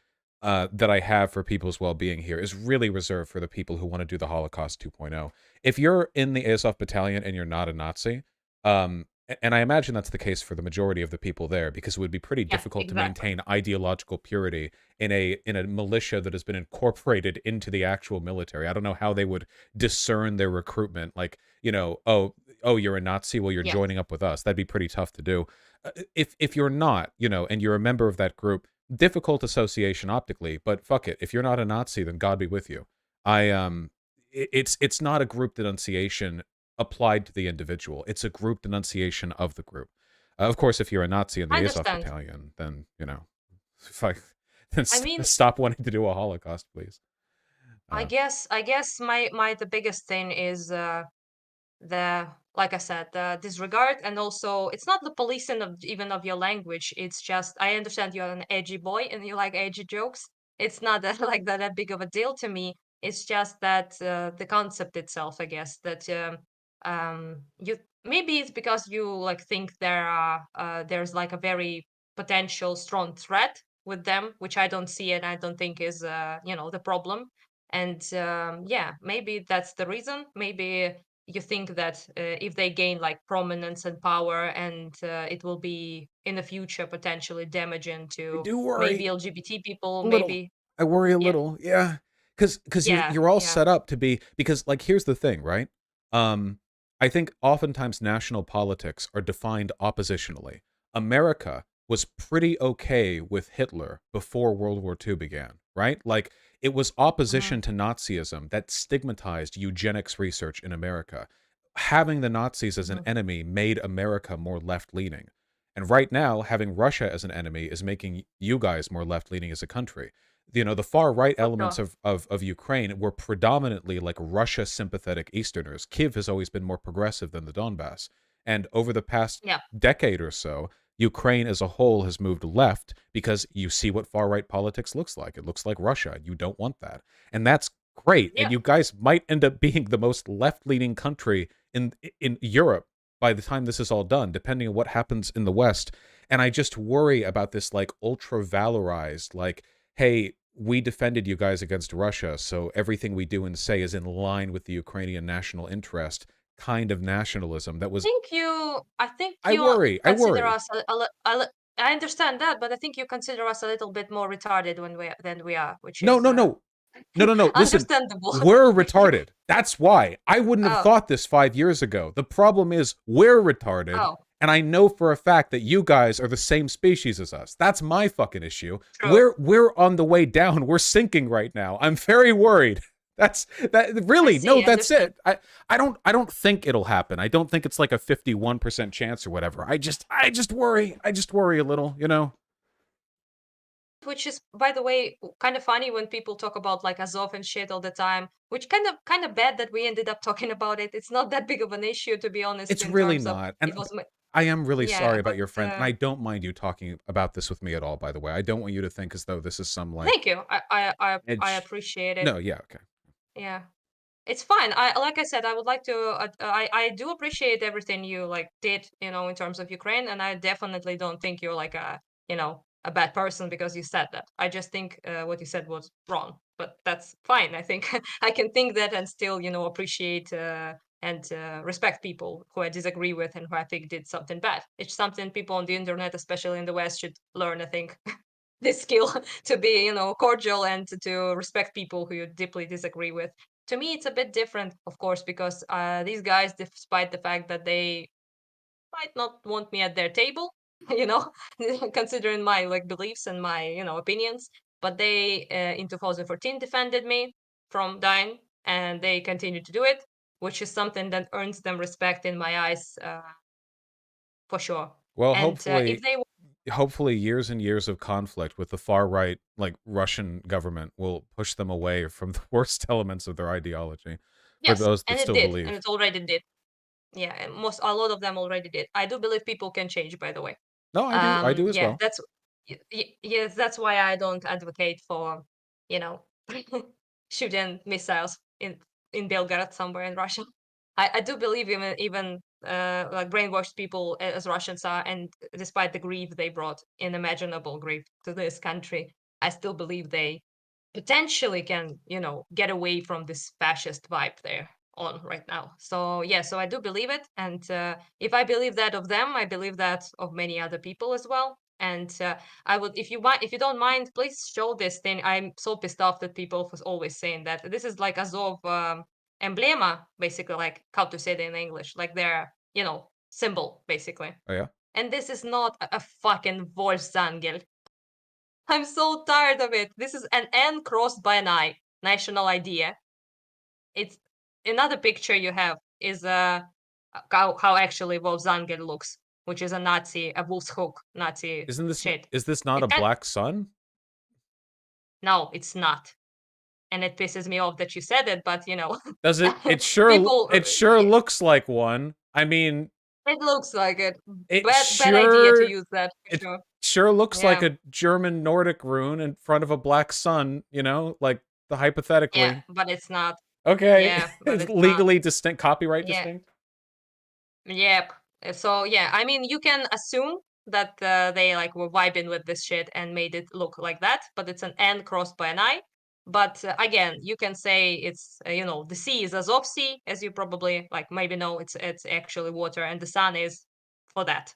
that I have for people's well-being here is really reserved for the people who want to do the Holocaust 2.0. If you're in the Azov battalion and you're not a Nazi, and I imagine that's the case for the majority of the people there, because it would be pretty Yeah, difficult to exactly. maintain ideological purity in a militia that has been incorporated into the actual military. I don't know how they would discern their recruitment. Like, oh, you're a Nazi, well, you're Yeah. joining up with us. That'd be pretty tough to do. If you're not, and you're a member of that group, difficult association optically, but fuck it. If you're not a Nazi, then God be with you. I it's not a group denunciation applied to the individual. It's a group denunciation of the group. Of course, if you're a Nazi in I the Azov understand. battalion, then, if I, then I mean, stop wanting to do a Holocaust, please. Uh, I guess my the biggest thing is the like I said, the disregard, and also it's not the policing of even of your language. It's just I understand you're an edgy boy and you like edgy jokes. It's not that like that big of a deal to me. It's just that the concept itself, I guess, that you maybe it's because you like think there's like a very potential strong threat with them, which I don't see and I don't think is the problem. And yeah, maybe that's the reason. Maybe you think that if they gain like prominence and power, and it will be in the future potentially damaging I to do maybe worry LGBT people, a little. maybe. I worry a Yeah, little. Yeah. Cuz yeah, you're all yeah. set up to be because like here's the thing, right? Um I think oftentimes national politics are defined oppositionally. America was pretty okay with Hitler before World War II began, right? Like it was Hmm. opposition to Nazism that stigmatized eugenics research in America. Having the Nazis as an Hmm. enemy made America more left-leaning. And right now, having Russia as an enemy is making you guys more left-leaning as a country. The far right For elements sure. of Ukraine were predominantly like Russia sympathetic Easterners. Kiev has always been more progressive than the Donbass. And over the past Yeah, decade or so, Ukraine as a whole has moved left because you see what far right politics looks like. It looks like Russia. You don't want that. And that's great. And yeah. you guys might end up being the most left-leaning country in Europe by the time this is all done, depending on what happens in the West. And I just worry about this like ultra valorized, like, hey, we defended you guys against Russia, so everything we do and say is in line with the Ukrainian national interest kind of nationalism that was I think you I consider worry. us I understand that, but I think you consider us a little bit more retarded than we are, which No, is no, no. No, no, no. Listen, understandable. we're retarded. That's why. I wouldn't have Oh, thought this 5 years ago. The problem is we're retarded, oh, and I know for a fact that you guys are the same species as us. That's my fucking issue. true. We're on the way down. We're sinking right now. I'm very worried. That's that I really no, see, that's understand. it. I don't think it'll happen. I don't think it's like a 51% chance or whatever. I just worry. I just worry a little. Which is, by the way, kind of funny when people talk about like Azov and shit all the time. Which kind of bad that we ended up talking about it. It's not that big of an issue, to be honest, It's in really terms of not. it And was. I am really Yeah, sorry about but your friend, and I don't mind you talking about this with me at all, by the way. I don't want you to think as though this is some like thank you. I edge. appreciate it. No, yeah, okay. Yeah. It's fine. I like I said, I would like to. I do appreciate everything you like did, in terms of Ukraine, and I definitely don't think you're like a bad person because you said that. I just think what you said was wrong, but that's fine. I think I can think that and still, appreciate and respect people who I disagree with and who I think did something bad. It's something people on the internet, especially in the West, should learn. I think this skill to be, cordial and to respect people who you deeply disagree with. To me, it's a bit different, of course, because these guys, despite the fact that they might not want me at their table, you know, considering my like beliefs and my opinions, but they in 2014 defended me from dying, and they continue to do it, which is something that earns them respect in my eyes, for sure. Well, And if they hopefully years and years of conflict with the far right, like Russian government, will push them away from the worst elements of their ideology for yes, those that and it still did, and believe. it already did. Yeah, and a lot of them already did. I do believe people can change, by the way. No, I do as Yeah, well. yes, that's why I don't advocate for, you know, shooting missiles in Belgrade somewhere in Russia. I do believe even like brainwashed people as Russians are, and despite the grief they brought, unimaginable grief to this country, I still believe they potentially can, get away from this fascist vibe there on right now. So yeah, so I do believe it, and if I believe that of them, I believe that of many other people as well. And I would, if you don't mind, please show this thing. I'm so pissed off that people was always saying that this is like Azov emblema, basically, like how to say it in English, like their symbol, basically. Oh yeah. And this is not a fucking Volksangel. I'm so tired of it. This is an N crossed by an I. National idea. It's another picture you have is how actually Wolfsangel looks, which is a Nazi, a wolf's hook Nazi Isn't this shit. is this not a It can black sun? No, it's not, and it pisses me off that you said it. But Does it? people, It sure yeah, looks like one. I mean, it looks like it. it Bad idea to sure use that for it sure. sure looks like Yeah, a German Nordic rune in front of a black sun, like the yeah, hypothetically. but it's not. Okay, Yeah, but it's it's not. legally distinct, copyright Yeah, distinct. yep. So yeah, I mean, you can assume. that they like were vibing with this shit and made it look like that, but it's an N crossed by an I. But again, you can say it's the sea is Azov Sea, as you probably like maybe know. It's actually water, and the sun is for that.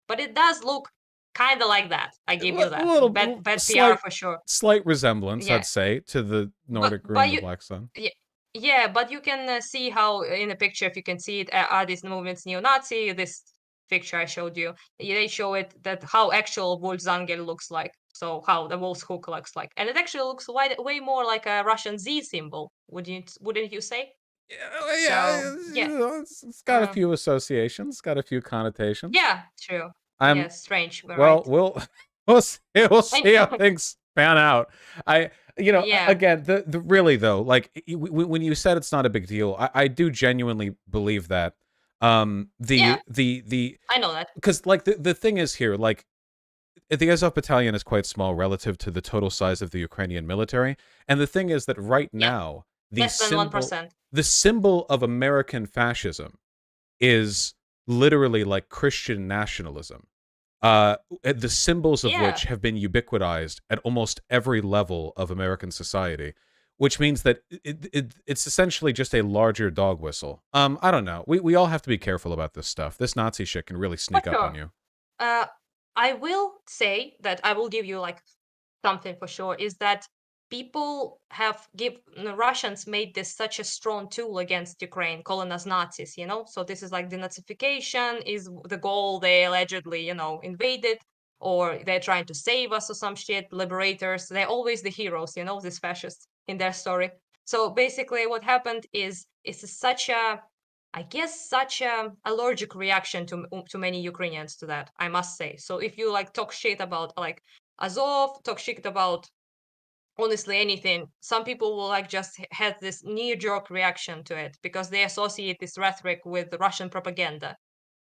But it does look kind of like that. I give you A that. little Bad PR slight for sure. slight resemblance, Yeah, I'd say, to the but Nordic but ring, the you black sun. yeah, yeah, but you can see how in the picture, if you can see it, are these movements neo-Nazi? This picture I showed you, they show it that how actual Wolfsangel looks like. So how the wolf's hook looks like, and it actually looks way more like a Russian Z symbol. Wouldn't you say? So Yeah, yeah, it's got a uh, few associations, got a few connotations. yeah, true. Yeah, I'm strange, but right. well, we'll see, we'll I see how know. things pan out. Yeah, Again, the really though, like when you said it's not a big deal, I do genuinely believe that. yeah, The I know that because like the thing is here, like the Azov battalion is quite small relative to the total size of the Ukrainian military, and the thing is that right yeah, now less than 1%. the symbol of American fascism is literally like Christian nationalism. The symbols of Yeah, which have been ubiquitized at almost every level of American society, which means that it's essentially just a larger dog whistle. I don't know. We all have to be careful about this stuff. This Nazi shit can really for sneak up on sure. you. Uh, I will say that I will give you like something for sure is that people have give the Russians made this such a strong tool against Ukraine, calling us Nazis, you know? So this is like denazification is the goal they allegedly, invaded, or they're trying to save us or some shit, liberators. They're always the heroes, these fascists in their story. So basically what happened is it's such a I guess such a allergic reaction to many Ukrainians to that, I must say. So if you like talk shit about like Azov, talk shit about honestly anything, some people will like just have this knee-jerk reaction to it because they associate this rhetoric with Russian propaganda,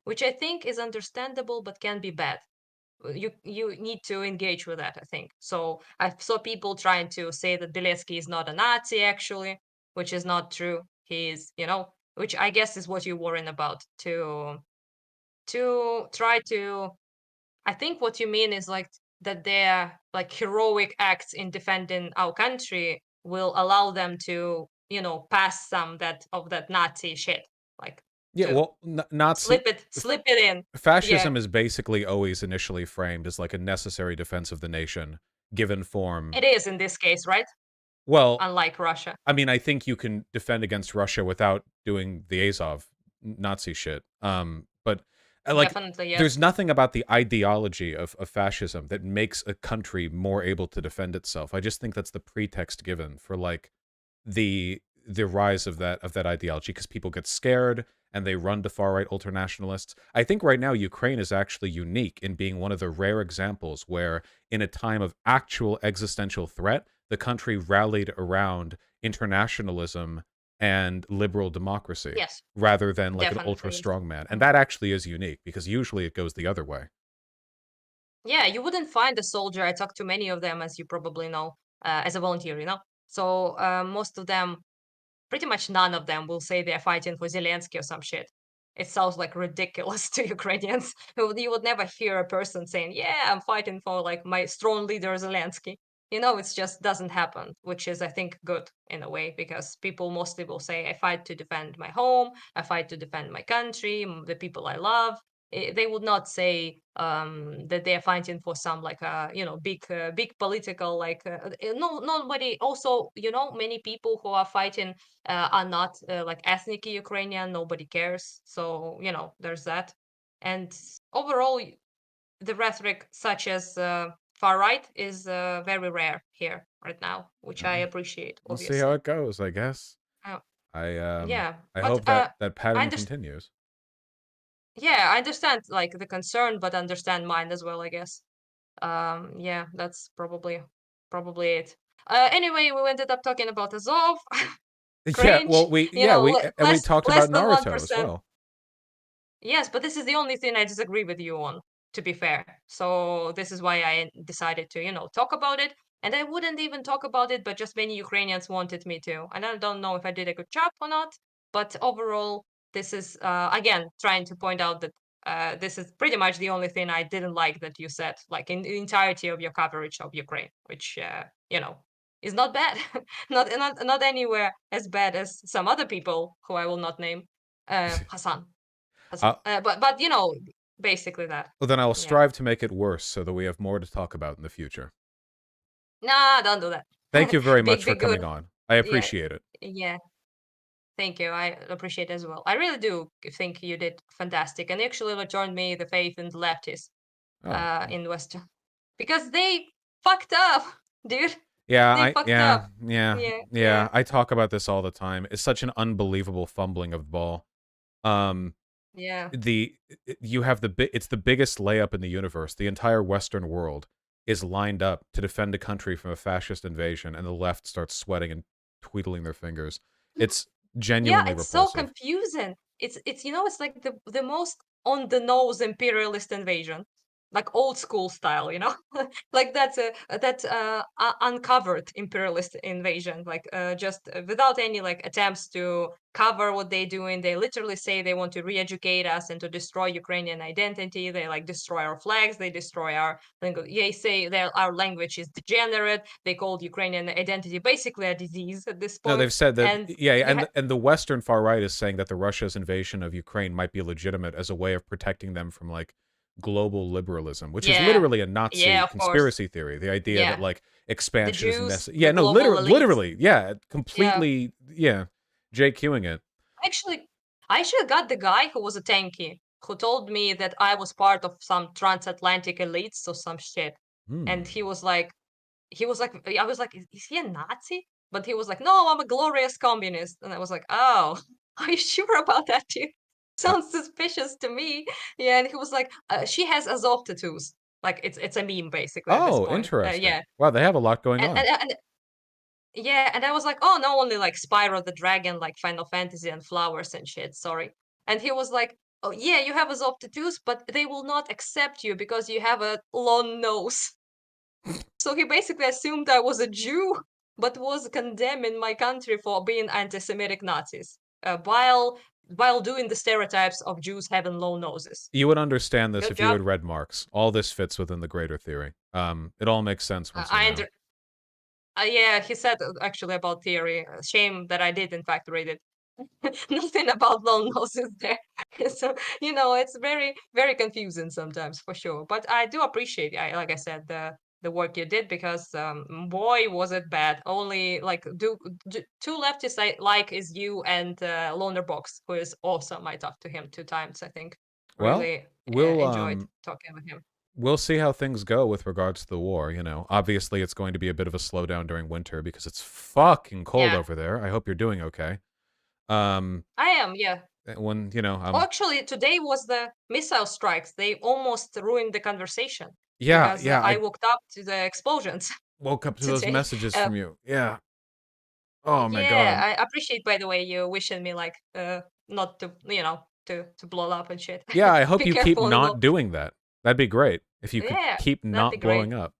which I think is understandable but can be bad. You need to engage with that, I think. So I saw people trying to say that Beletsky is not a Nazi actually, which is not true. He is, which I guess is what you're worrying about to try to I think what you mean is like that their like heroic acts in defending our country will allow them to, pass some that of that Nazi shit, like Yeah, to well, Nazi slip it in. Yeah, fascism is basically always initially framed as like a necessary defense of the nation, given form. it is in this case, right? Well, Unlike Russia, I mean, I think you can defend against Russia without doing the Azov Nazi shit. But like, definitely there's yes. nothing about the ideology of fascism that makes a country more able to defend itself. I just think that's the pretext given for like the rise of that ideology because people get scared and they run to far right ultranationalists. I think right now Ukraine is actually unique in being one of the rare examples where in a time of actual existential threat, the country rallied around internationalism and liberal democracy Yes, rather than like an ultra definitely yes. strongman. And Mhm. that actually is unique because usually it goes the other way. Yeah, you wouldn't find a soldier. I talked to many of them, as you probably know, as a volunteer, So most of them pretty much none of them will say they're fighting for Zelensky or some shit. It sounds like ridiculous to Ukrainians. You would never hear a person saying, "Yeah, I'm fighting for like my strong leader Zelensky." It just doesn't happen, which is I think good in a way because people mostly will say, "I fight to defend my home. I fight to defend my country, the people I love." They would not say that they're fighting for some like big political like no nobody. Also, many people who are fighting are not like ethnic Ukrainian. Nobody cares. So there's that. And overall, the rhetoric such as far right is very rare here right now, which I Uh, appreciate, we'll see how obviously. it goes, I guess. Uh, I yeah, I but hope that that I pattern understand. continues. Yeah, I understand like the concern, but understand mine as well, I guess. Yeah, that's probably it. Anyway, we ended up talking about Azov. Yeah, well, Cringe. we talked Less about than one Naruto as percent. well. Yes, but this is the only thing I disagree with you on, to be fair. So this is why I decided to, talk about it. And I wouldn't even talk about it, but just many Ukrainians wanted me to. And I don't know if I did a good job or not. But overall, this is again trying to point out that This is pretty much the only thing I didn't like that you said, like in the entirety of your coverage of Ukraine, which is not bad, not anywhere as bad as some other people who I will not name, Hassan, Uh, but basically that, well, then I will yeah. strive to make it worse so that we have more to talk about in the future. Nah, don't do that. Thank you very much Be for good, coming on. I yeah, appreciate it. yeah. Thank you. I appreciate it as well. I really do think you did fantastic, and actually returned me the faith in the leftists Oh, in Western because they fucked up, dude. yeah, They I fucked yeah, up. yeah, Yeah, yeah. yeah. I talk about this all the time. It's such an unbelievable fumbling of the ball. Um, Yeah. you have it's the biggest layup in the universe. The entire Western world is lined up to defend a country from a fascist invasion, and the left starts sweating and tweedling their fingers. It's Yeah, genuinely it's so repulsive. confusing. It's it's like the most on the nose imperialist invasion, like old school style. Like that uncovered imperialist invasion, like just without any like attempts to cover what they're doing. They literally say they want to re-educate us and to destroy Ukrainian identity. They like destroy our flags. They destroy our language. They say that our language is degenerate. They called Ukrainian identity basically a disease at this No, point. they've said that, And yeah, you and the Western far right is saying that the Russia's invasion of Ukraine might be legitimate as a way of protecting them from like global liberalism, which is Yeah. literally a Yeah, Nazi of course. conspiracy theory. The idea that Yeah. like The expansion isn't Jews, necessary. the Yeah, no, global elites. literally, yeah, Yeah. completely, yeah, JQing it. Actually, I actually got the guy who was a tanky who told me that I was part of some transatlantic elites or some shit. And Hmm. I was like, is he a Nazi? But he was like, no, I'm a glorious communist. And I was like, oh, are you sure about that, dude? Uh, Sounds suspicious to me. Yeah, and he was like, she has Azov tattoos. Like it's a meme basically at this oh, point. interesting. Yeah, Wow, they have a lot going and, on. and and yeah, and I was like, oh, no, only like Spyro the Dragon, like Final Fantasy and flowers and shit. Sorry. And he was like, oh yeah, you have Azov tattoos, but they will not accept you because you have a long nose. So he basically assumed I was a Jew, but was condemning my country for being anti-Semitic Nazis, while doing the stereotypes of Jews having long noses. You would understand this Good if you job. had read Marx. All this fits within the greater theory. It all makes sense once you I know. under Yeah, he said actually about theory. Shame that I did in fact read it. Nothing about long noses there. So it's very very confusing sometimes for sure. But I do appreciate, like I said, the work you did because boy was it bad. Only like two leftists I like is you and Loner Box, who is awesome. I talked to him 2 times. I think Well, really we'll enjoyed talking with him. we'll see how things go with regards to the war. Obviously, it's going to be a bit of a slowdown during winter because it's fucking cold Yeah, over there. I hope you're doing okay. Um, I am. Yeah. when Oh, actually, today was the missile strikes. They almost ruined the conversation yeah, because yeah, I I woke up to the explosions woke up to those today. messages Uh, from you. Yeah. Oh my yeah, god. I appreciate, by the way, you wishing me like not to to blow up and shit. Yeah, I hope Be you keep careful and not will. doing that. That'd be great if you could Yeah, keep that'd be not great. blowing up.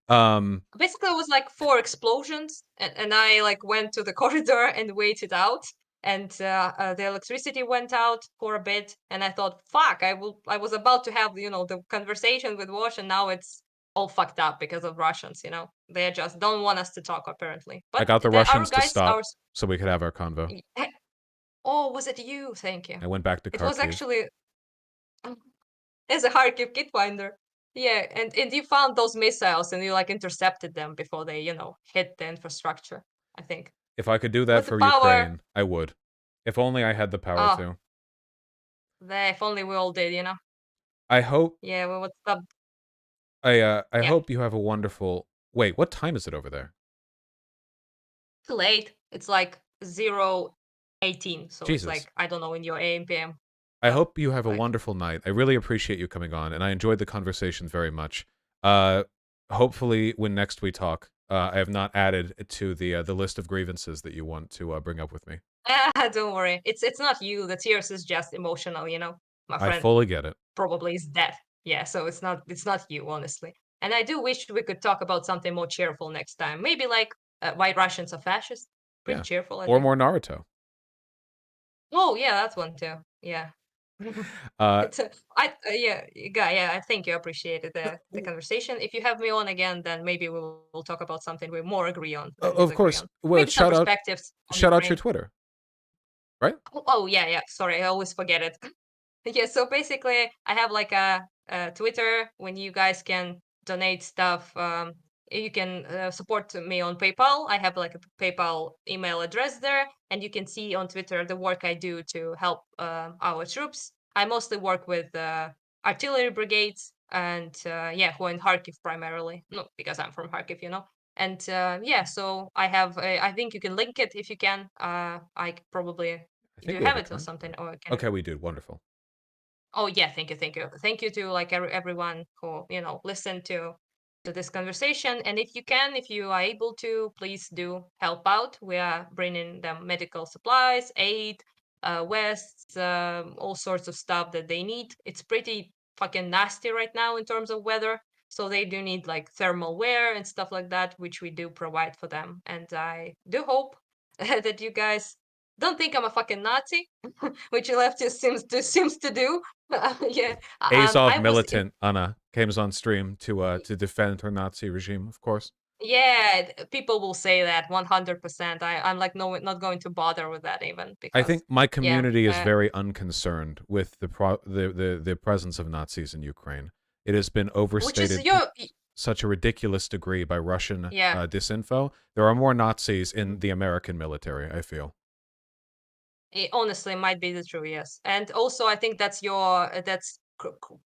Um, Basically, it was like 4 explosions, and I like went to the corridor and waited out. And the electricity went out for a bit, and I thought, "Fuck!" I was about to have the conversation with Wash, and now it's all fucked up because of Russians. They just don't want us to talk apparently. I But got the our Russians to guys, stop so we could have our convo. oh, was it you? Thank you. I went back to It was Kharkiv. actually as a Kharkiv kit finder. Yeah, and you found those missiles and you like intercepted them before they hit the infrastructure. I think If I could do that with the for power. Ukraine, I would. If only I had the power Oh, to. if only we all did. I hope Yeah, we would stop. I Yeah, hope you have a wonderful. Wait, what time is it over there? too late. It's like 0:18, so it's Jesus. like I don't know in your AM PM, I but hope you have a like wonderful night. I really appreciate you coming on, and I enjoyed the conversation very much. Uh, hopefully, when next we talk, I have not added to the list of grievances that you want to bring up with me. don't worry. It's not you. The tears is just emotional. My I friend fully get it. probably is dead. Yeah, so it's not you, honestly. And I do wish we could talk about something more cheerful next time. Maybe like why Russians are fascists. Pretty Yeah, cheerful, I or think. more Naruto. Oh yeah, that's one too. Yeah. uh, It's yeah, yeah. I think you appreciated the conversation. If you have me on again, then maybe we'll talk about something we more agree on than of disagree course. on. Well, Maybe some perspectives on shout out your Ukraine. Twitter, right? Oh yeah, yeah. Sorry, I always forget it. Yeah, so basically, I have like a Twitter when you guys can donate stuff. You can support me on PayPal. I have like a PayPal email address there, and you can see on Twitter the work I do to help our troops. I mostly work with artillery brigades and yeah, who are in Kharkiv primarily. No, because I'm from Kharkiv, you know. And yeah, so I have. I think you can link it if you can. I probably I do think you we have have a it or contact. something, or can Okay, we do. Wonderful. Oh yeah, thank you, thank you, thank you to like everyone who listened to this conversation. And if you can, if you are able to, please do help out. We are bringing them medical supplies, aid, vests, all sorts of stuff that they need. It's pretty fucking nasty right now in terms of weather, so they do need like thermal wear and stuff like that, which we do provide for them. And I do hope that you guys don't think I'm a fucking Nazi, which leftist seems to do. Yeah, Azov I was in. militant Anna came on stream to defend her Nazi regime, of course. Yeah, people will say that 100%. I'm like, no, not going to bother with that even I because, think my yeah, community is very unconcerned with the presence of Nazis in Ukraine. It has been which is overstated to your, such a ridiculous degree by Russian yeah. disinfo. There are more Nazis in the American military, I feel. It honestly might be the true, yes. And also, I think that's your that's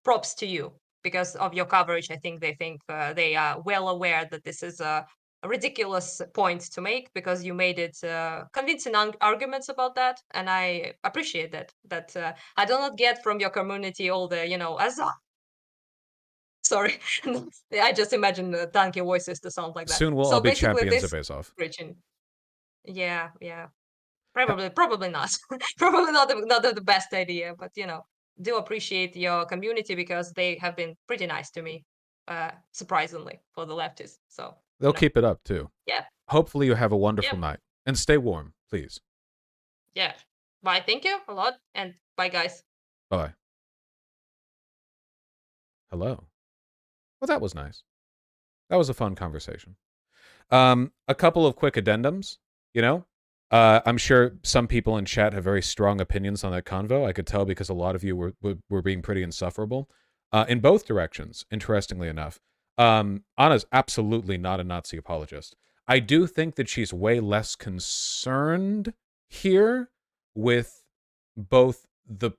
props to you because of your coverage. I think they are well aware that this is a ridiculous point to make because you made it convincing arguments about that, and I appreciate that. That I do not get from your community all the as sorry, I just imagine the donkey voices to sound like that. Soon we'll all So be basically, champions this of Azov. preaching, yeah, yeah. Probably not. Probably not the best idea, but do appreciate your community because they have been pretty nice to me, surprisingly for the leftists. So, They'll keep it up too. yeah, Hopefully you have a yeah, wonderful night and stay warm, please. yeah. Bye. Thank you a lot, and bye, guys. Bye. Hello. Well, that was nice. That was a fun conversation. A couple of quick addendums. You know, I'm sure some people in chat have very strong opinions on that convo. I could tell because a lot of you were being pretty insufferable in both directions. Interestingly enough, Anna's absolutely not a Nazi apologist. I do think that she's way less concerned here with both the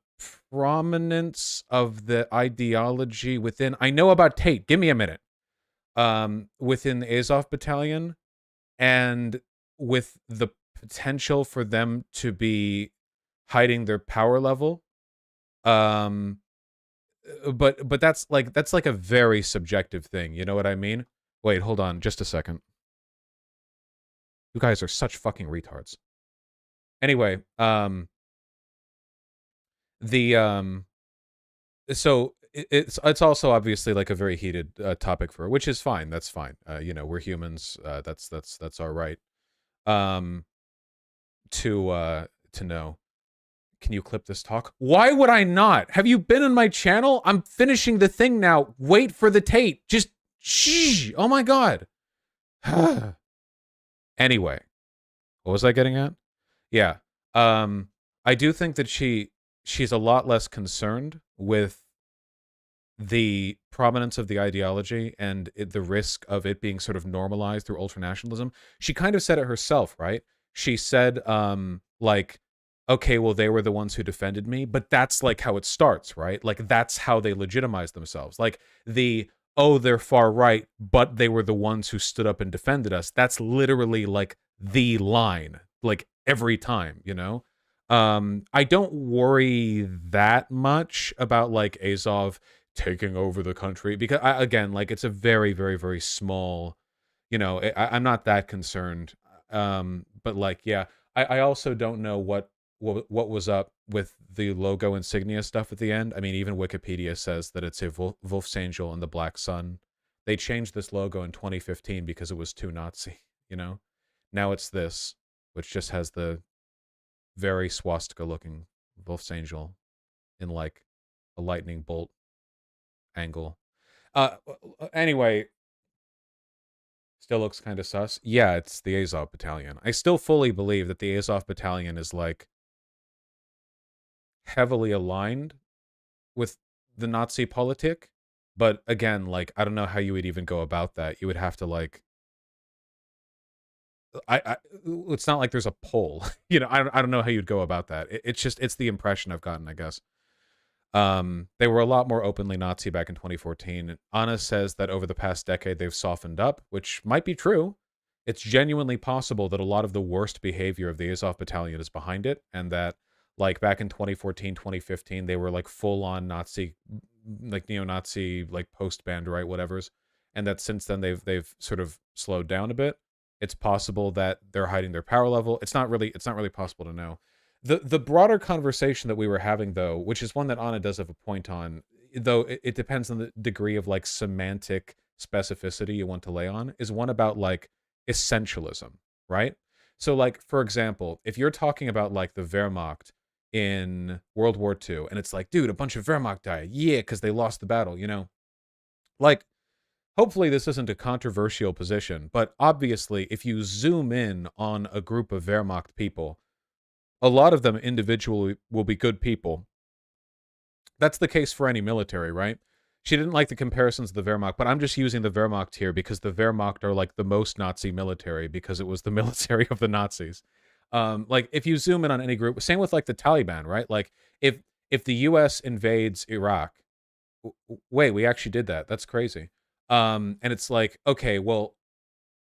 prominence of the ideology within. I know about Tate. Give me a minute. Within the Azov battalion and with the potential for them to be hiding their power level. Um, but that's like a very subjective thing. You know what I mean? Wait, hold on, just a second. You guys are such fucking retards. Anyway, the so it's also obviously like a very heated topic for her, which is fine. That's fine. We're humans. That's our right. Um, to know. Can you clip this talk? Why would I not? Have you been on my channel? I'm finishing the thing now. Wait for the Tate. Just shh. Oh my god. Anyway, what was I getting at? Yeah. Um, I do think that she's a lot less concerned with the prominence of the ideology and the risk of it being sort of normalized through ultranationalism. She kind of said it herself, right? She said, like, okay, well, they were the ones who defended me, but that's like how it starts, right? Like, that's how they legitimize themselves. Like, oh, they're far right, but they were the ones who stood up and defended us. That's literally like the line, like every time, you know? I don't worry that much about like Azov taking over the country because again, like it's a very, very, very small. I'm not that concerned. But like, yeah, I also don't know what was up with the logo insignia stuff at the end. I mean, even Wikipedia says that it's a Wolf's Angel and the Black Sun. They changed this logo in 2015 because it was too Nazi. You know, now it's this, which just has the very swastika looking Wolf's Angel in like a lightning bolt angle. Anyway, still looks kind of sus. Yeah, it's the Azov Battalion. I still fully believe that the Azov Battalion is like heavily aligned with the Nazi politic. But again, like I don't know how you would even go about that. You would have to like I it's not like there's a poll. I don't know how you'd go about that. It's just it's the impression I've gotten, I guess. They were a lot more openly Nazi back in 2014. Anna says that over the past decade they've softened up, which might be true. It's genuinely possible that a lot of the worst behavior of the Azov Battalion is behind it, and that like back in 2014, 2015, they were like full on Nazi, like neo-Nazi, like post-band right, whatever's, and that since then they've sort of slowed down a bit. It's possible that they're hiding their power level. It's not really possible to know. The broader conversation that we were having, though, which is one that Anna does have a point on, though it depends on the degree of like semantic specificity you want to lay on, is one about like essentialism, right? So, like, for example, if you're talking about like the Wehrmacht in World War II, and it's like, dude, a bunch of Wehrmacht died, yeah, because they lost the battle, like, hopefully this isn't a controversial position, but obviously, if you zoom in on a group of Wehrmacht people, a lot of them individually will be good people. That's the case for any military, right? She didn't like the comparisons of the Wehrmacht, but I'm just using the Wehrmacht here because the Wehrmacht are like the most Nazi military because it was the military of the Nazis. Like if you zoom in on any group, same with like the Taliban, right? Like if the U.S. invades Iraq, wait, we actually did that. That's crazy. And it's like, okay, well,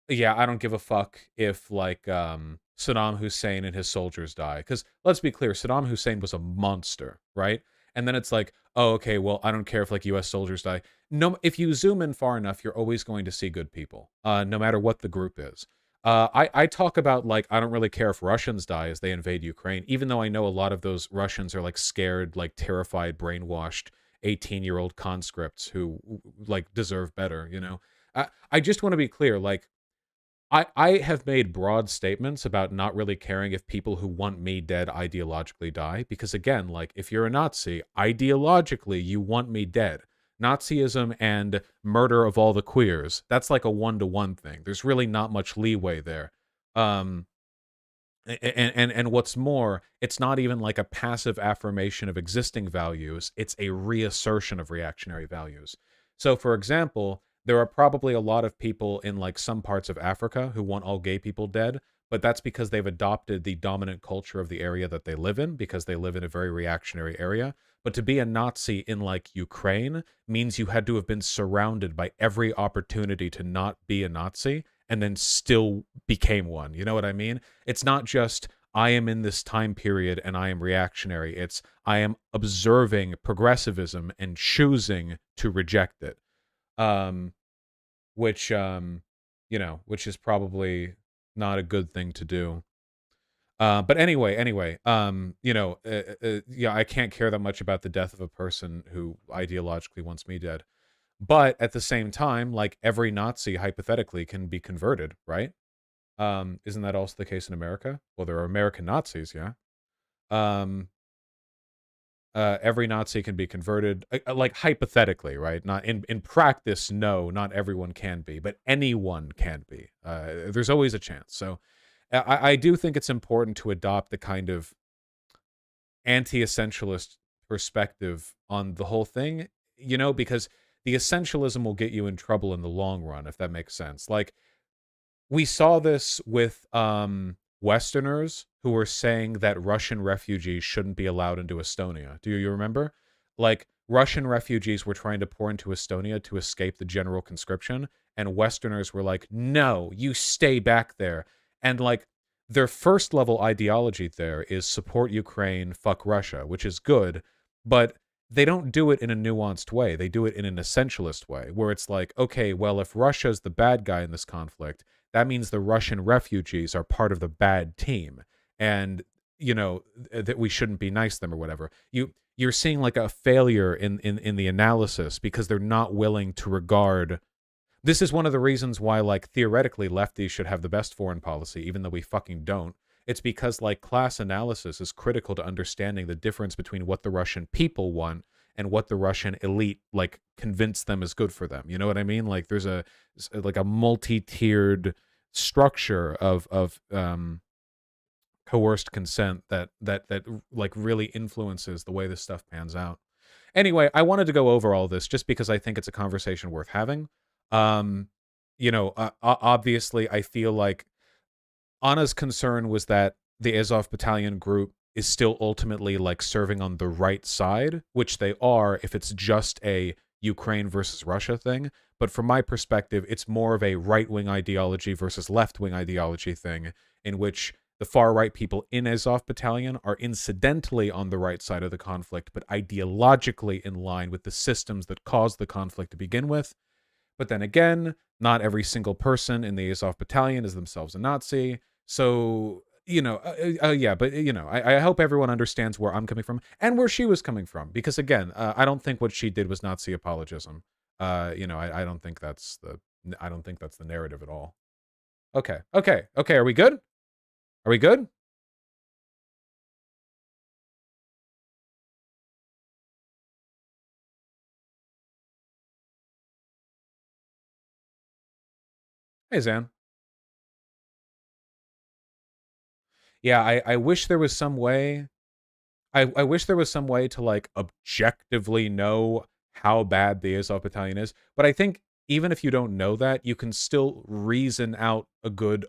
yeah, I don't give a fuck if like Saddam Hussein and his soldiers die. Because let's be clear, Saddam Hussein was a monster, right? And then it's like, oh, okay, well, I don't care if like U.S. soldiers die. No, if you zoom in far enough, you're always going to see good people, no matter what the group is. I talk about like I don't really care if Russians die as they invade Ukraine, even though I know a lot of those Russians are like scared, like terrified, brainwashed 18-year-old conscripts who like deserve better. I just want to be clear, like I have made broad statements about not really caring if people who want me dead ideologically die, because again, like if you're a Nazi, ideologically you want me dead. Nazism and murder of all the queers, that's like a one-to-one thing. There's really not much leeway there. Um, and what's more, it's not even like a passive affirmation of existing values, it's a reassertion of reactionary values. So for example, there are probably a lot of people in like some parts of Africa who want all gay people dead, but that's because they've adopted the dominant culture of the area that they live in, because they live in a very reactionary area. But to be a Nazi in like Ukraine means you had to have been surrounded by every opportunity to not be a Nazi and then still became one. You know what I mean? It's not just I am in this time period and I am reactionary. It's I am observing progressivism and choosing to reject it. Um, which is probably not a good thing to do. But anyway, yeah, I can't care that much about the death of a person who ideologically wants me dead. But at the same time, like every Nazi hypothetically can be converted, right? Isn't that also the case in America? Well, there are American Nazis, yeah. Um, every Nazi can be converted, like hypothetically, right? Not in practice, no, not everyone can be, but anyone can be. There's always a chance. So I do think it's important to adopt the kind of anti-essentialist perspective on the whole thing, because the essentialism will get you in trouble in the long run, if that makes sense. Like we saw this with Westerners who were saying that Russian refugees shouldn't be allowed into Estonia. Do you remember? Like Russian refugees were trying to pour into Estonia to escape the general conscription, and Westerners were like, "No, you stay back there." And like their first level ideology there is support Ukraine, fuck Russia, which is good, but they don't do it in a nuanced way. They do it in an essentialist way, where it's like, okay, well, if Russia's the bad guy in this conflict, that means the Russian refugees are part of the bad team, and that we shouldn't be nice to them or whatever. You're seeing like a failure in the analysis because they're not willing to regard. This is one of the reasons why, like, theoretically lefties should have the best foreign policy, even though we fucking don't, It's because like class analysis is critical to understanding the difference between what the Russian people want and what the Russian elite like convince them is good for them. You know what I mean? Like there's like a multi-tiered structure of coerced consent that like really influences the way this stuff pans out. Anyway, I wanted to go over all this just because I think it's a conversation worth having. Um, Obviously, I feel like Anna's concern was that the Azov battalion group is still ultimately like serving on the right side, which they are if it's just a Ukraine versus Russia thing. But from my perspective, it's more of a right wing ideology versus left wing ideology thing, in which the far right people in Azov battalion are incidentally on the right side of the conflict, but ideologically in line with the systems that caused the conflict to begin with. But then again, not every single person in the Azov battalion is themselves a Nazi. So, yeah, but, I hope everyone understands where I'm coming from and where she was coming from. Because again, I don't think what she did was Nazi apologism. I don't think I don't think that's the narrative at all. Okay, okay, okay. Are we good? Are we good? Hey, Zan. Yeah, I wish there was some way I wish there was some way to like objectively know how bad the Azov Battalion is, but I think even if you don't know that, you can still reason out a good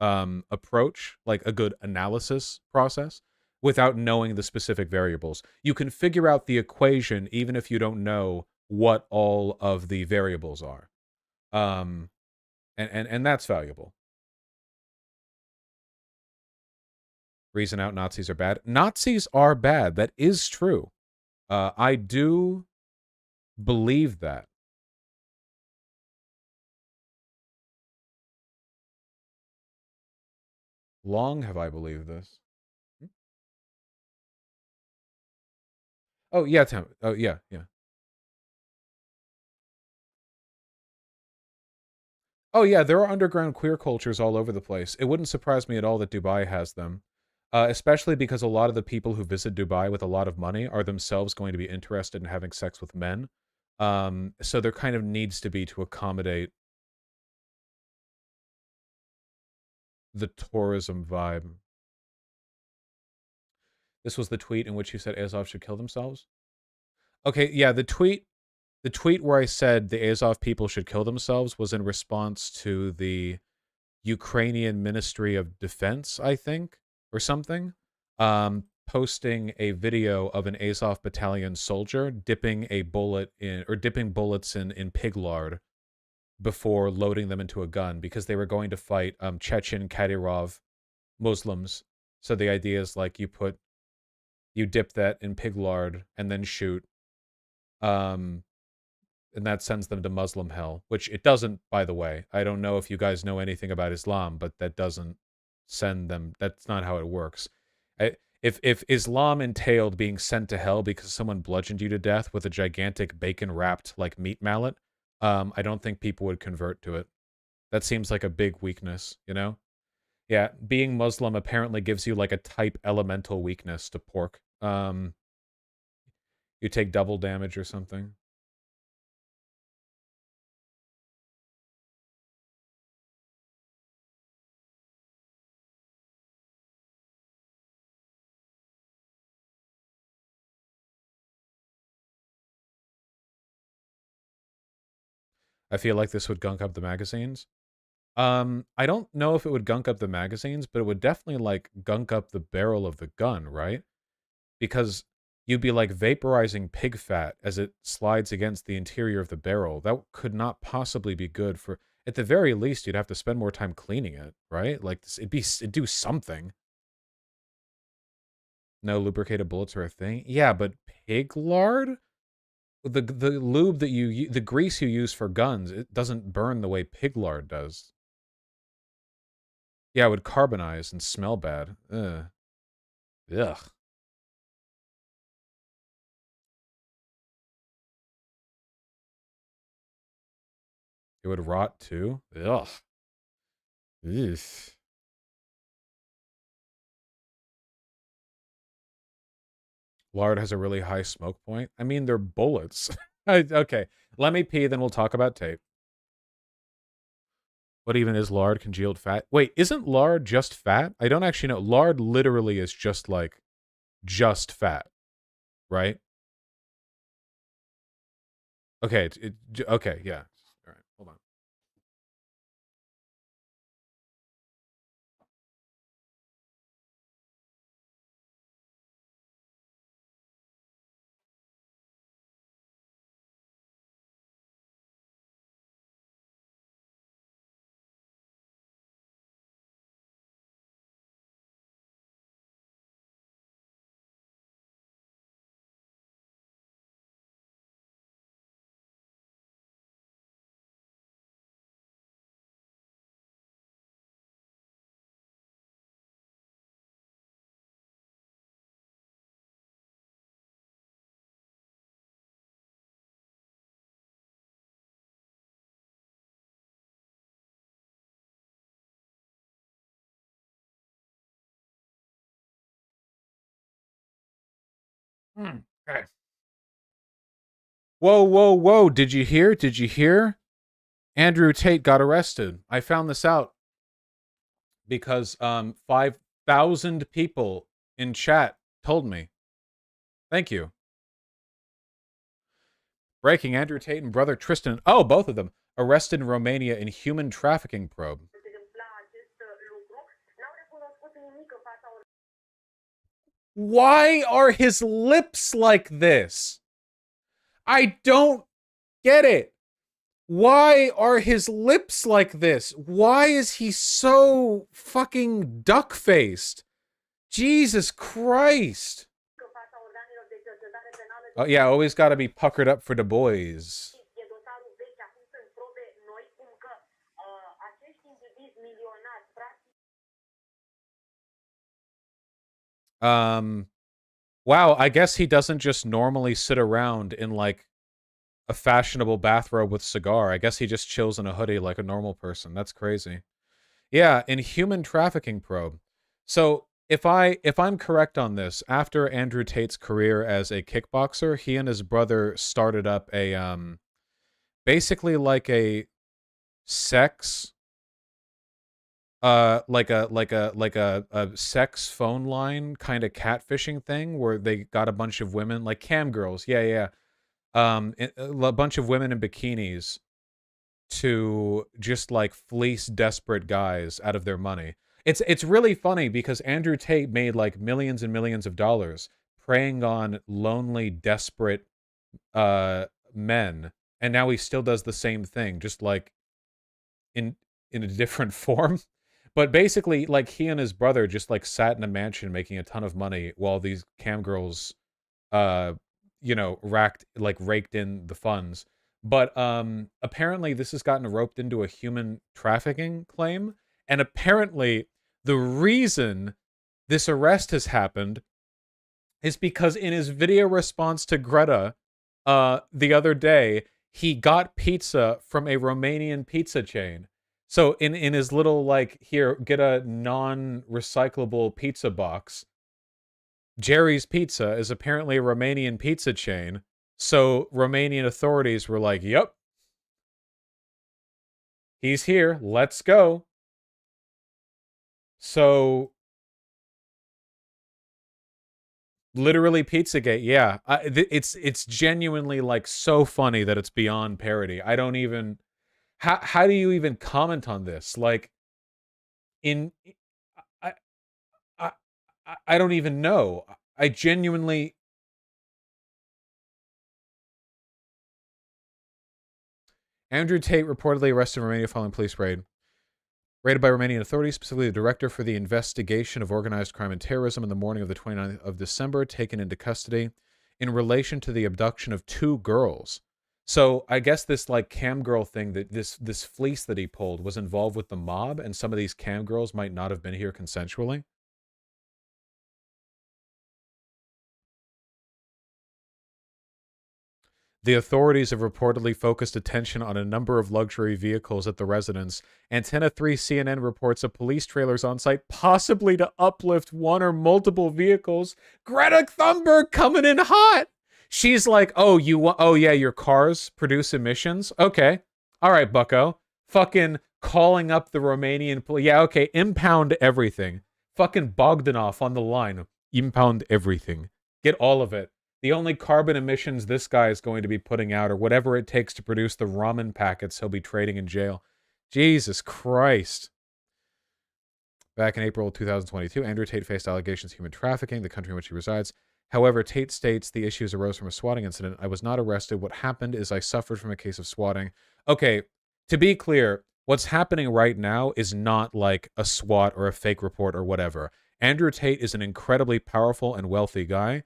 approach, like a good analysis process, without knowing the specific variables. You can figure out the equation even if you don't know what all of the variables are. Um, and that's valuable. Reason out Nazis are bad. Nazis are bad. That is true. I do believe that. Long have I believed this. Hmm? Oh yeah, Tim. Oh yeah, yeah. Oh yeah, there are underground queer cultures all over the place. It wouldn't surprise me at all that Dubai has them, especially because a lot of the people who visit Dubai with a lot of money are themselves going to be interested in having sex with men. So there kind of needs to be to accommodate the tourism vibe. This was the tweet in which you said Azov should kill themselves. Okay, yeah, the tweet where I said the Azov people should kill themselves was in response to the Ukrainian Ministry of Defense, I think, or something, posting a video of an Azov battalion soldier dipping a bullet in or dipping bullets in pig lard before loading them into a gun because they were going to fight Chechen Kadyrov Muslims. So the idea is like you dip that in pig lard and then shoot. Um, and that sends them to Muslim hell, which it doesn't, by the way. I don't know if you guys know anything about Islam, but that doesn't send them. That's not how it works. If Islam entailed being sent to hell because someone bludgeoned you to death with a gigantic bacon wrapped like meat mallet, I don't think people would convert to it. That seems like a big weakness, you know? Yeah, being Muslim apparently gives you like a type elemental weakness to pork. You take double damage or something. I feel like this would gunk up the magazines. I don't know if it would gunk up the magazines, but it would definitely like gunk up the barrel of the gun, right? Because you'd be like vaporizing pig fat as it slides against the interior of the barrel. That could not possibly be good for. At the very least, you'd have to spend more time cleaning it, right? Like it'd do something. No lubricated bullets are a thing. Yeah, but pig lard, the lube that the grease you use for guns, it doesn't burn the way pig lard does. Yeah, it would carbonize and smell bad. Ugh. Ugh. It would rot too. Ugh. Eesh. Lard has a really high smoke point. I mean, they're bullets. Okay, let me pee, then we'll talk about tape. What even is lard? Congealed fat? Wait, isn't lard just fat? I don't actually know. Lard literally is just like just fat, right? Okay, okay, yeah. All right, hold on. Okay. Whoa, whoa, whoa. Did you hear? Did you hear? Andrew Tate got arrested. I found this out because 5,000 people in chat told me. Thank you. Breaking: Andrew Tate and brother Tristan, oh, both of them, arrested in Romania in human trafficking probe. Why are his lips like this? I don't get it. Why are his lips like this? Why is he so fucking duck faced? Jesus Christ. Oh, yeah, always got to be puckered up for the boys. Wow, I guess he doesn't just normally sit around in like a fashionable bathrobe with cigar. I guess he just chills in a hoodie like a normal person. That's crazy. Yeah, in human trafficking probe. So if I'm correct on this, after Andrew Tate's career as a kickboxer, he and his brother started up a basically like a sex like a sex phone line kind of catfishing thing where they got a bunch of women like cam girls. Yeah, yeah. A bunch of women in bikinis to just like fleece desperate guys out of their money. It's really funny because Andrew Tate made like millions and millions of dollars preying on lonely, desperate men, and now he still does the same thing, just like in in a different form. But basically, like he and his brother just like sat in a mansion making a ton of money while these cam girls uh raked in the funds. But apparently this has gotten roped into a human trafficking claim, and apparently the reason this arrest has happened is because in his video response to Greta the other day, he got pizza from a Romanian pizza chain. So in his little like, here, get a non-recyclable pizza box, Jerry's Pizza is apparently a Romanian pizza chain. So Romanian authorities were like, "Yep, he's here. Let's go." So literally Pizzagate, yeah. It's genuinely like so funny that it's beyond parody. I don't even how do you even comment on this? Like in I I I don't even know. I genuinely Andrew Tate reportedly arrested in Romania following police raid. Raided by Romanian authorities, specifically the director for the investigation of organized crime and terrorism in the morning of the 29th of December, taken into custody in relation to the abduction of two girls. So I guess this like cam girl thing, that this fleece that he pulled was involved with the mob, and some of these cam girls might not have been here consensually. The authorities have reportedly focused attention on a number of luxury vehicles at the residence. Antenna 3 CNN reports a police trailer's on site, possibly to uplift one or multiple vehicles. Greta Thunberg coming in hot. She's like, "Oh, oh yeah, your cars produce emissions? Okay. All right, bucko. Fucking calling up the Romanian police. Yeah, okay, impound everything. Fucking Bogdanov on the line. Impound everything. Get all of it. The only carbon emissions this guy is going to be putting out, or whatever it takes to produce the ramen packets he'll be trading in jail." Jesus Christ. Back in April 2022, Andrew Tate faced allegations of human trafficking, the country in which he resides. However, Tate states the issues arose from a swatting incident. "I was not arrested. What happened is I suffered from a case of swatting." Okay, to be clear, what's happening right now is not like a SWAT or a fake report or whatever. Andrew Tate is an incredibly powerful and wealthy guy.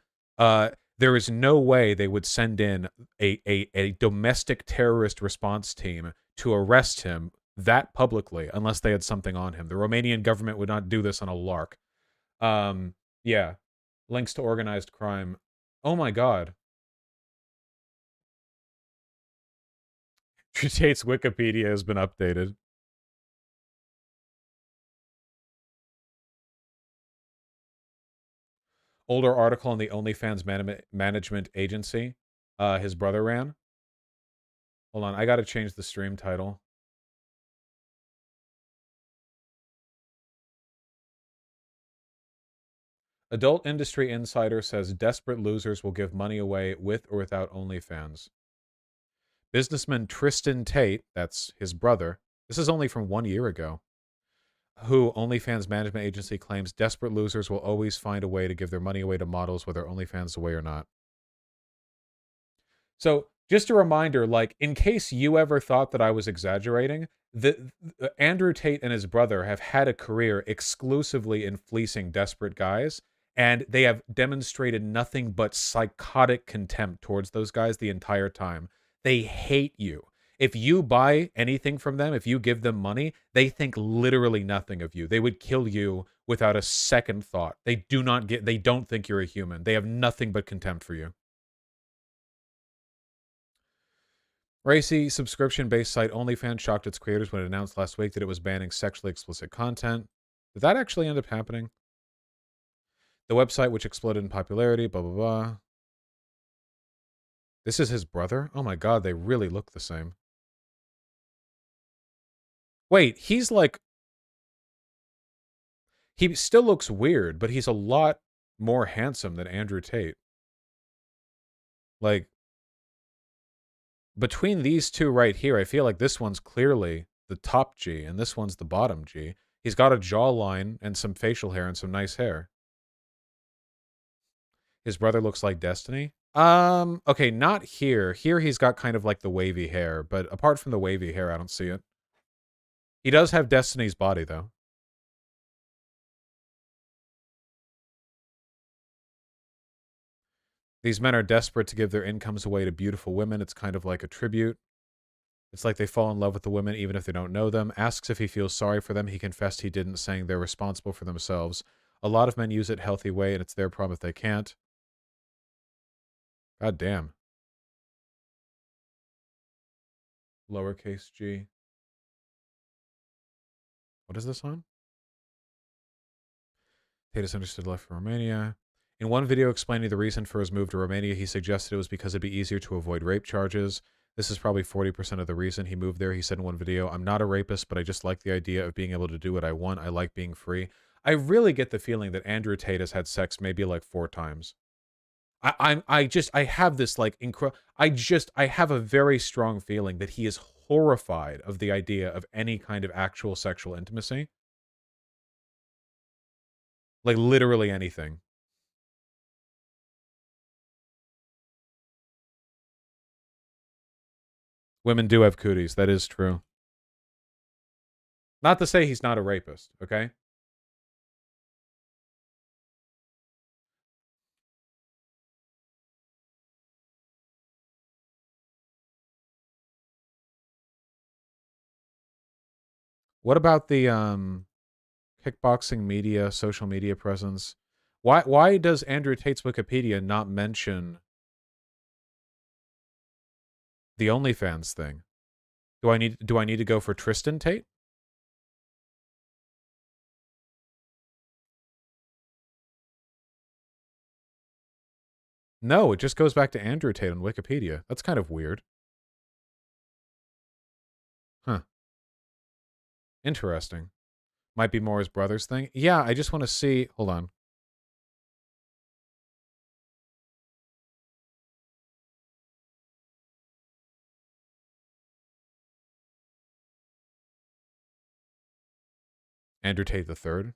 There is no way they would send in a domestic terrorist response team to arrest him that publicly unless they had something on him. The Romanian government would not do this on a lark. Yeah. Links to organized crime. Oh my god. Tate's Wikipedia has been updated. Older article on the OnlyFans management agency his brother ran. Hold on, I gotta change the stream title. Adult Industry Insider says desperate losers will give money away with or without OnlyFans. Businessman Tristan Tate, that's his brother, this is only from 1 year ago, who OnlyFans management agency claims desperate losers will always find a way to give their money away to models, whether OnlyFans away or not. So just a reminder, like, in case you ever thought that I was exaggerating, Andrew Tate and his brother have had a career exclusively in fleecing desperate guys, and they have demonstrated nothing but psychotic contempt towards those guys the entire time. They hate you. If you buy anything from them, if you give them money, they think literally nothing of you. They would kill you without a second thought. They don't think you're a human. They have nothing but contempt for you. Racy subscription-based site OnlyFans shocked its creators when it announced last week that it was banning sexually explicit content. Did that actually end up happening? The website, which exploded in popularity, blah, blah, blah. This is his brother? Oh my god, they really look the same. Wait, he's like... He still looks weird, but he's a lot more handsome than Andrew Tate. Like, between these two right here, I feel like this one's clearly the top G, and this one's the bottom G. He's got a jawline and some facial hair and some nice hair. His brother looks like Destiny. Okay, not here. Here he's got kind of like the wavy hair, but apart from the wavy hair, I don't see it. He does have Destiny's body, though. These men are desperate to give their incomes away to beautiful women. It's kind of like a tribute. It's like they fall in love with the women even if they don't know them. Asks if he feels sorry for them. He confessed he didn't, saying they're responsible for themselves. A lot of men use it healthy way, and it's their problem if they can't. God damn. Lowercase g. What is this on? Tate is understood left from Romania. In one video explaining the reason for his move to Romania, he suggested it was because it'd be easier to avoid rape charges. This is probably 40% of the reason he moved there. He said in one video, "I'm not a rapist, but I just like the idea of being able to do what I want. I like being free." I really get the feeling that Andrew Tate has had sex maybe like 4 times. I have this like I have a very strong feeling that he is horrified of the idea of any kind of actual sexual intimacy. Like literally anything. Women do have cooties. That is true. Not to say he's not a rapist, okay? What about the kickboxing media, social media presence? Why does Andrew Tate's Wikipedia not mention The OnlyFans thing. Do I need to go for Tristan Tate? No, it just goes back to Andrew Tate on Wikipedia. That's kind of weird. Huh. Interesting. Might be more his brother's thing. Yeah, I just want to see. Hold on. Andrew Tate III.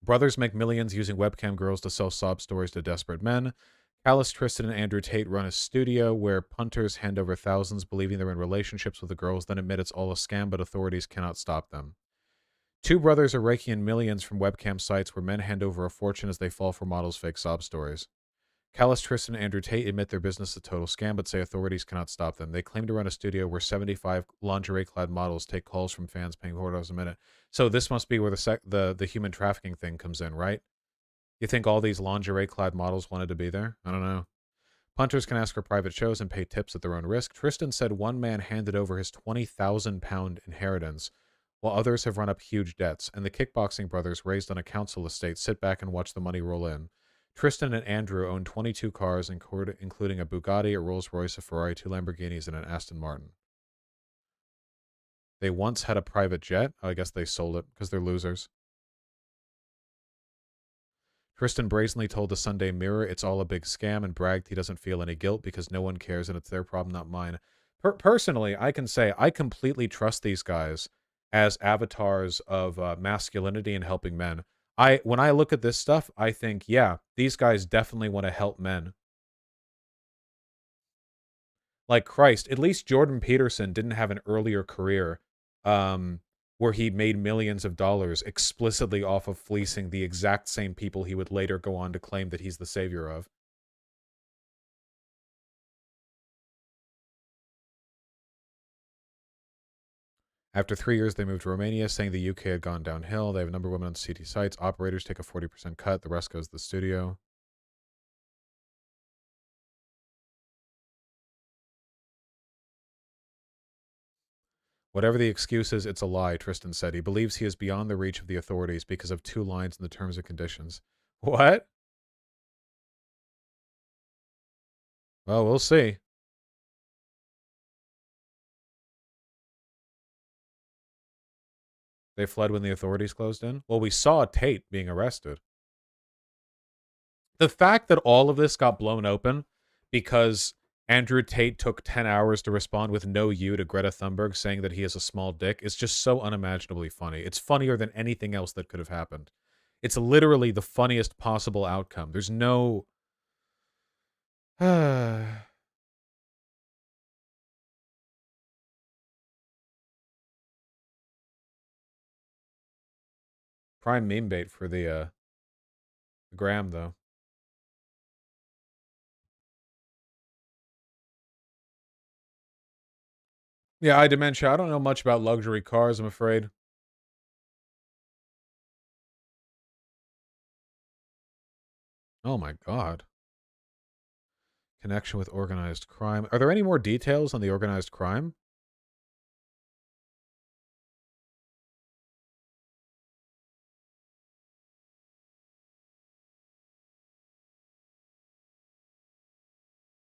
Brothers make millions using webcam girls to sell sob stories to desperate men. Callis, Tristan, and Andrew Tate run a studio where punters hand over thousands, believing they're in relationships with the girls, then admit it's all a scam, but authorities cannot stop them. Two brothers are raking in millions from webcam sites where men hand over a fortune as they fall for models' fake sob stories. Callis, Tristan, and Andrew Tate admit their business is a total scam, but say authorities cannot stop them. They claim to run a studio where 75 lingerie-clad models take calls from fans paying $4 a minute. So this must be where the human trafficking thing comes in, right? You think all these lingerie-clad models wanted to be there? I don't know. Punters can ask for private shows and pay tips at their own risk. Tristan said one man handed over his £20,000 inheritance, while others have run up huge debts, and the kickboxing brothers, raised on a council estate, sit back and watch the money roll in. Tristan and Andrew own 22 cars, including a Bugatti, a Rolls-Royce, a Ferrari, 2 Lamborghinis, and an Aston Martin. They once had a private jet. Oh, I guess they sold it because they're losers. Tristan brazenly told the Sunday Mirror it's all a big scam and bragged he doesn't feel any guilt because no one cares and it's their problem, not mine. Personally, I can say I completely trust these guys as avatars of masculinity and helping men. When I look at this stuff, I think, yeah, these guys definitely want to help men. Like Christ, at least Jordan Peterson didn't have an earlier career where he made millions of dollars explicitly off of fleecing the exact same people he would later go on to claim that he's the savior of. After 3 years, they moved to Romania, saying the UK had gone downhill. They have a number of women on CT sites. Operators take a 40% cut. The rest goes to the studio. Whatever the excuse is, it's a lie, Tristan said. He believes he is beyond the reach of the authorities because of 2 lines in the terms and conditions. What? Well, we'll see. They fled when the authorities closed in? Well, we saw Tate being arrested. The fact that all of this got blown open because Andrew Tate took 10 hours to respond with no you to Greta Thunberg saying that he is a small dick is just so unimaginably funny. It's funnier than anything else that could have happened. It's literally the funniest possible outcome. There's no... Prime meme bait for the gram, though. Yeah, I dementia. I don't know much about luxury cars, I'm afraid. Oh my god. Connection with organized crime. Are there any more details on the organized crime?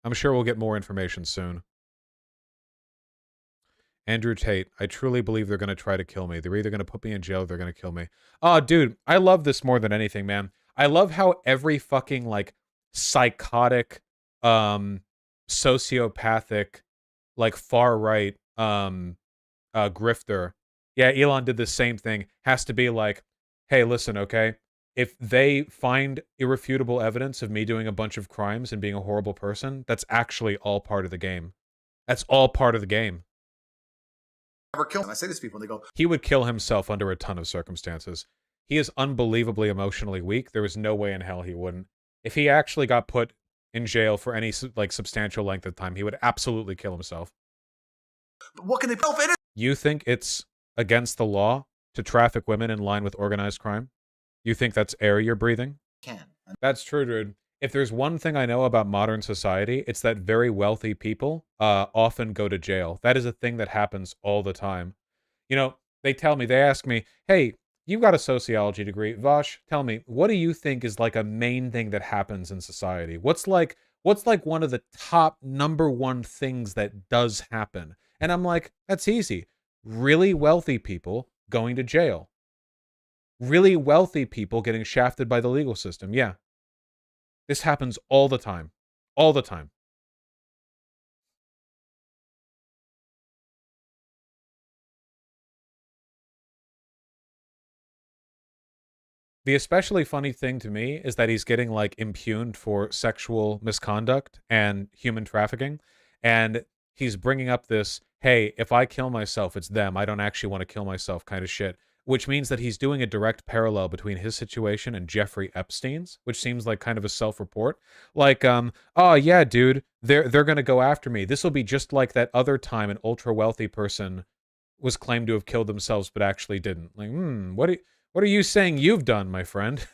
I'm sure we'll get more information soon. Andrew Tate, I truly believe they're going to try to kill me. They're either going to put me in jail or they're going to kill me. Oh, dude, I love this more than anything, man. I love how every fucking, like, psychotic, sociopathic, like, far-right, grifter. Yeah, Elon did the same thing. Has to be like, hey, listen, okay? If they find irrefutable evidence of me doing a bunch of crimes and being a horrible person, that's actually all part of the game. That's all part of the game. Ever kill him. I say this to people and they go, He would kill himself under a ton of circumstances. He is unbelievably emotionally weak. There is no way in hell he wouldn't. If he actually got put in jail for any like substantial length of time, he would absolutely kill himself. but what can they prove? You think it's against the law to traffic women in line with organized crime? You think that's air you're breathing? Can. That's true, dude. If there's one thing I know about modern society, it's that very wealthy people often go to jail. That is a thing that happens all the time. You know, they ask me, hey, you've got a sociology degree. Vosh, tell me, what do you think is like a main thing that happens in society? What's like one of the top number one things that does happen? And I'm like, that's easy. Really wealthy people going to jail. Really wealthy people getting shafted by the legal system. Yeah. This happens all the time. All the time. The especially funny thing to me is that he's getting like impugned for sexual misconduct and human trafficking. And he's bringing up this, hey, if I kill myself, it's them. I don't actually want to kill myself kind of shit. Which means that he's doing a direct parallel between his situation and Jeffrey Epstein's, which seems like kind of a self-report. Like, oh yeah, dude, they're gonna go after me. This will be just like that other time an ultra wealthy person was claimed to have killed themselves but actually didn't. Like, what are you saying you've done, my friend?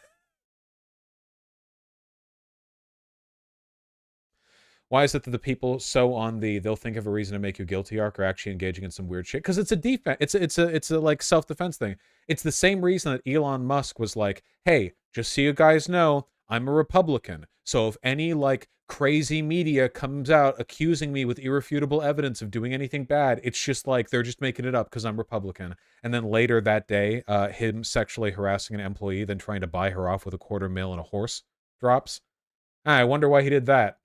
Why is it that the people so on the they'll think of a reason to make you guilty arc are actually engaging in some weird shit? Because it's a defense. It's a like self defense thing. It's the same reason that Elon Musk was like, "Hey, just so you guys know, I'm a Republican. So if any like crazy media comes out accusing me with irrefutable evidence of doing anything bad, it's just like they're just making it up because I'm Republican." And then later that day, him sexually harassing an employee, then trying to buy her off with a $250,000 and a horse drops. I wonder why he did that.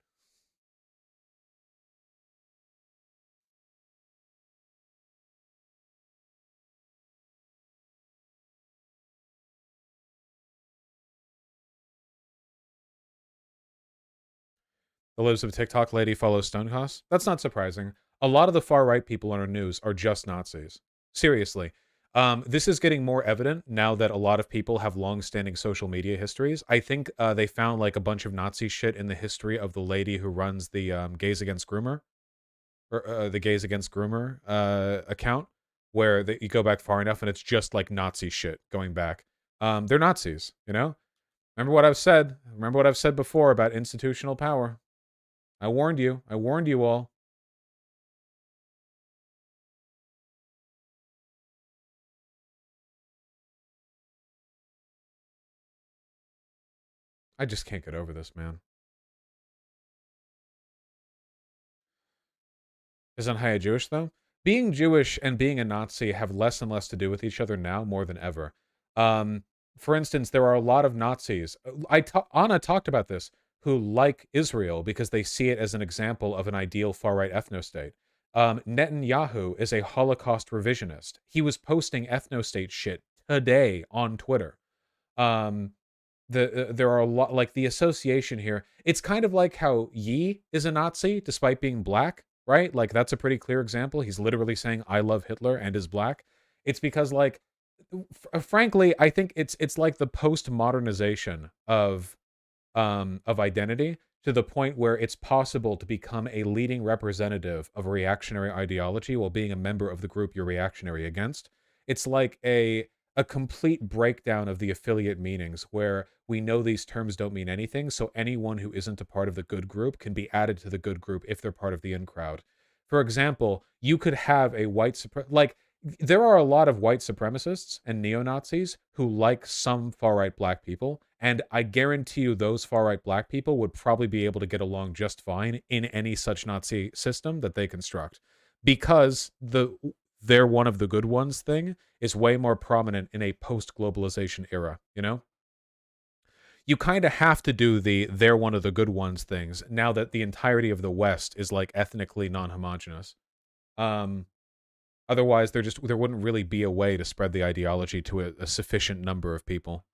The Lives of TikTok Lady follows Stonehouse? That's not surprising. A lot of the far right people on our news are just Nazis. Seriously. This is getting more evident now that a lot of people have long-standing social media histories. I think they found like a bunch of Nazi shit in the history of the lady who runs the Gays Against Groomer, or the Gays Against Groomer account, where you go back far enough and it's just like Nazi shit going back. They're Nazis, you know. Remember what I've said. Remember what I've said before about institutional power. I warned you. I warned you all. I just can't get over this, man. Isn't Haya Jewish, though? Being Jewish and being a Nazi have less and less to do with each other now more than ever. Um, for instance, there are a lot of Nazis. Anna talked about this, who like Israel because they see it as an example of an ideal far-right ethnostate. Netanyahu is a Holocaust revisionist. He was posting ethnostate shit today on Twitter. Um, there are a lot like the association here. It's kind of like how Yi is a Nazi despite being black, right? Like that's a pretty clear example. He's literally saying I love Hitler and is black. It's because like frankly, I think it's like the post-modernization of identity to the point where it's possible to become a leading representative of a reactionary ideology while being a member of the group you're reactionary against. It's like a complete breakdown of the affiliate meanings where we know these terms don't mean anything, so anyone who isn't a part of the good group can be added to the good group if they're part of the in crowd. For example, you could have a like there are a lot of white supremacists and neo-Nazis who like some far-right black people, and I guarantee you those far-right black people would probably be able to get along just fine in any such Nazi system that they construct. Because they're one of the good ones thing is way more prominent in a post-globalization era, you know? You kind of have to do the they're one of the good ones things now that the entirety of the West is like ethnically non-homogenous. Um, Otherwise, there wouldn't really be a way to spread the ideology to a sufficient number of people.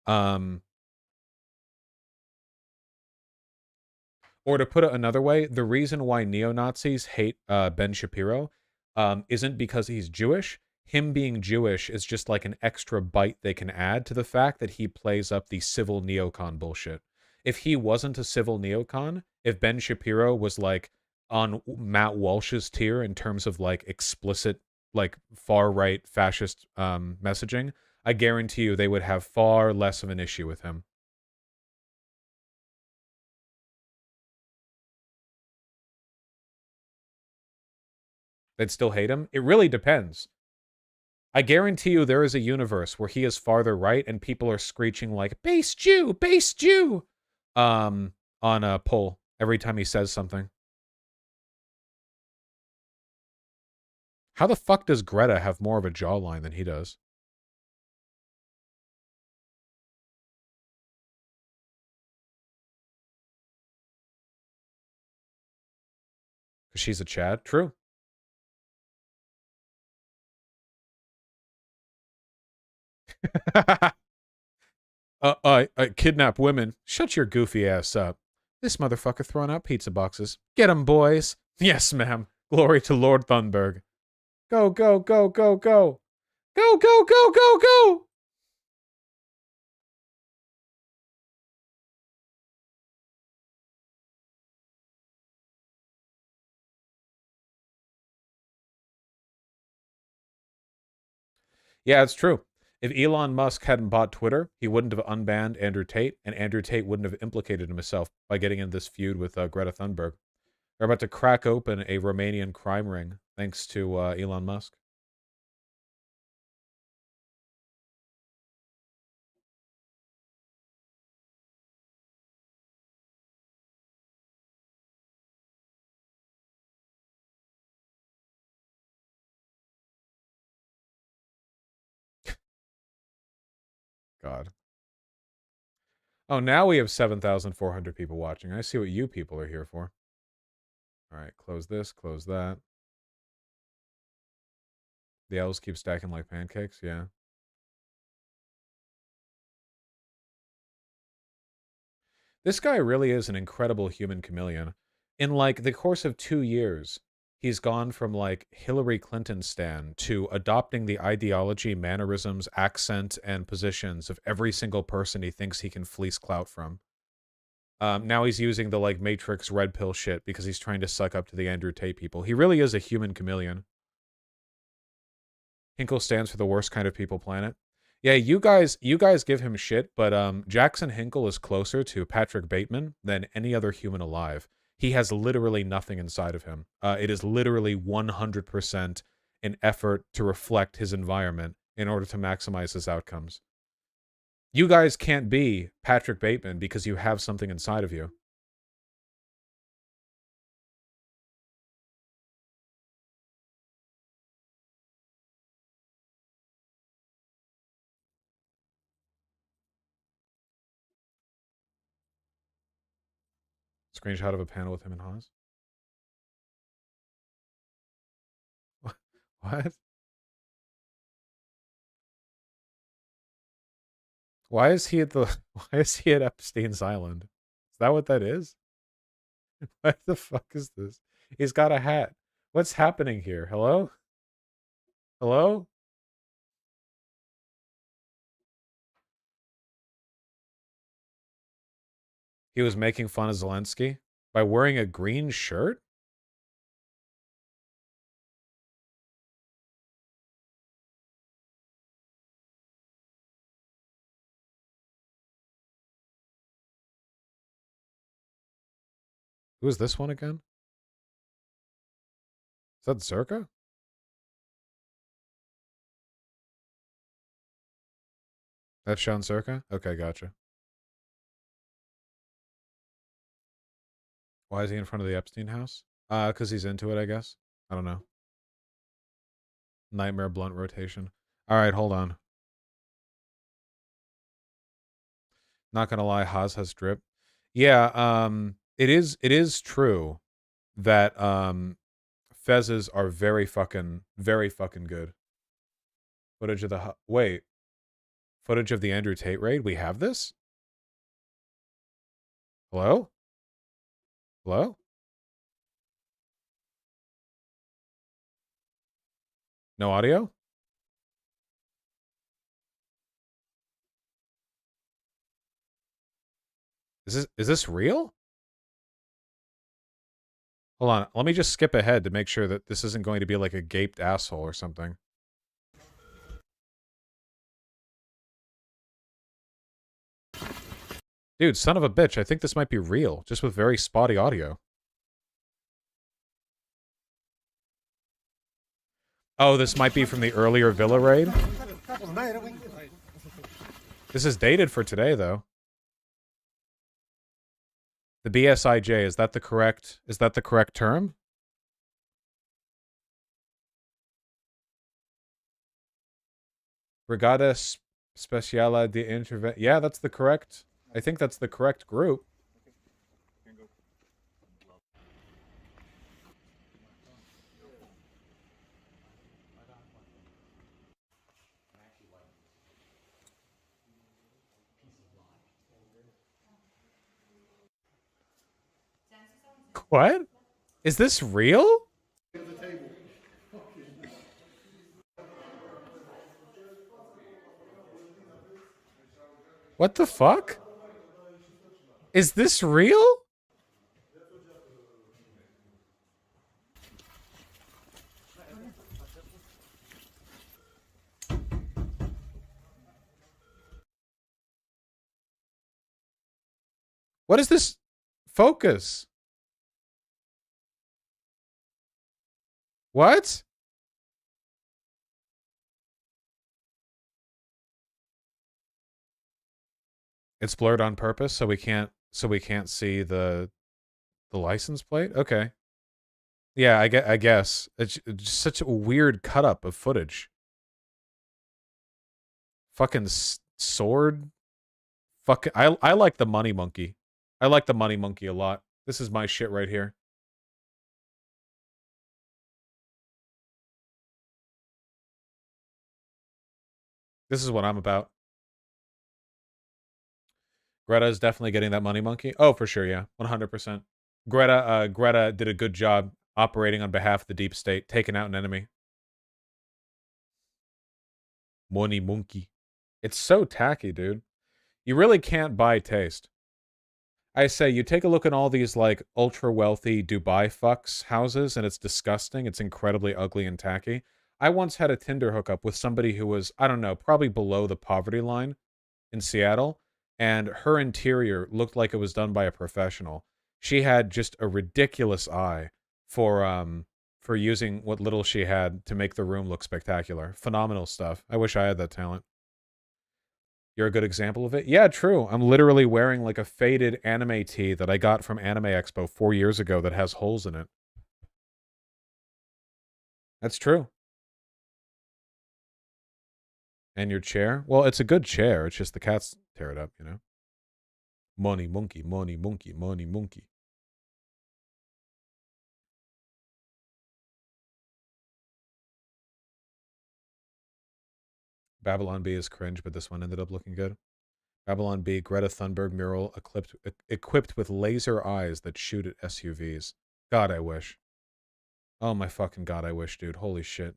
Um, or to put it another way, the reason why neo-Nazis hate Ben Shapiro isn't because he's Jewish. Him being Jewish is just like an extra bite they can add to the fact that he plays up the civil neocon bullshit. If he wasn't a civil neocon, if Ben Shapiro was like on Matt Walsh's tier in terms of like explicit, like far right fascist messaging, I guarantee you they would have far less of an issue with him. They'd still hate him? It really depends. I guarantee you there is a universe where he is farther right and people are screeching like, base Jew, on a poll every time he says something. How the fuck does Greta have more of a jawline than he does? Because she's a Chad? True. I kidnap women. Shut your goofy ass up. This motherfucker throwing out pizza boxes. Get 'em, boys. Yes, ma'am. Glory to Lord Thunberg. Go, go, go, go, go. Go, go, go, go, go. Yeah, it's true. If Elon Musk hadn't bought Twitter, he wouldn't have unbanned Andrew Tate, and Andrew Tate wouldn't have implicated himself by getting in this feud with Greta Thunberg. They're about to crack open a Romanian crime ring thanks to Elon Musk. God. Oh, now we have 7,400 people watching. I see what you people are here for. All right, close this, close that. The L's keep stacking like pancakes, yeah. This guy really is an incredible human chameleon. In like the course of 2 years, he's gone from like Hillary Clinton stan to adopting the ideology, mannerisms, accent, and positions of every single person he thinks he can fleece clout from. Now he's using the like Matrix red pill shit because he's trying to suck up to the Andrew Tate people. He really is a human chameleon. Hinkle stands for the worst kind of people planet. Yeah, you guys give him shit, but Jackson Hinkle is closer to Patrick Bateman than any other human alive. He has literally nothing inside of him. It is literally 100% an effort to reflect his environment in order to maximize his outcomes. You guys can't be Patrick Bateman because you have something inside of you. Screenshot of a panel with him and Haas. What? Why is he at the why is he at Epstein's Island? Is that what that is? What the fuck is this? He's got a hat. What's happening here? Hello? Hello? He was making fun of Zelensky by wearing a green shirt? Who is this one again? Is that Zerka? That's Sean Zerka? Okay, gotcha. Why is he in front of the Epstein house? Because he's into it, I guess. I don't know. Nightmare blunt rotation. All right, hold on. Not gonna lie, Haas has drip. Yeah, it is true that Fezes are very fucking good. Footage of the wait, footage of the Andrew Tate raid. We have this. Hello, hello. No audio. Is this real? Hold on. Let me just skip ahead to make sure that this isn't going to be like a gaped asshole or something. Dude, son of a bitch. I think this might be real, just with very spotty audio. Oh, this might be from the earlier Villa raid. This is dated for today, though. The BSIJ, is that the correct term? Brigada Speciala de Intervention. Yeah, that's the correct. I think that's the correct group. What? Is this real? What the fuck? Is this real? What is this? Focus. What? It's blurred on purpose so we can't see the license plate? Okay. Yeah, I guess. It's just such a weird cut up of footage. Fucking sword. Fucking I like the money monkey. I like the money monkey a lot. This is my shit right here. This is what I'm about. Greta is definitely getting that money monkey. Oh, for sure, yeah. 100%. Greta did a good job operating on behalf of the deep state, taking out an enemy. Money monkey. It's so tacky, dude. You really can't buy taste. I say, you take a look at all these, like, ultra-wealthy Dubai fucks houses, and it's disgusting. It's incredibly ugly and tacky. I once had a Tinder hookup with somebody who was, I don't know, probably below the poverty line in Seattle, and her interior looked like it was done by a professional. She had just a ridiculous eye for using what little she had to make the room look spectacular. Phenomenal stuff. I wish I had that talent. You're a good example of it? Yeah, true. I'm literally wearing like a faded anime tee that I got from Anime Expo 4 years ago that has holes in it. That's true. And your chair? Well, it's a good chair. It's just the cats tear it up, you know? Money monkey, money monkey, money monkey. Babylon B is cringe, but this one ended up looking good. Babylon B, Greta Thunberg mural equipped with laser eyes that shoot at SUVs. God, I wish. Oh my fucking god, I wish, dude. Holy shit.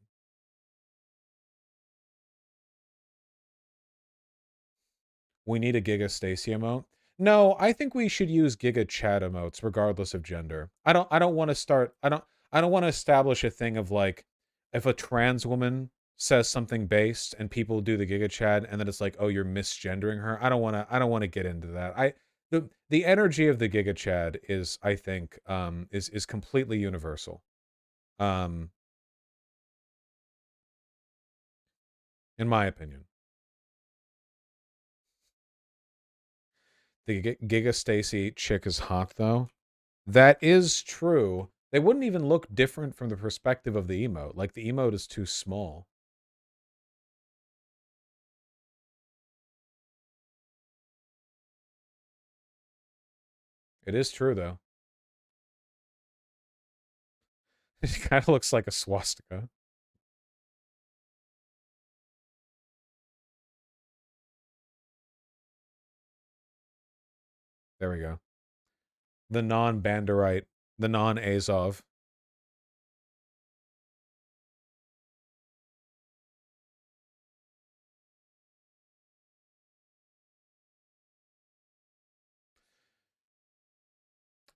We need a Giga Stacy emote. No, I think we should use Giga Chat emotes regardless of gender. I don't want to start I don't want to establish a thing of like if a trans woman says something based and people do the Giga Chat and then it's like, "Oh, you're misgendering her." I don't want to get into that. The energy of the Giga Chat is I think is completely universal. In my opinion. The Giga Stacy chick is hot, though. That is true. They wouldn't even look different from the perspective of the emote. Like, the emote is too small. It is true, though. It kind of looks like a swastika. There we go. The non-Banderite. The non-Azov.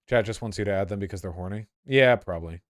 Chat just wants you to add them because they're horny. Yeah, probably.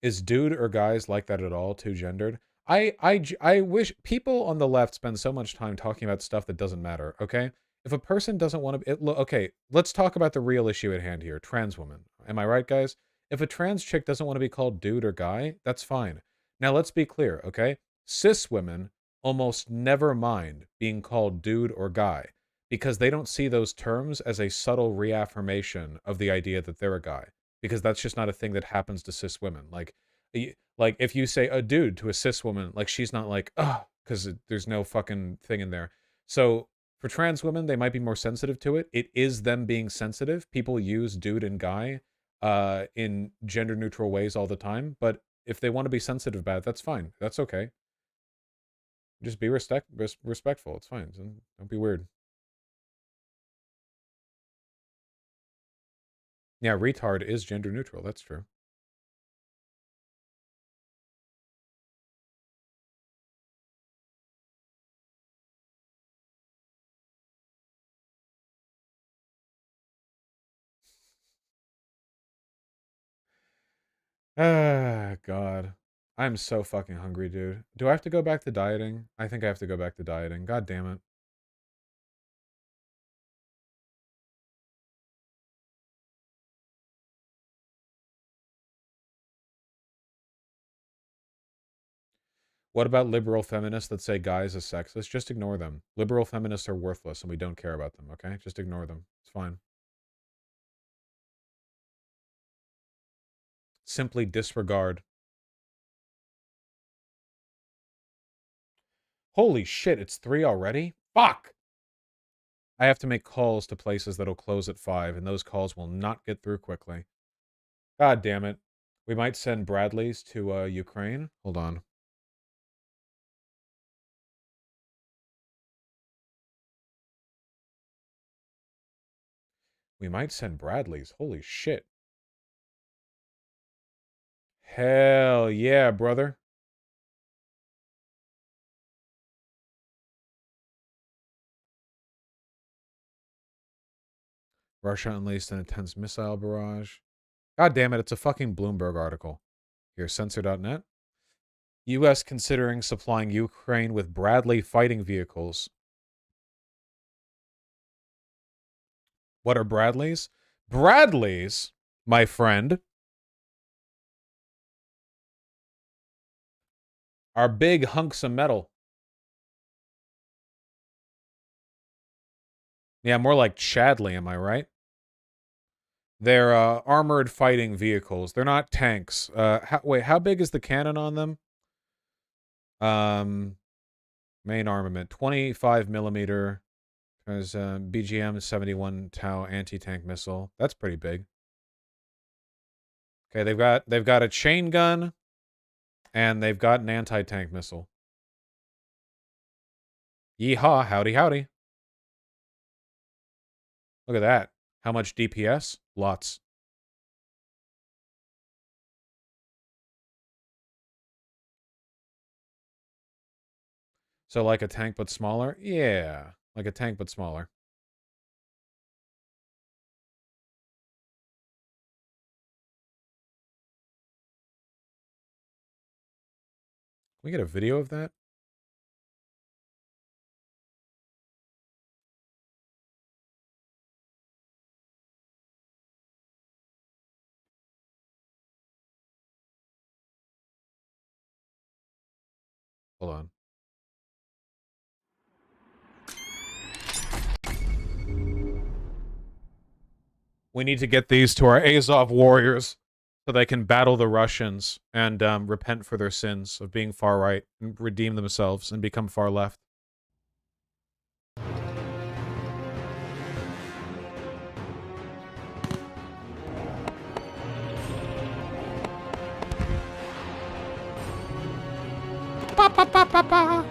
Is dude or guys like that at all too gendered? I wish people on the left spend so much time talking about stuff that doesn't matter, okay? If a person doesn't want to... okay, let's talk about the real issue at hand here. Trans women. Am I right, guys? If a trans chick doesn't want to be called dude or guy, that's fine. Now let's be clear, okay? Cis women almost never mind being called dude or guy because they don't see those terms as a subtle reaffirmation of the idea that they're a guy, because that's just not a thing that happens to cis women. Like if you say a dude to a cis woman, like she's not like, oh, because there's no fucking thing in there. So for trans women, they might be more sensitive to it. It is them being sensitive. People use dude and guy in gender neutral ways all the time. But if they want to be sensitive about it, that's fine. That's okay. Just be respectful. It's fine. Don't be weird. Yeah, retard is gender neutral. That's true. Ah, God. I'm so fucking hungry, dude. Do I have to go back to dieting? I think I have to go back to dieting. God damn it. What about liberal feminists that say guys is sexist? Just ignore them. Liberal feminists are worthless and we don't care about them, okay? Just ignore them. It's fine. Simply disregard. Holy shit, it's 3 already? Fuck! I have to make calls to places that'll close at 5, and those calls will not get through quickly. God damn it. We might send Bradleys to Ukraine. Hold on. We might send Bradleys. Holy shit. Hell yeah, brother. Russia unleashed an intense missile barrage. God damn it, it's a fucking Bloomberg article. Here, censor.net. U.S. considering supplying Ukraine with Bradley fighting vehicles. What are Bradleys? Bradleys, my friend, are big hunks of metal. Yeah, more like Chadley, am I right? They're armored fighting vehicles. They're not tanks. Wait, how big is the cannon on them? Main armament, 25 millimeter. There's BGM 71 Tau anti-tank missile. That's pretty big. Okay, they've got a chain gun, and they've got an anti-tank missile. Yeehaw! Howdy, howdy. Look at that. How much DPS? Lots. So like a tank but smaller? Yeah, like a tank but smaller. Can we get a video of that? Hold on. We need to get these to our Azov warriors so they can battle the Russians and repent for their sins of being far right and redeem themselves and become far left. Ba, ba, ba, ba, ba.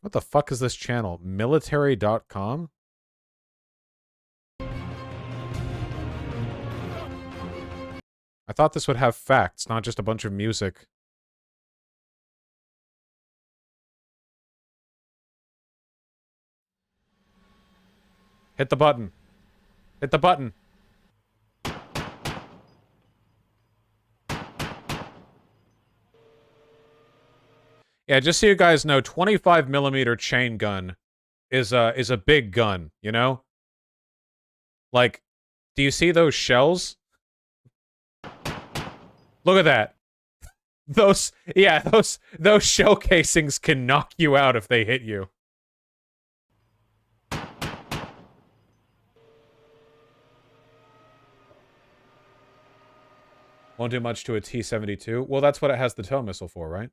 What the fuck is this channel? Military.com? I thought this would have facts, not just a bunch of music. Hit the button. Hit the button. Yeah, just so you guys know, 25 millimeter chain gun is a big gun, you know? Like, do you see those shells? Look at that. Those shell casings can knock you out if they hit you. Won't do much to a T-72. Well, that's what it has the tow missile for, right?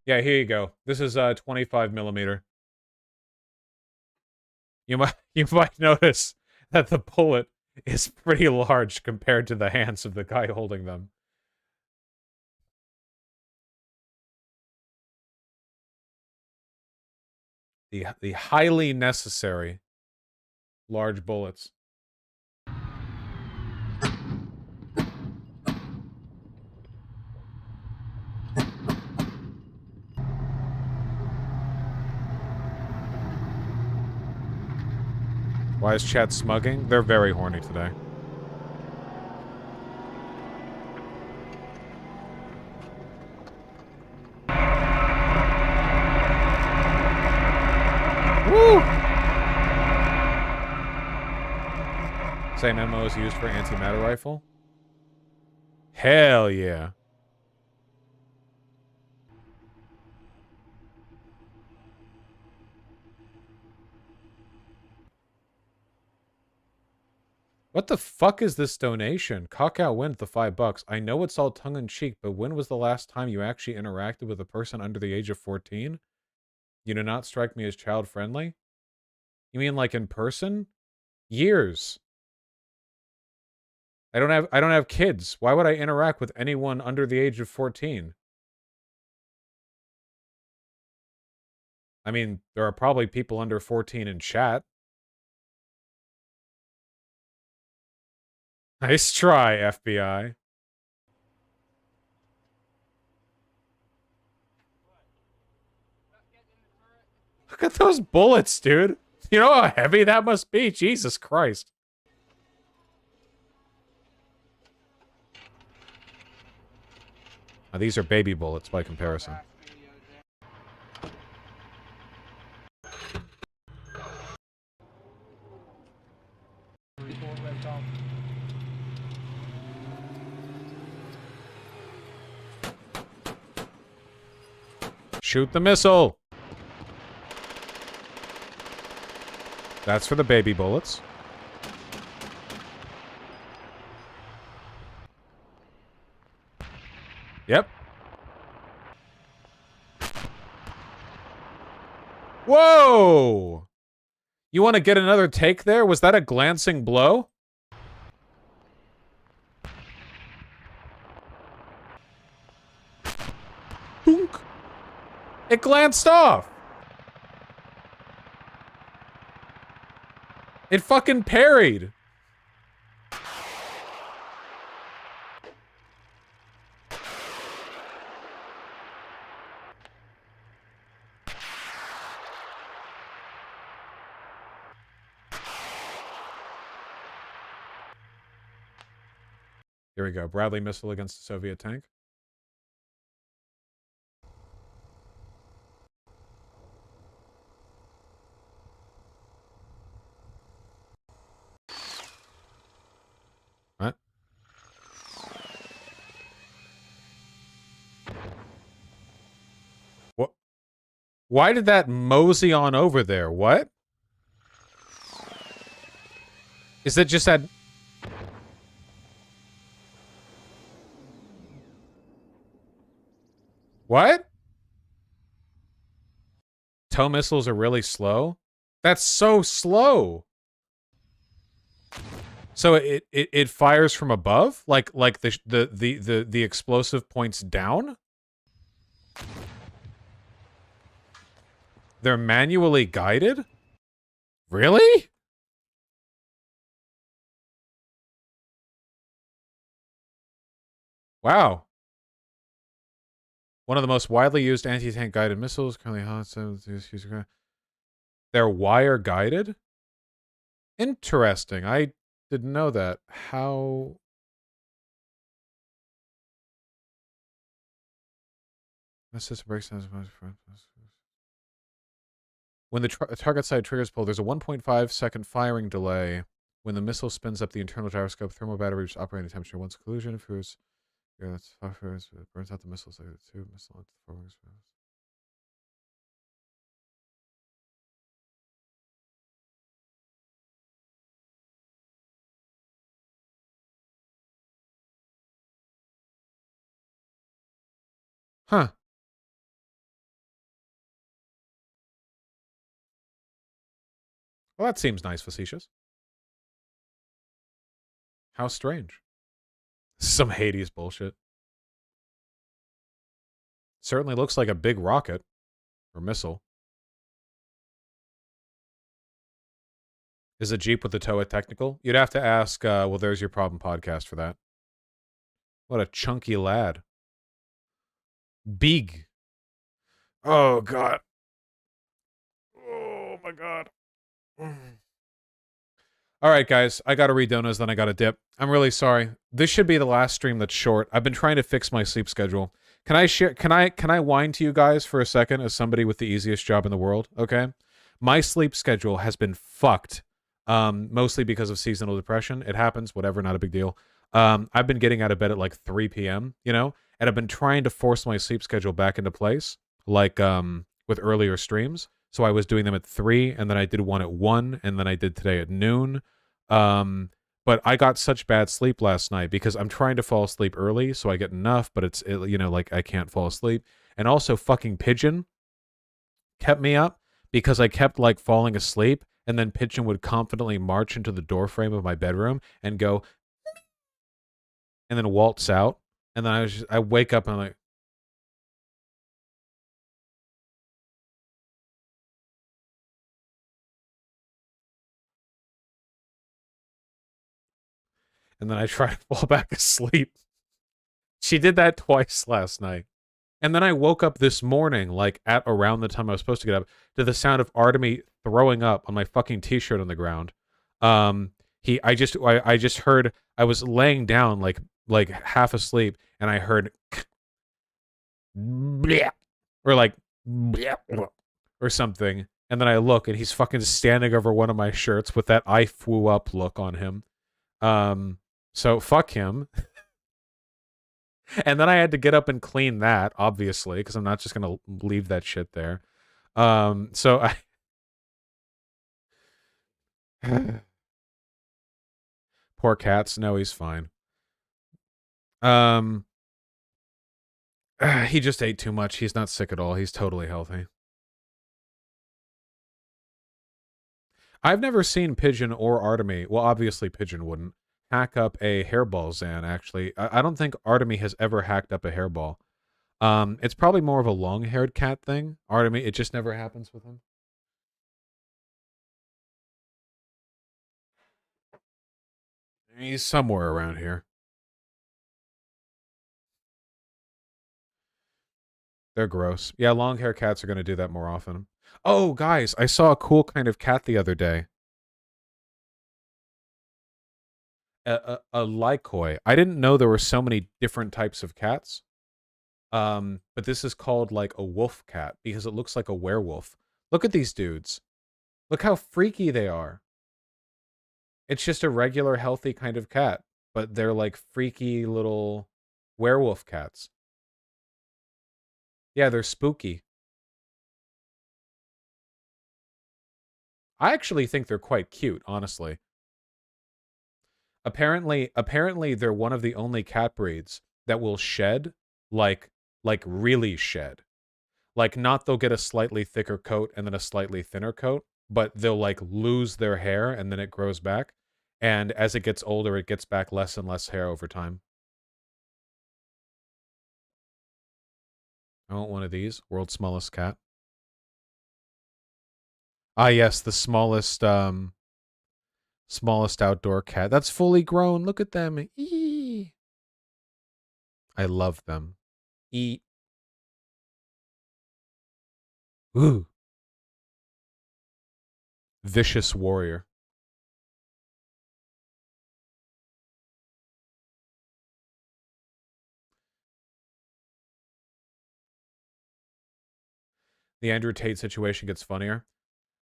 Yeah, here you go. This is 25 millimeter. You might notice that the bullet is pretty large compared to the hands of the guy holding them. The highly necessary large bullets. Why is chat smugging? They're very horny today. Woo! Same ammo is used for antimatter rifle? Hell yeah. What the fuck is this donation? Cock out wins the $5. I know it's all tongue-in-cheek, but when was the last time you actually interacted with a person under the age of 14? You do not strike me as child-friendly? You mean like in person? Years. I don't have kids. Why would I interact with anyone under the age of 14? I mean, there are probably people under 14 in chat. Nice try, FBI. Look at those bullets, dude. You know how heavy that must be? Jesus Christ. Now, these are baby bullets by comparison. Shoot the missile! That's for the baby bullets. Yep. Whoa! You want to get another take there? Was that a glancing blow? Boonk. It glanced off. It fucking parried. Here we go. Bradley missile against the Soviet tank. What? What? Why did that mosey on over there? What? Is it just that... What? Tow missiles are really slow? That's so slow. So it fires from above? Like the explosive points down? They're manually guided? Really? Wow. One of the most widely used anti-tank guided missiles, currently they're wire guided? Interesting. Didn't know that. How? My system breaks down. When the target side triggers pull, there's a 1.5-second firing delay. When the missile spins up the internal gyroscope, thermal battery reaches operating temperature. Once collision occurs, that's it burns out the missiles like the two missile forward. Huh. Well, that seems nice, facetious. How strange. Some Hades bullshit. Certainly looks like a big rocket or missile. Is a Jeep with the TOA technical? You'd have to ask, well, there's your problem podcast for that. What a chunky lad. Big. Oh, God. Oh, my God. All right, guys. I got to read donuts, then I got to dip. I'm really sorry. This should be the last stream that's short. I've been trying to fix my sleep schedule. Can I share? Can I whine to you guys for a second as somebody with the easiest job in the world? Okay, my sleep schedule has been fucked. Mostly because of seasonal depression. It happens. Whatever. Not a big deal. I've been getting out of bed at like 3 p.m. You know, and I've been trying to force my sleep schedule back into place, like with earlier streams. So I was doing them at 3, and then I did one at 1, and then I did today at noon. Um, but I got such bad sleep last night because I'm trying to fall asleep early so I get enough, but you know, like I can't fall asleep. And also fucking Pigeon kept me up because I kept like falling asleep, and then Pigeon would confidently march into the doorframe of my bedroom and go and then waltz out. And then I wake up and I'm like, and then I try to fall back asleep. She did that twice last night. And then I woke up this morning, like at around the time I was supposed to get up, to the sound of Artemy throwing up on my fucking t-shirt on the ground. I just heard, I was laying down like half asleep, and I heard or like or something, and then I look, and he's fucking standing over one of my shirts with that I flew up look on him. So fuck him. And then I had to get up and clean that, obviously, because I'm not just gonna leave that shit there. So I poor Cats. No, he's fine. He just ate too much. He's not sick at all. He's totally healthy. I've never seen Pigeon or Artemy. Well, obviously Pigeon wouldn't hack up a hairball Zan. Actually, I don't think Artemy has ever hacked up a hairball. It's probably more of a long-haired cat thing. Artemy, it just never happens with him. He's somewhere around here. They're gross. Yeah, long-haired cats are going to do that more often. Oh, guys, I saw a cool kind of cat the other day. A lycoi. I didn't know there were so many different types of cats. But this is called like a wolf cat because it looks like a werewolf. Look at these dudes. Look how freaky they are. It's just a regular, healthy kind of cat, but they're like freaky little werewolf cats. Yeah, they're spooky. I actually think they're quite cute, honestly. Apparently they're one of the only cat breeds that will shed like really shed. Like not they'll get a slightly thicker coat and then a slightly thinner coat, but they'll like lose their hair and then it grows back. And as it gets older, it gets back less and less hair over time. I want one of these. World's smallest cat. Ah, yes, the smallest outdoor cat. That's fully grown. Look at them. Eee. I love them. Eee. Ooh. Vicious warrior. The Andrew Tate situation gets funnier.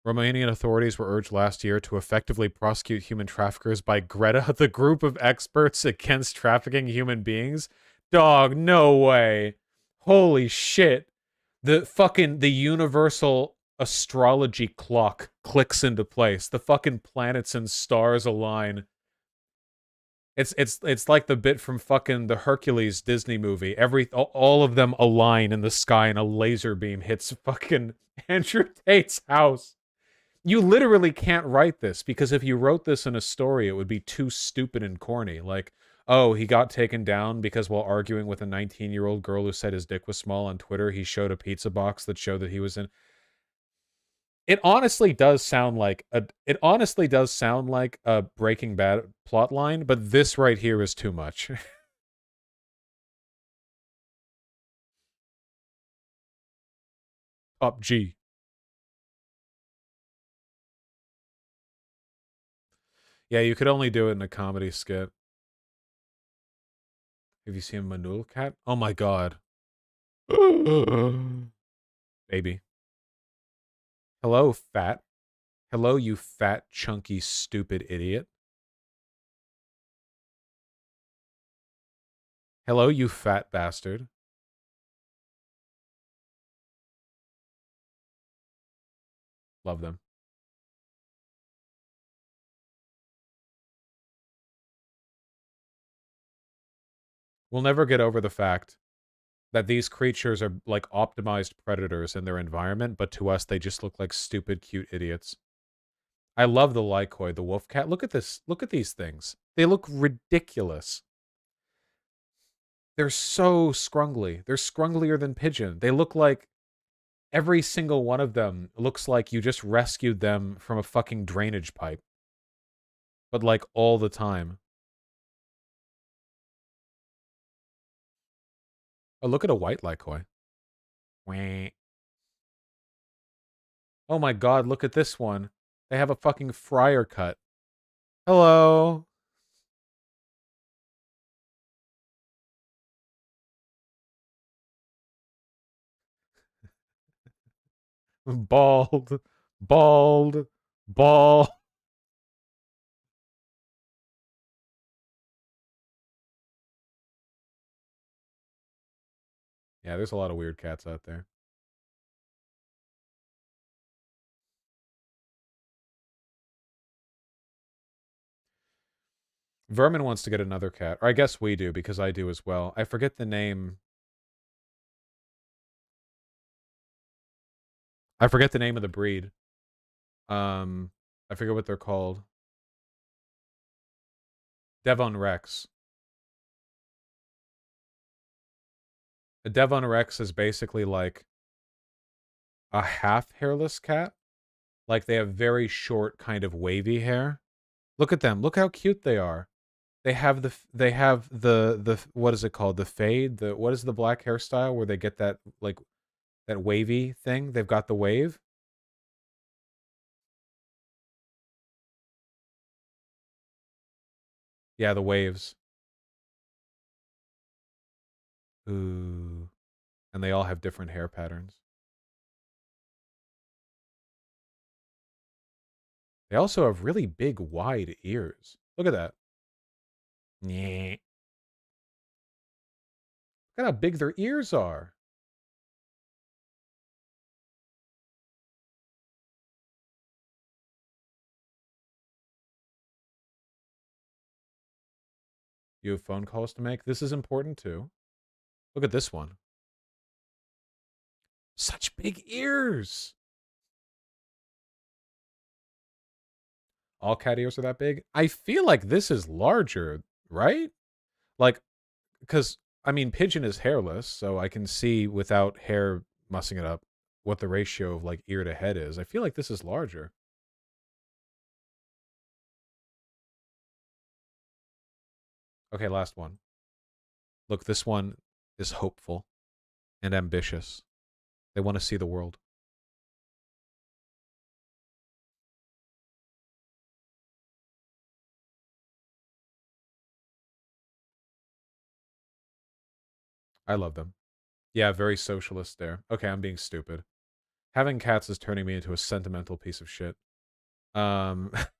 Romanian authorities were urged last year to effectively prosecute human traffickers by Greta, the group of experts against trafficking human beings. Dog, no way. Holy shit. The universal astrology clock clicks into place. The fucking planets and stars align. It's like the bit from fucking the Hercules Disney movie. All of them align in the sky and a laser beam hits fucking Andrew Tate's house. You literally can't write this because if you wrote this in a story, it would be too stupid and corny. Like, oh, he got taken down because while arguing with a 19-year-old girl who said his dick was small on Twitter, he showed a pizza box that showed that he was in. It honestly does sound like a Breaking Bad plot line, but this right here is too much. Top G. Yeah, you could only do it in a comedy skit. Have you seen Manul Cat? Oh my god. Baby. Hello, fat. Hello, you fat, chunky, stupid idiot. Hello, you fat bastard. Love them. We'll never get over the fact that these creatures are like optimized predators in their environment, but to us, they just look like stupid, cute idiots. I love the lycoid, the wolf cat. Look at this. Look at these things. They look ridiculous. They're so scrungly. They're scrunglier than pigeon. They look like every single one of them looks like you just rescued them from a fucking drainage pipe. But like all the time. Oh, look at a white lycoi. Wah. Oh my god, look at this one. They have a fucking friar cut. Hello. Bald. Bald. Bald. Yeah, there's a lot of weird cats out there. Vermin wants to get another cat. Or I guess we do, because I do as well. I forget the name. I forget the name of the breed. I forget what they're called. Devon Rex. A Devon Rex is basically like a half hairless cat. Like they have very short, kind of wavy hair. Look at them. Look how cute they are. They have the what is it called? The fade? The what is the black hairstyle where they get that like that wavy thing? They've got the wave. Yeah, the waves. Ooh. And they all have different hair patterns. They also have really big, wide ears. Look at that. Yeah. Look at how big their ears are. You have phone calls to make. This is important too. Look at this one. Such big ears. All cat ears are that big? I feel like this is larger, right? Like, because, I mean, pigeon is hairless, so I can see without hair mussing it up what the ratio of like ear to head is. I feel like this is larger. Okay, last one. Look, this one is hopeful and ambitious. They want to see the world. I love them. Yeah, very socialist there. Okay, I'm being stupid. Having cats is turning me into a sentimental piece of shit. Fucking,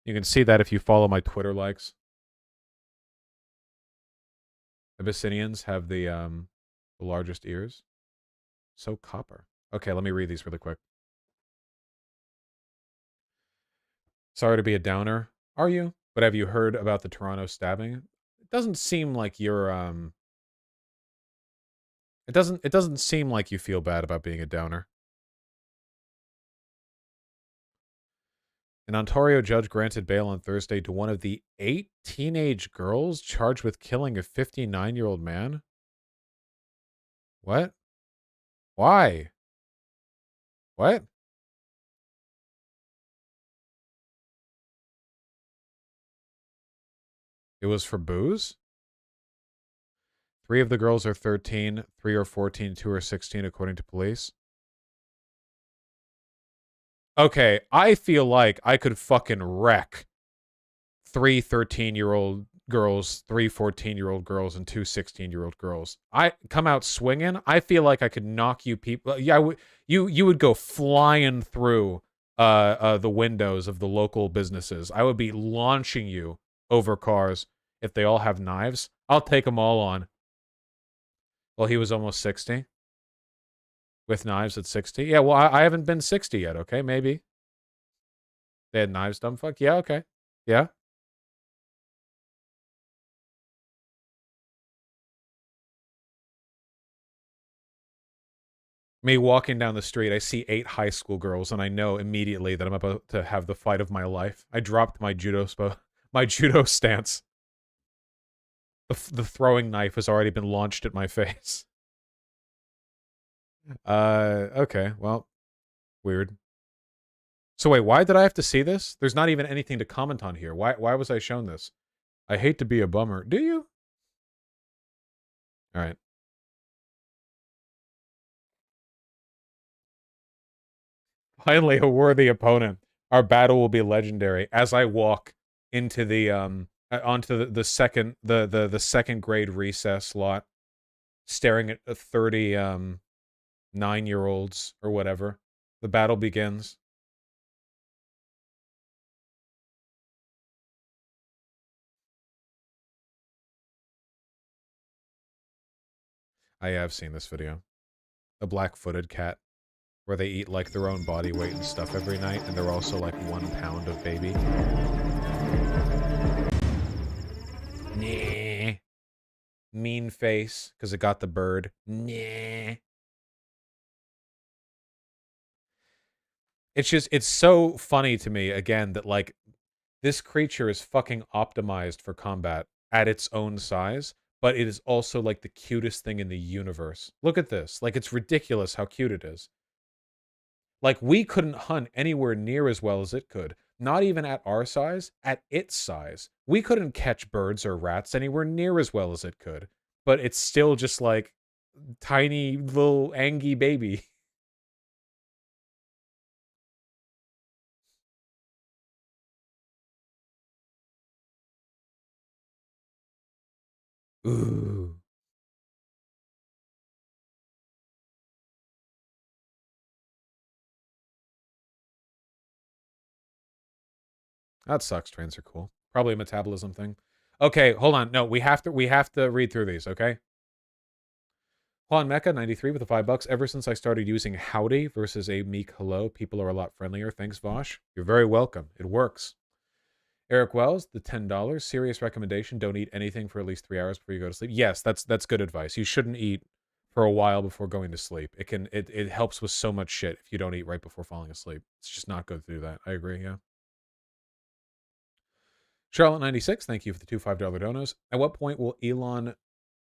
you can see that if you follow my Twitter likes. Abyssinians have the largest ears. So copper. Okay, let me read these really quick. Sorry to be a downer. Are you? But have you heard about the Toronto stabbing? It doesn't seem like you're it doesn't seem like you feel bad about being a downer. An Ontario judge granted bail on Thursday to one of the 8 teenage girls charged with killing a 59-year-old man. What? Why? What? It was for booze? 3 of the girls are 13, 3 are 14, 2 are 16, according to police. Okay, I feel like I could fucking wreck 3 13-year-old girls, 3 14-year-old girls, and 2 16-year-old girls. I come out swinging. I feel like I could knock you people. Yeah, you would go flying through the windows of the local businesses. I would be launching you over cars if they all have knives. I'll take them all on. Well, he was almost 60 with knives at 60. Yeah, well, I haven't been 60 yet. Okay, maybe they had knives. Dumb fuck. Yeah. Okay. Yeah. Me walking down the street, I see 8 high school girls, and I know immediately that I'm about to have the fight of my life. I dropped my my judo stance. The throwing knife has already been launched at my face. Okay, well, weird. So wait, why did I have to see this? There's not even anything to comment on here. Why was I shown this? I hate to be a bummer. Do you? All right. Finally, a worthy opponent. Our battle will be legendary. As I walk into the onto the second the second grade recess lot, staring at 30 9-year-olds or whatever. The battle begins. I have seen this video. A black-footed cat where they eat like their own body weight and stuff every night, and they're also like 1 pound of baby. Nah. Mean face, because it got the bird. Nah. It's so funny to me, again, that like, this creature is fucking optimized for combat at its own size, but it is also like the cutest thing in the universe. Look at this. Like, it's ridiculous how cute it is. Like, we couldn't hunt anywhere near as well as it could. Not even at our size, at its size. We couldn't catch birds or rats anywhere near as well as it could. But it's still just like tiny little Angie baby. Ooh. That sucks. Trains are cool. Probably a metabolism thing. Okay, hold on. No, we have to read through these, okay? Juan Mecca 93 with the $5. Ever since I started using howdy versus a meek hello, people are a lot friendlier. Thanks, Vosh. You're very welcome. It works. Eric Wells, the $10. Serious recommendation. Don't eat anything for at least 3 hours before you go to sleep. Yes, that's good advice. You shouldn't eat for a while before going to sleep. It helps with so much shit if you don't eat right before falling asleep. It's just not good to do that. I agree, yeah. Charlotte96, thank you for the 2 $5 donos. At what point will Elon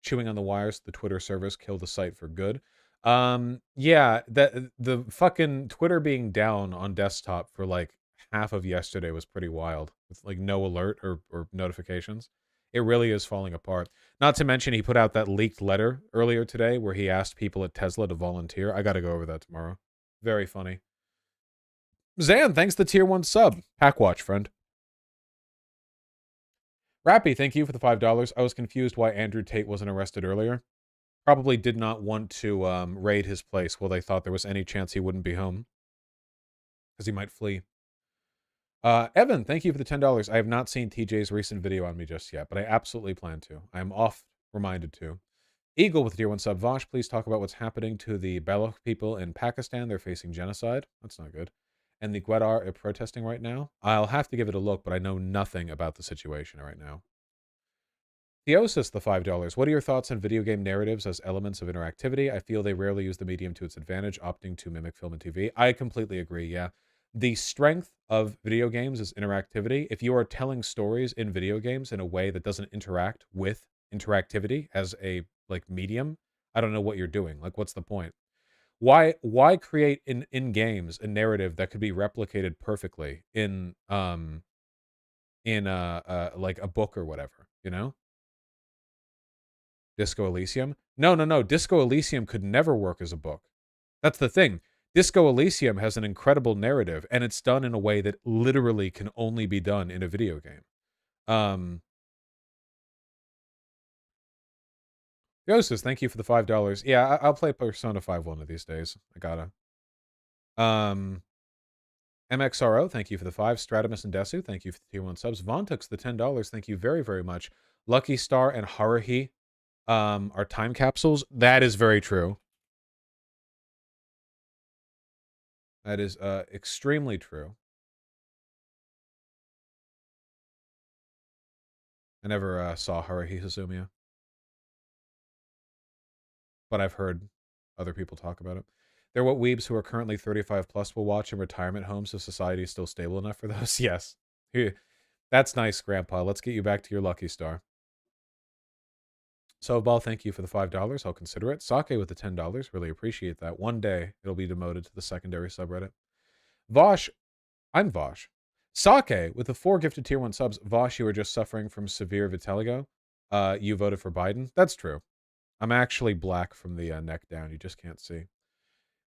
chewing on the wires of the Twitter service kill the site for good? Yeah, the fucking Twitter being down on desktop for like half of yesterday was pretty wild, with like no alert or notifications. It really is falling apart. Not to mention he put out that leaked letter earlier today where he asked people at Tesla to volunteer. I got to go over that tomorrow. Very funny. Zan, thanks the tier 1 sub. Pack watch, friend. Rappy, thank you for the $5. I was confused why Andrew Tate wasn't arrested earlier. probably did not want to raid his place while they thought there was any chance he wouldn't be home because he might flee. Evan, thank you for the $10. I have not seen TJ's recent video on me just yet, but I absolutely plan to. I am oft reminded to. Eagle with the tier 1 sub. Vosh, please talk about what's happening to the Baloch people in Pakistan. They're facing genocide. That's not good. And the Gwedar are protesting right now. I'll have to give it a look, but I know nothing about the situation right now. Theosis, the $5. What are your thoughts on video game narratives as elements of interactivity? I feel they rarely use the medium to its advantage, opting to mimic film and TV. I completely agree, yeah. The strength of video games is interactivity. If you are telling stories in video games in a way that doesn't interact with interactivity as a like medium, I don't know what you're doing. Like, what's the point? Why create in games a narrative that could be replicated perfectly in like a book or whatever, you know? Disco Elysium? No, no, no. Disco Elysium could never work as a book. That's the thing. Disco Elysium has an incredible narrative, and it's done in a way that literally can only be done in a video game. Joseph, thank you for the $5. Yeah, I'll play Persona 5 one of these days. I gotta. MXRO, thank you for the 5. Stratimus and Desu, thank you for the tier 1 subs. Vontux, the $10, thank you very, very much. Lucky Star and Haruhi are time capsules. That is very true. That is extremely true. I never saw Haruhi Suzumiya, but I've heard other people talk about it. They're what weebs who are currently 35 plus will watch in retirement homes if society is still stable enough for those. Yes. That's nice, Grandpa. Let's get you back to your Lucky Star. Sobal, thank you for the $5. I'll consider it. Sake with the $10. Really appreciate that. One day, it'll be demoted to the secondary subreddit. Vosh, I'm Vosh. Sake with the 4 gifted tier 1 subs. Vosh, you were just suffering from severe vitiligo. You voted for Biden. That's true. I'm actually black from the neck down. You just can't see.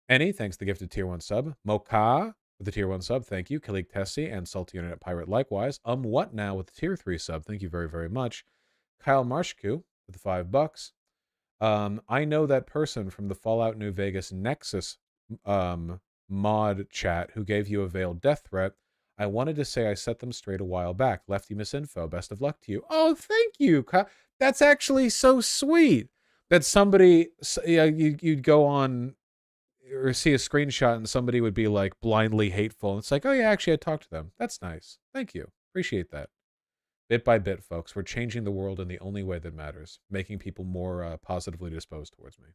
Any, thanks to the gifted tier 1 sub. Moka with the tier 1 sub. Thank you. Kalik Tessie and Salty Internet Pirate likewise. What now with the tier 3 sub. Thank you very, very much. Kyle Marshku with the $5. I know that person from the Fallout New Vegas Nexus mod chat who gave you a veiled death threat. I wanted to say I set them straight a while back. Lefty misinfo. Best of luck to you. Oh, thank you. That's actually so sweet that somebody, you'd go on or see a screenshot and somebody would be like blindly hateful. And it's like, oh yeah, actually I talked to them. That's nice. Thank you. Appreciate that. Bit by bit, folks, we're changing the world in the only way that matters, making people more positively disposed towards me.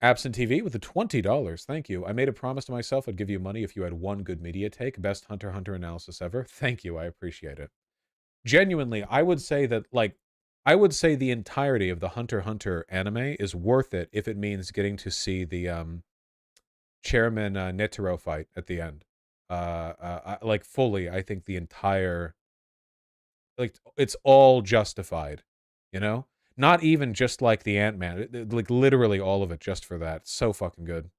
Absent TV with the $20. Thank you. I made a promise to myself I'd give you money if you had one good media take. Best Hunter x Hunter analysis ever. Thank you. I appreciate it. Genuinely, I would say that, like, I would say the entirety of the Hunter x Hunter anime is worth it if it means getting to see the Chairman Netero fight at the end. Like, fully, I think the entire, like, it's all justified, you know? Not even just like the Ant-Man, like literally all of it just for that. So fucking good.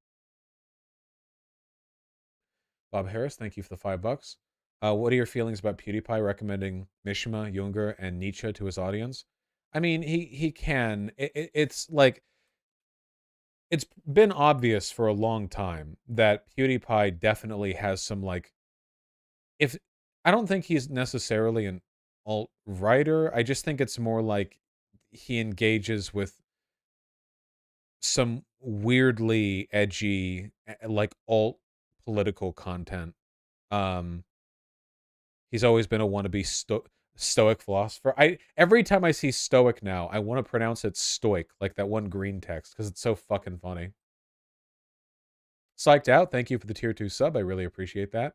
Bob Harris, thank you for the $5. What are your feelings about PewDiePie recommending Mishima, Junger, and Nietzsche to his audience? I mean, he can. It's like, it's been obvious for a long time that PewDiePie definitely has some, like, if I don't think he's necessarily an alt writer. I just think it's more like he engages with some weirdly edgy, like alt political content. He's always been a wannabe stoic philosopher. Every time I see stoic now, I want to pronounce it stoic, like that one green text, because it's so fucking funny. Psyched out, thank you for the tier 2 sub. I really appreciate that.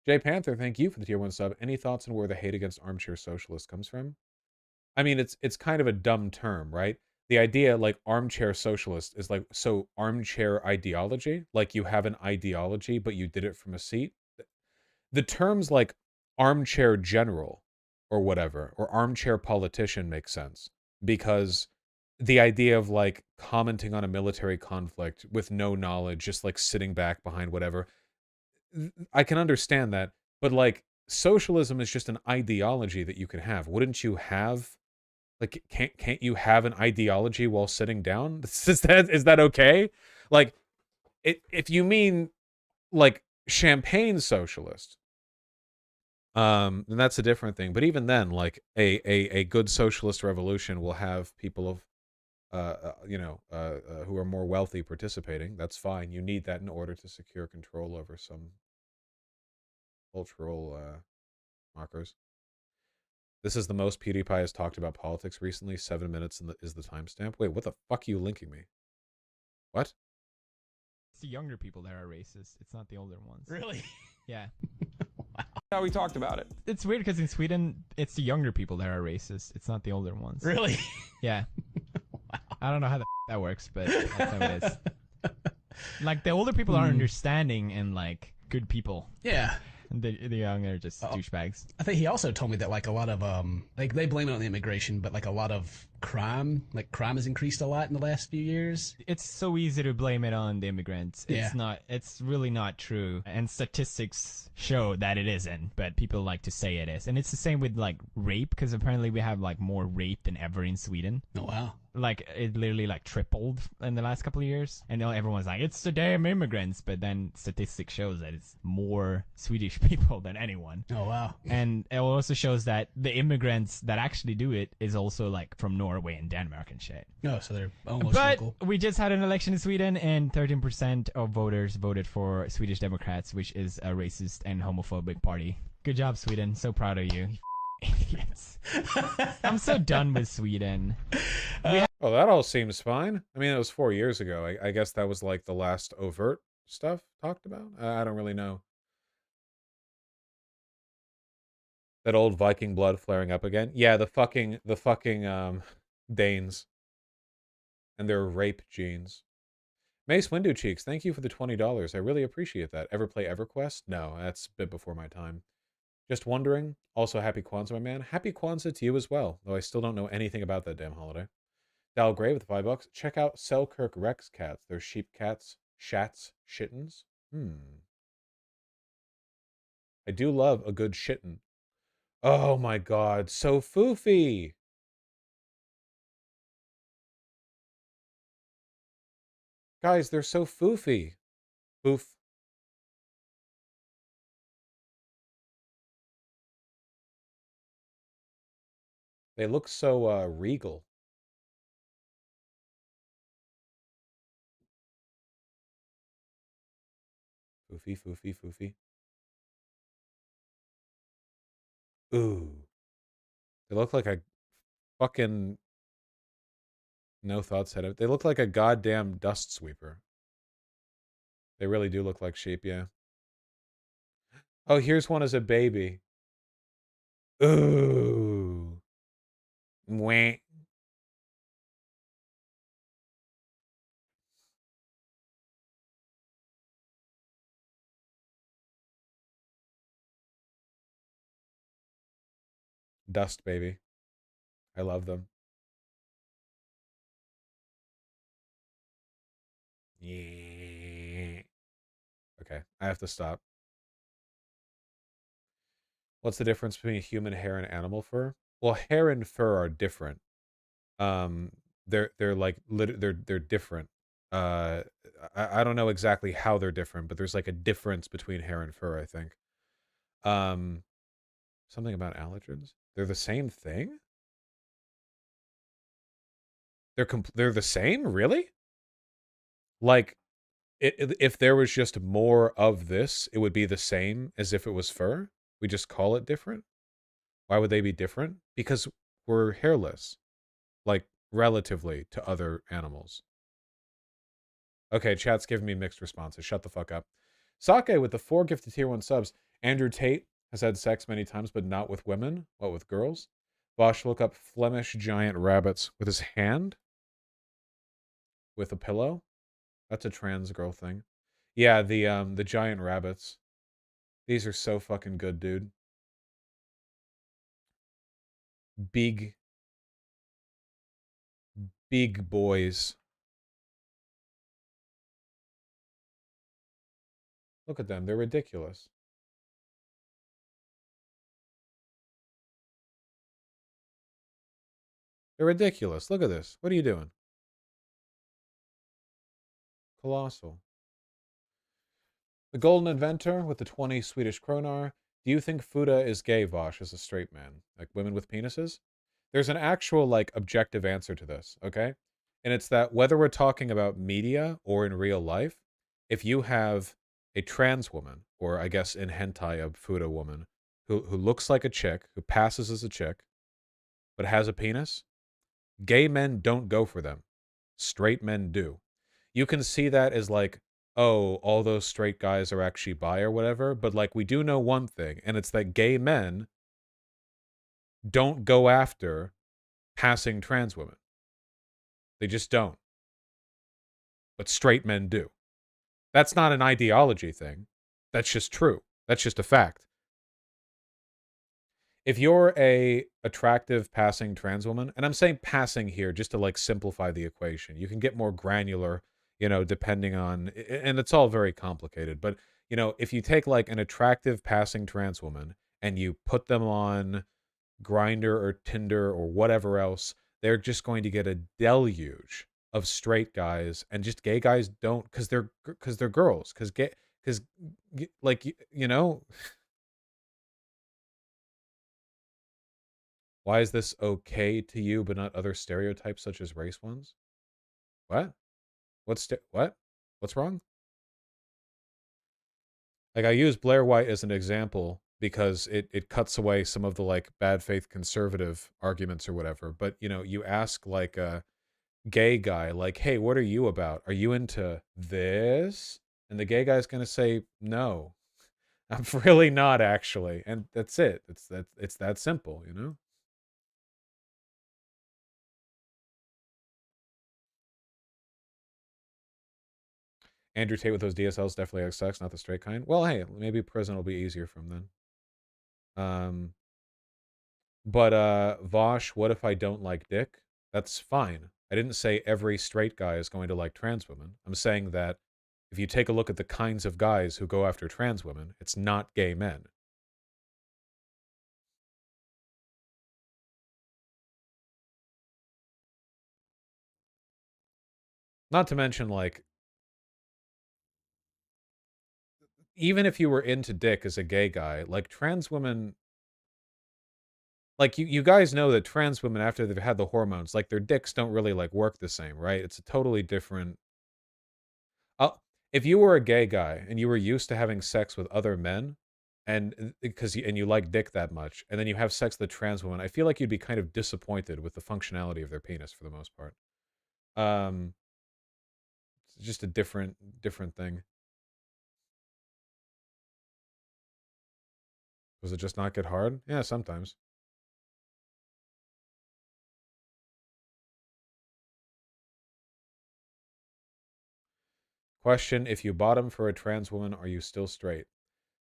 Jay Panther, thank you for the tier 1 sub. Any thoughts on where the hate against armchair socialists comes from? I mean, it's kind of a dumb term, right? The idea, like, armchair socialist is like, so armchair ideology, like you have an ideology, but you did it from a seat. The terms like armchair general or whatever, or armchair politician make sense because the idea of like commenting on a military conflict with no knowledge, just like sitting back behind whatever, I can understand that. But like socialism is just an ideology that you can have. Wouldn't you have Like, can't you have an ideology while sitting down? Is that okay? Like, if you mean like champagne socialist, then that's a different thing. But even then, like a good socialist revolution will have people of who are more wealthy participating. That's fine. You need that in order to secure control over some cultural markers. This is the most PewDiePie has talked about politics recently. 7 minutes is the timestamp. Wait, what the fuck are you linking me? What? It's the younger people that are racist. It's not the older ones. Really? Yeah. How we talked about it. It's weird because in Sweden, it's the younger people that are racist. It's not the older ones. Really? Yeah. Wow. I don't know how that works, but that's how it is. Like, the older people are understanding and, like, good people. Yeah. And the young are just douchebags. I think he also told me that, like, a lot of, like, they blame it on the immigration, but, like, a lot of crime has increased a lot in the last few years. It's so easy to blame it on the immigrants. It's really not true. And statistics show that it isn't, but people like to say it is. And it's the same with, like, rape, because apparently we have, like, more rape than ever in Sweden. Oh, wow. Like, it literally, like, tripled in the last couple of years. And now everyone's like, it's the damn immigrants. But then statistics shows that it's more Swedish people than anyone. Oh, wow. And it also shows that the immigrants that actually do it is also, like, from Norway and Denmark and shit. Oh, so they're almost But local. we just had an election in Sweden, and 13% of voters voted for Swedish Democrats, which is a racist and homophobic party. Good job, Sweden. So proud of you. Idiots. I'm so done with Sweden. Oh, that all seems fine. I mean, it was 4 years ago. I guess that was like the last overt stuff talked about. I don't really know. That old Viking blood flaring up again. Yeah, the fucking Danes and their rape genes. Mace Window Cheeks, thank you for the $20. I really appreciate that. Ever play EverQuest? No, that's a bit before my time. Just wondering. Also, happy Kwanzaa, my man. Happy Kwanzaa to you as well, though I still don't know anything about that damn holiday. Dal Gray with $5. Check out Selkirk Rex cats. They're sheep cats, shats, shittens. I do love a good shitten. Oh my god, so foofy. Guys, they're so foofy. Foof. They look so regal. Foofy, foofy, foofy. Ooh. They look like a fucking... No thoughts head of... They look like a goddamn dust sweeper. They really do look like sheep, yeah. Oh, here's one as a baby. Ooh. Wah. Dust baby. I love them. Yeah. Okay, I have to stop. What's the difference between human hair and animal fur? Well, hair and fur are different. They're like they're different. I don't know exactly how they're different, but there's like a difference between hair and fur, I think. Something about allergens. They're the same thing? They're the same, really? Like if there was just more of this, it would be the same as if it was fur. We just call it different. Why would they be different? Because we're hairless, like relatively to other animals. Okay, chat's giving me mixed responses. Shut the fuck up. Sake with the 4 gifted tier 1 subs. Andrew Tate has had sex many times, but not with women. What, with girls? Bosch look up Flemish giant rabbits with his hand? With a pillow? That's a trans girl thing. Yeah, the giant rabbits. These are so fucking good, dude. Big boys. Look at them. They're ridiculous. They're ridiculous. Look at this. What are you doing? Colossal. The Golden Inventor with the 20 Swedish kronar. Do you think Fuda is gay, Vosh, as a straight man? Like women with penises? There's an actual, like, objective answer to this, okay? And it's that whether we're talking about media or in real life, if you have a trans woman, or I guess in hentai a Fuda woman, who looks like a chick, who passes as a chick, but has a penis, gay men don't go for them. Straight men do. You can see that as like, oh, all those straight guys are actually bi or whatever, but like we do know one thing, and it's that gay men don't go after passing trans women. They just don't. But straight men do. That's not an ideology thing. That's just true. That's just a fact. If you're a attractive passing trans woman, and I'm saying passing here just to like simplify the equation, you can get more granular, depending on, and it's all very complicated, but if you take like an attractive passing trans woman and you put them on Grinder or Tinder or whatever else, they're just going to get a deluge of straight guys, and just gay guys don't, because they're girls, because like why is this okay to you but not other stereotypes such as race ones? What? What? What's wrong? Like, I use Blair White as an example because it cuts away some of the like bad faith conservative arguments or whatever. But you ask like a gay guy, like, hey, what are you about? Are you into this? And the gay guy's gonna say, no, I'm really not actually. And that's it. It's that simple, Andrew Tate with those DSLs definitely has sex, not the straight kind. Well, hey, maybe prison will be easier for him then. But Vosh, what if I don't like dick? That's fine. I didn't say every straight guy is going to like trans women. I'm saying that if you take a look at the kinds of guys who go after trans women, it's not gay men. Not to mention, like, even if you were into dick as a gay guy, like trans women, like you guys know that trans women, after they've had the hormones, like their dicks don't really like work the same, right? It's a totally different. If you were a gay guy and you were used to having sex with other men, and you like dick that much, and then you have sex with a trans woman, I feel like you'd be kind of disappointed with the functionality of their penis for the most part. Um, it's just a different thing. Does it just not get hard? Yeah, sometimes. Question: if you bottom for a trans woman, are you still straight?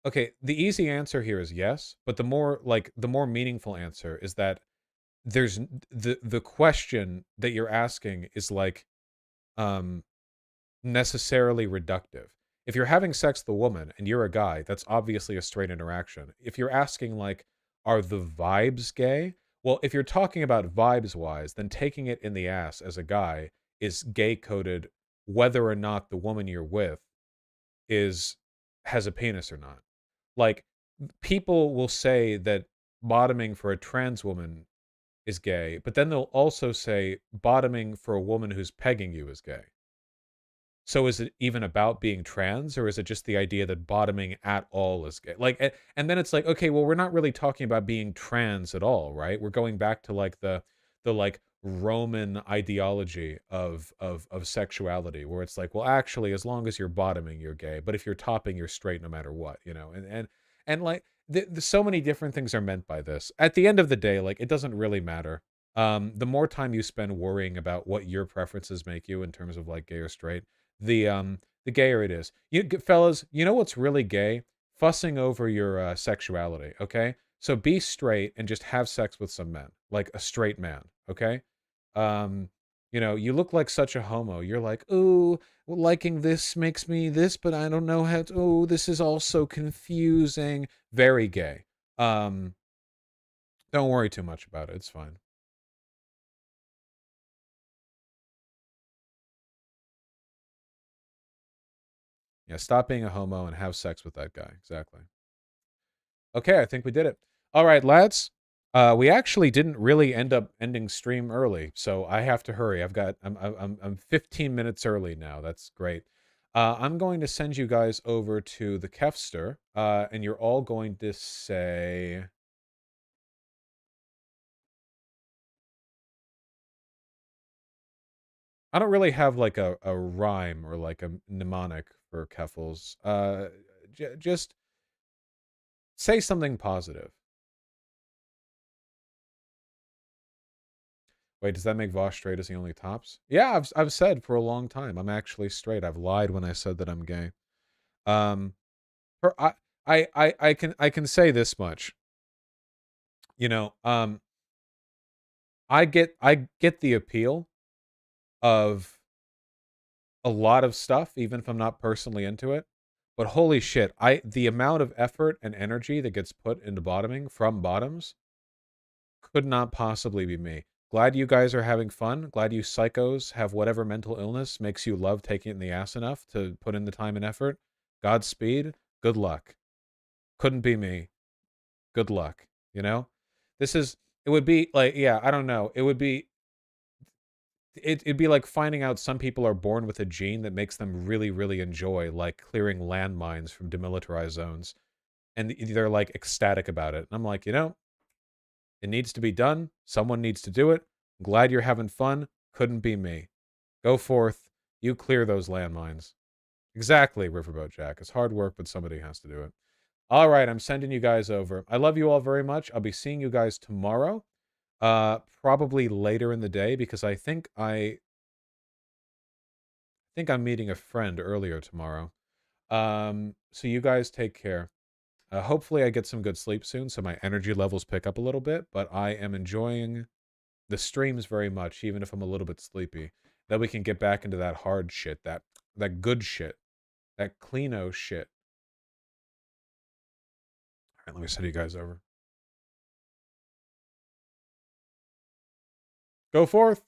Okay, the easy answer here is yes, but the more meaningful answer is that there's the question that you're asking is like um necessarily reductive. If you're having sex with a woman and you're a guy, that's obviously a straight interaction. If you're asking like, are the vibes gay? Well, if you're talking about vibes wise, then taking it in the ass as a guy is gay coded, whether or not the woman you're with is has a penis or not. Like, people will say that bottoming for a trans woman is gay, but then they'll also say bottoming for a woman who's pegging you is gay. So is it even about being trans, or is it just the idea that bottoming at all is gay? Like, and then it's like, okay, well, we're not really talking about being trans at all, right? We're going back to like the like Roman ideology of sexuality, where it's like, well, actually, as long as you're bottoming, you're gay, but if you're topping, you're straight no matter what, and like so many different things are meant by this. At the end of the day, like it doesn't really matter. The more time you spend worrying about what your preferences make you in terms of like gay or straight, the gayer it is. Fellas, you know what's really gay? Fussing over your sexuality, okay? So be straight and just have sex with some men, like a straight man, okay? Um, you look like such a homo. You're like, "Ooh, well, liking this makes me this, but I don't know how to, oh, this is all so confusing." Very gay. Don't worry too much about it. It's fine. Yeah, stop being a homo and have sex with that guy. Exactly. Okay, I think we did it. All right, lads. We actually didn't really end up ending stream early, so I have to hurry. I'm 15 minutes early now. That's great. I'm going to send you guys over to the Kefster, and you're all going to say. I don't really have like a rhyme or like a mnemonic for Keffels. Just say something positive. Wait, does that make Vosh straight as he only tops? Yeah, I've said for a long time I'm actually straight. I've lied when I said that I'm gay. Um, for, I can say this much. You know, I get the appeal of a lot of stuff, even if I'm not personally into it. But holy shit, the amount of effort and energy that gets put into bottoming from bottoms could not possibly be me. Glad you guys are having fun. Glad you psychos have whatever mental illness makes you love taking it in the ass enough to put in the time and effort. Godspeed. Good luck. Couldn't be me. Good luck. You know? It would be like, yeah, I don't know. It'd be like finding out some people are born with a gene that makes them really, really enjoy like clearing landmines from demilitarized zones. And they're like ecstatic about it. And I'm like, it needs to be done. Someone needs to do it. I'm glad you're having fun. Couldn't be me. Go forth. You clear those landmines. Exactly, Riverboat Jack. It's hard work, but somebody has to do it. All right, I'm sending you guys over. I love you all very much. I'll be seeing you guys tomorrow. Probably later in the day because I think I'm meeting a friend earlier tomorrow. So you guys take care. Hopefully I get some good sleep soon so my energy levels pick up a little bit, but I am enjoying the streams very much, even if I'm a little bit sleepy. Then we can get back into that hard shit, that good shit, that cleano shit. All right, let me send you guys over. Go forth.